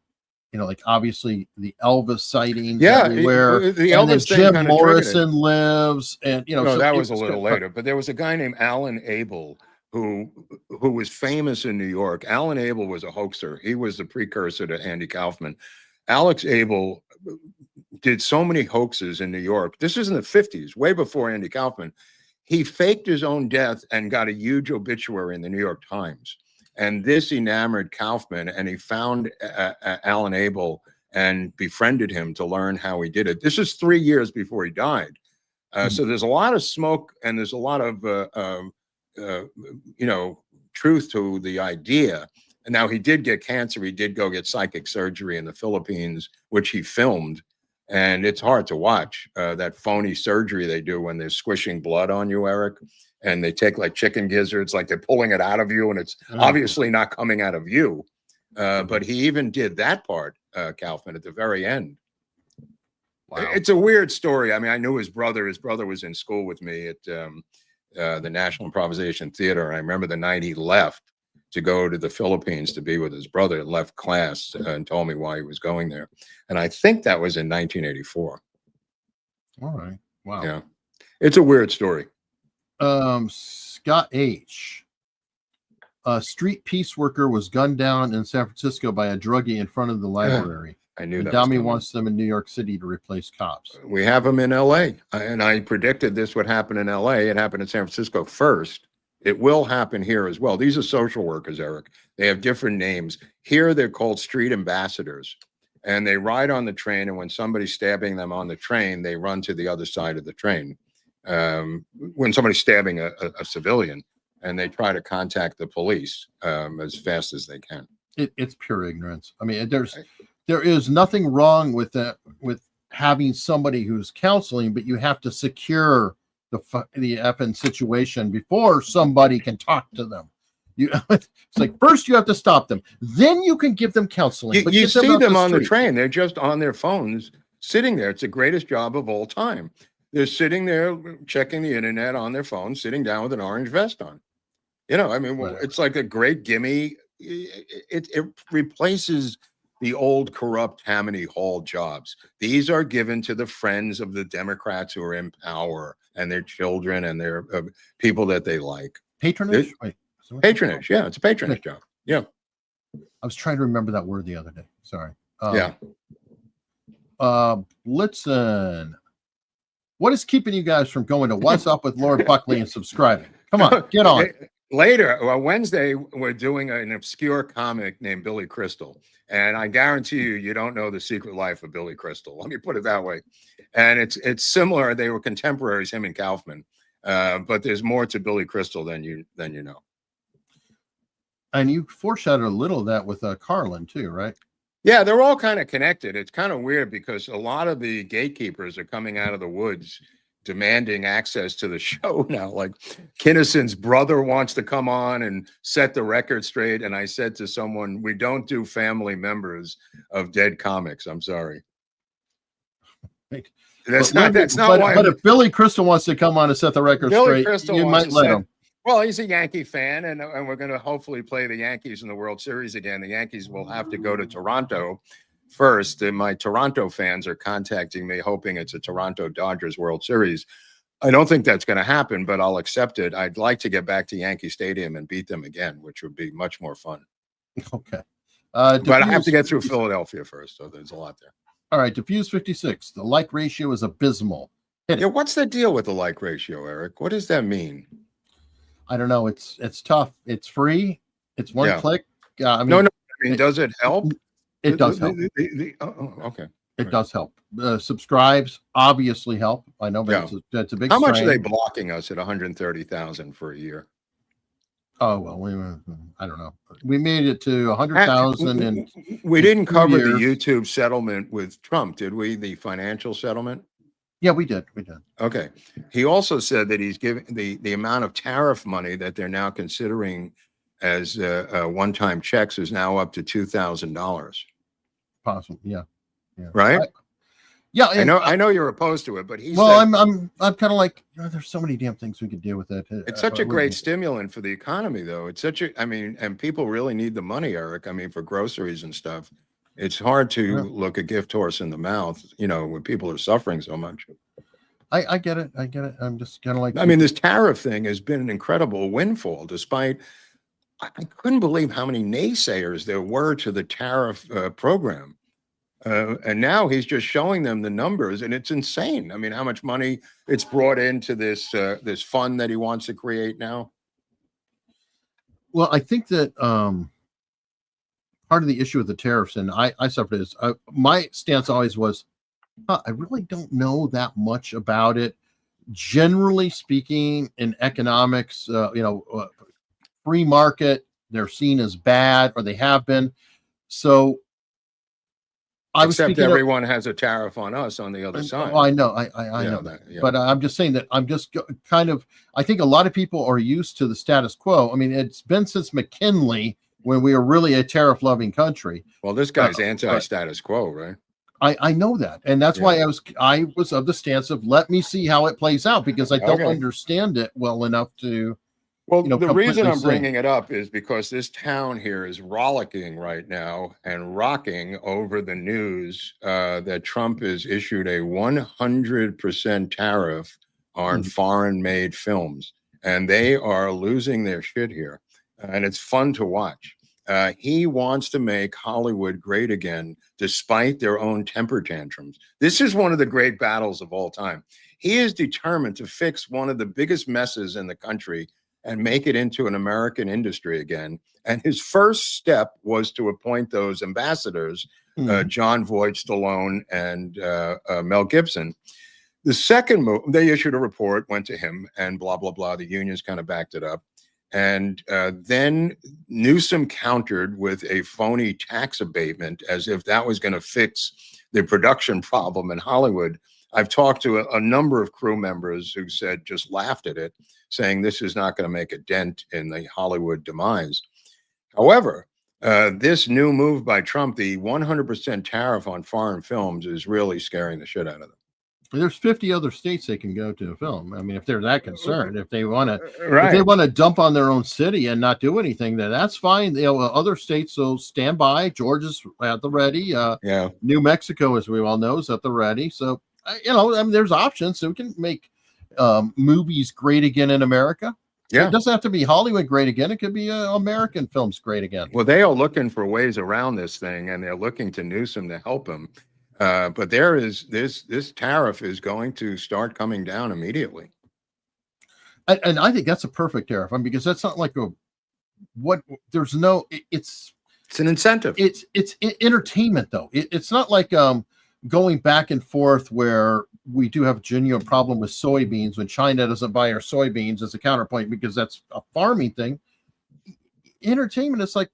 like obviously the Elvis sightings everywhere? The and then Elvis thing Jim kinda Morrison triggered it. lives, and No, so that it was a little later. But there was a guy named Alan Abel who was famous in New York. Alan Abel was a hoaxer. He was the precursor to Andy Kaufman. Alex Abel did so many hoaxes in New York. This is in the 50s, way before Andy Kaufman. He faked his own death and got a huge obituary in the New York Times. And this enamored Kaufman, and he found Alan Abel and befriended him to learn how he did it. This is 3 years before he died. So there's a lot of smoke and there's a lot of, truth to the idea. And now he did get cancer. He did go get psychic surgery in the Philippines, which he filmed. And it's hard to watch that phony surgery they do when they're squishing blood on you, Eric. And they take like chicken gizzards, like they're pulling it out of you, and it's obviously not coming out of you. But he even did that part, Kaufman, at the very end. It's a weird story. I mean, I knew his brother. His brother was in school with me at the National Improvisation Theater. I remember the night he left to go to the Philippines to be with his brother, left class and told me why he was going there. And I think that was in 1984. All right. Wow. Yeah. It's a weird story. Scott H. A street peace worker was gunned down in San Francisco by a druggie in front of the library. I knew that. Dami wants them in New York City to replace cops. We have them in LA. And I predicted this would happen in LA. It happened in San Francisco first. It will happen here as well. These are social workers, Eric. They have different names. Here, they're called street ambassadors. And they ride on the train. And when somebody's stabbing them on the train, they run to the other side of the train. When somebody's stabbing a civilian, and they try to contact the police as fast as they can. It's pure ignorance. I mean, there is nothing wrong with that, with having somebody who's counseling, but you have to secure the effing situation before somebody can talk to them. It's like, first you have to stop them, then you can give them counseling. You see them on the train. They're just on their phones, sitting there. It's the greatest job of all time. They're sitting there checking the internet on their phone, sitting down with an orange vest on. You know, I mean, it's like a great gimme. It replaces the old corrupt Tammany Hall jobs. These are given to the friends of the Democrats who are in power and their children and their people that they like. Patronage? Patronage, yeah, it's a patronage job. Yeah. I was trying to remember that word the other day. Sorry. Yeah. Blitzen. What is keeping you guys from going to What's Up with Lord Buckley and subscribing? Come on, get on. Later, Wednesday, we're doing an obscure comic named Billy Crystal. And I guarantee you don't know the secret life of Billy Crystal. Let me put it that way. And it's similar. They were contemporaries, him and Kaufman. But there's more to Billy Crystal than you know. And you foreshadowed a little of that with Carlin too, right? Yeah, they're all kind of connected. It's kind of weird because a lot of the gatekeepers are coming out of the woods demanding access to the show now. Like Kinnison's brother wants to come on and set the record straight. And I said to someone, we don't do family members of dead comics. I'm sorry. That's not why. But if Billy Crystal wants to come on and set the record straight, you might let him. Well, he's a Yankee fan, and we're going to hopefully play the Yankees in the World Series again. The Yankees will have to go to Toronto first, and my Toronto fans are contacting me, hoping it's a Toronto Dodgers World Series. I don't think that's going to happen, but I'll accept it. I'd like to get back to Yankee Stadium and beat them again, which would be much more fun. Okay. But I have to get through Philadelphia first, so there's a lot there. All right, Diffuse 56. The like ratio is abysmal. Yeah, what's the deal with the like ratio, Eric? What does that mean? I don't know. It's tough. It's free. It's one click. I mean, no. I mean, does it help? It does help. Okay. It does help. Subscribes obviously help. I know, but it's a big. How much are they blocking us at 130,000 for a year? Oh well, I don't know. We made it to 100,000, and we didn't cover the YouTube settlement with Trump, did we? The financial settlement. Yeah, we did. We did. Okay. He also said that he's giving the amount of tariff money that they're now considering as one-time checks is now up to $2,000. Possible. Yeah. Right. Yeah. I know you're opposed to it, but he. Well, I'm kind of like, there's so many damn things we could do with it. It's such a great stimulant for the economy, though. It's such a. I mean, and people really need the money, Eric. I mean, for groceries and stuff. It's hard to look a gift horse in the mouth, when people are suffering so much. I get it. I'm just kind of like. I mean, this tariff thing has been an incredible windfall, despite. I couldn't believe how many naysayers there were to the tariff program. And now he's just showing them the numbers, and it's insane. I mean, how much money it's brought into this fund that he wants to create now. Well, I think that part of the issue with the tariffs, and I suffered this. My stance always was, I really don't know that much about it. Generally speaking, in economics, free market, they're seen as bad, or they have been. So, Except everyone has a tariff on us on the other side. Oh, I know, I know that. Yeah. But I'm just saying that I'm just kind of. I think a lot of people are used to the status quo. I mean, it's been since McKinley when we were really a tariff-loving country. Well, this guy's anti-status quo, right? I know that, and that's why I was of the stance of let me see how it plays out, because I don't understand it well enough to. Well, the reason I'm see. bringing it up is because this town here is rollicking right now and rocking over the news that Trump has issued a 100% tariff on foreign-made films, and they are losing their shit here, and it's fun to watch. He wants to make Hollywood great again, despite their own temper tantrums. This is one of the great battles of all time. He is determined to fix one of the biggest messes in the country and make it into an American industry again. And his first step was to appoint those ambassadors, John Voight, Stallone, and Mel Gibson. The second move, they issued a report, went to him, and blah, blah, blah. The unions kind of backed it up. And then Newsom countered with a phony tax abatement as if that was going to fix the production problem in Hollywood. I've talked to a number of crew members who said, just laughed at it, saying this is not going to make a dent in the Hollywood demise. However, this new move by Trump, the 100% tariff on foreign films, is really scaring the shit out of them. There's 50 other states they can go to film. I mean, if they're that concerned, if they want to, if they want to dump on their own city and not do anything, then that's fine. You know, other states will stand by. Georgia's at the ready. New Mexico, as we all know, is at the ready. So, you know, I mean, there's options. So we can make movies great again in America. Yeah. It doesn't have to be Hollywood great again. It could be American films great again. Well, they are looking for ways around this thing, and they're looking to Newsom to help them. But there is this tariff is going to start coming down immediately. And I think that's a perfect tariff. I mean, because that's not like there's no, it's an incentive. It's entertainment though. It's not like going back and forth where we do have a genuine problem with soybeans when China doesn't buy our soybeans as a counterpoint because that's a farming thing. Entertainment is like,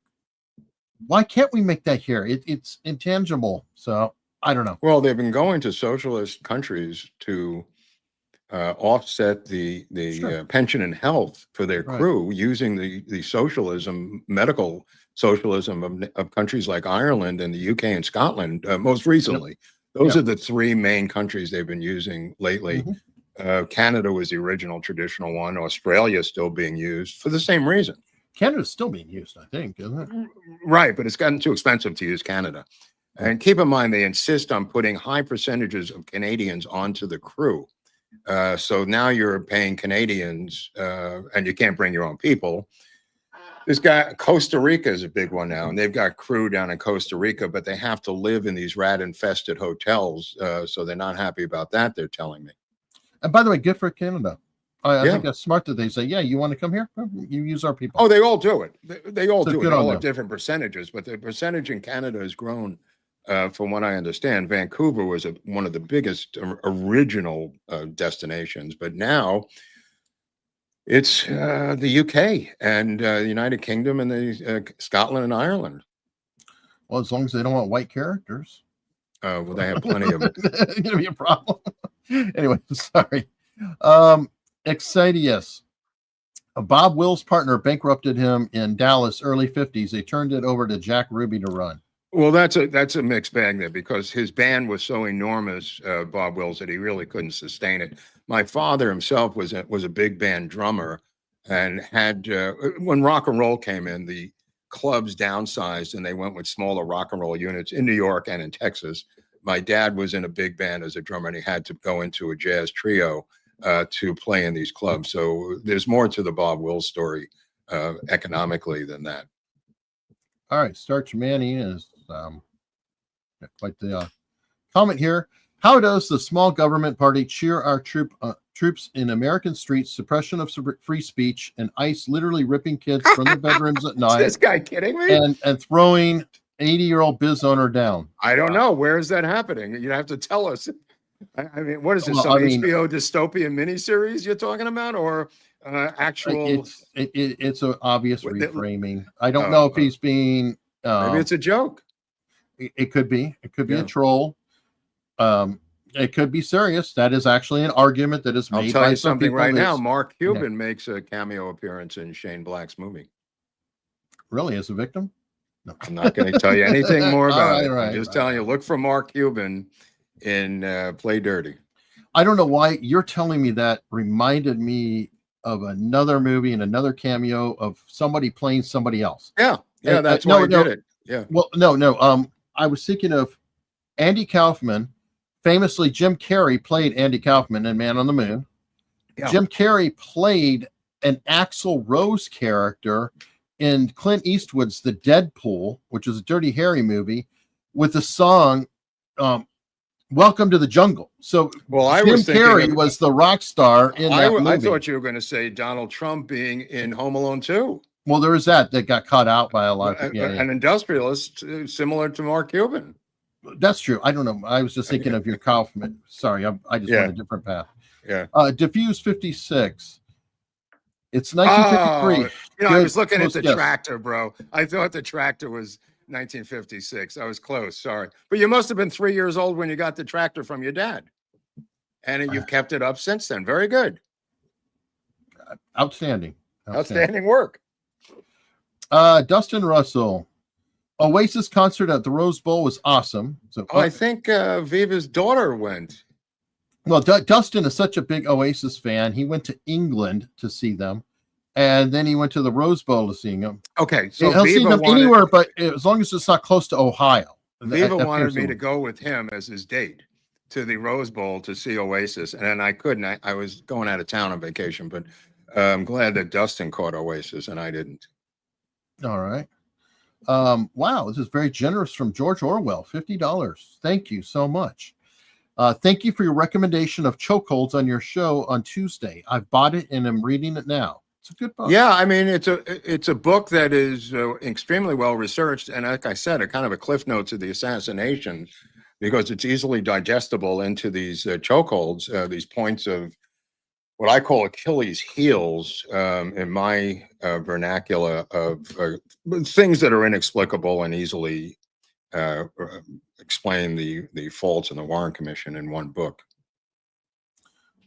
why can't we make that here? It's intangible. So I don't know. Well, they've been going to socialist countries to offset the pension and health for their crew using the socialism, medical socialism of countries like Ireland and the UK and Scotland most recently. Those are the three main countries they've been using lately. Canada was the original traditional one. Australia is still being used for the same reason. Canada's still being used, I think, isn't it? Right, but it's gotten too expensive to use Canada. And keep in mind, they insist on putting high percentages of Canadians onto the crew. So now you're paying Canadians and you can't bring your own people. This guy, Costa Rica is a big one now, and they've got crew down in Costa Rica, but they have to live in these rat-infested hotels. So they're not happy about that, they're telling me. And by the way, good for Canada. I think that's smart that they say, yeah, you want to come here? You use our people. Oh, they all do it. They all So do it. good They on all them. have different percentages, but the percentage in Canada has grown. From what I understand, Vancouver was one of the biggest original destinations, but now it's the UK and the United Kingdom and the Scotland and Ireland. Well, as long as they don't want white characters. Well, they have plenty of it. It's going to be a problem. Anyway, sorry. Excidius. Bob Will's partner bankrupted him in Dallas early 50s. They turned it over to Jack Ruby to run. Well, that's a mixed bag there because his band was so enormous, Bob Wills, that he really couldn't sustain it. My father himself was a big band drummer and had when rock and roll came in, the clubs downsized and they went with smaller rock and roll units in New York and in Texas. My dad was in a big band as a drummer and he had to go into a jazz trio to play in these clubs. So there's more to the Bob Wills story economically than that. All right, Starch Manny is quite the comment here. How does the small government party cheer our troops in American streets, suppression of free speech, and ICE literally ripping kids from their bedrooms at night? Is this guy kidding me? And throwing 80-year-old biz owner down. I don't know. Where is that happening? You have to tell us. I mean, what is this? Some HBO dystopian miniseries you're talking about, or actual? It's an obvious reframing. I don't know if he's being. Maybe it's a joke. It could be. It could be a troll. It could be serious. That is actually an argument that is made. I'll tell by you some something people. right now. Mark Cuban makes a cameo appearance in Shane Black's movie. Really, as a victim? I'm not going to tell you anything more about it. Right, I'm just telling you, look for Mark Cuban in Play Dirty. I don't know why you're telling me that. Reminded me of another movie and another cameo of somebody playing somebody else. Yeah, that's why I did it. Yeah. Well, no. I was thinking of Andy Kaufman. Famously, Jim Carrey played Andy Kaufman in Man on the Moon. Yeah. Jim Carrey played an Axl Rose character in Clint Eastwood's The Deadpool, which is a Dirty Harry movie, with the song Welcome to the Jungle. So Jim Carrey was the rock star in that movie. I thought you were going to say Donald Trump being in Home Alone 2. Well, there is that got cut out by a lot of people. An industrialist similar to Mark Cuban. That's true. I don't know. I was just thinking of your Kaufman. Sorry, I just went a different path. Yeah. Diffuse 56. It's 1953. I was looking at the tractor, bro. I thought the tractor was 1956. I was close. Sorry. But you must have been 3 years old when you got the tractor from your dad. And you've kept it up since then. Very good. Outstanding work. Dustin Russell. Oasis concert at the Rose Bowl was awesome. So I think Viva's daughter went. Well, Dustin is such a big Oasis fan. He went to England to see them, and then he went to the Rose Bowl to see them. Okay, so he'll see them anywhere, but as long as it's not close to Ohio. Viva wanted me to go with him as his date to the Rose Bowl to see Oasis, and I couldn't. I was going out of town on vacation, but I'm glad that Dustin caught Oasis and I didn't. All right. Wow, this is very generous from George Orwell, $50. Thank you so much. Thank you for your recommendation of Chokeholds on your show on Tuesday. I've bought it and I'm reading it now. It's a good book. Yeah, I mean, it's a book that is extremely well researched, and like I said, a kind of a cliff notes of the assassination, because it's easily digestible into these chokeholds, these points of what I call Achilles' heels in my vernacular of things that are inexplicable and easily explain the faults in the Warren Commission in one book.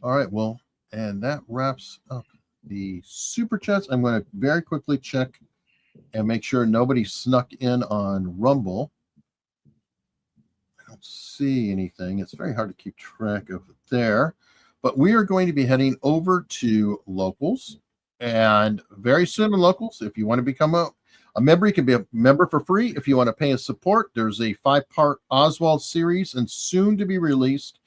All right, well, and that wraps up the super chats. I'm going to very quickly check and make sure nobody snuck in on Rumble. I don't see anything. It's very hard to keep track of it there. But we are going to be heading over to locals, and very soon in locals, if you want to become a member, you can be a member for free. If you want to pay us support, there's a 5-part Oswald series and soon to be released,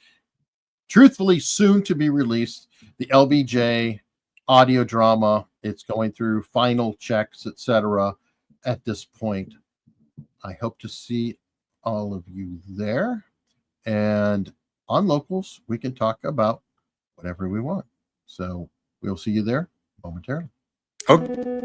truthfully soon to be released, the LBJ audio drama. It's going through final checks, etc. at this point. I hope to see all of you there. And on locals, we can talk about whatever we want. So we'll see you there momentarily. Okay.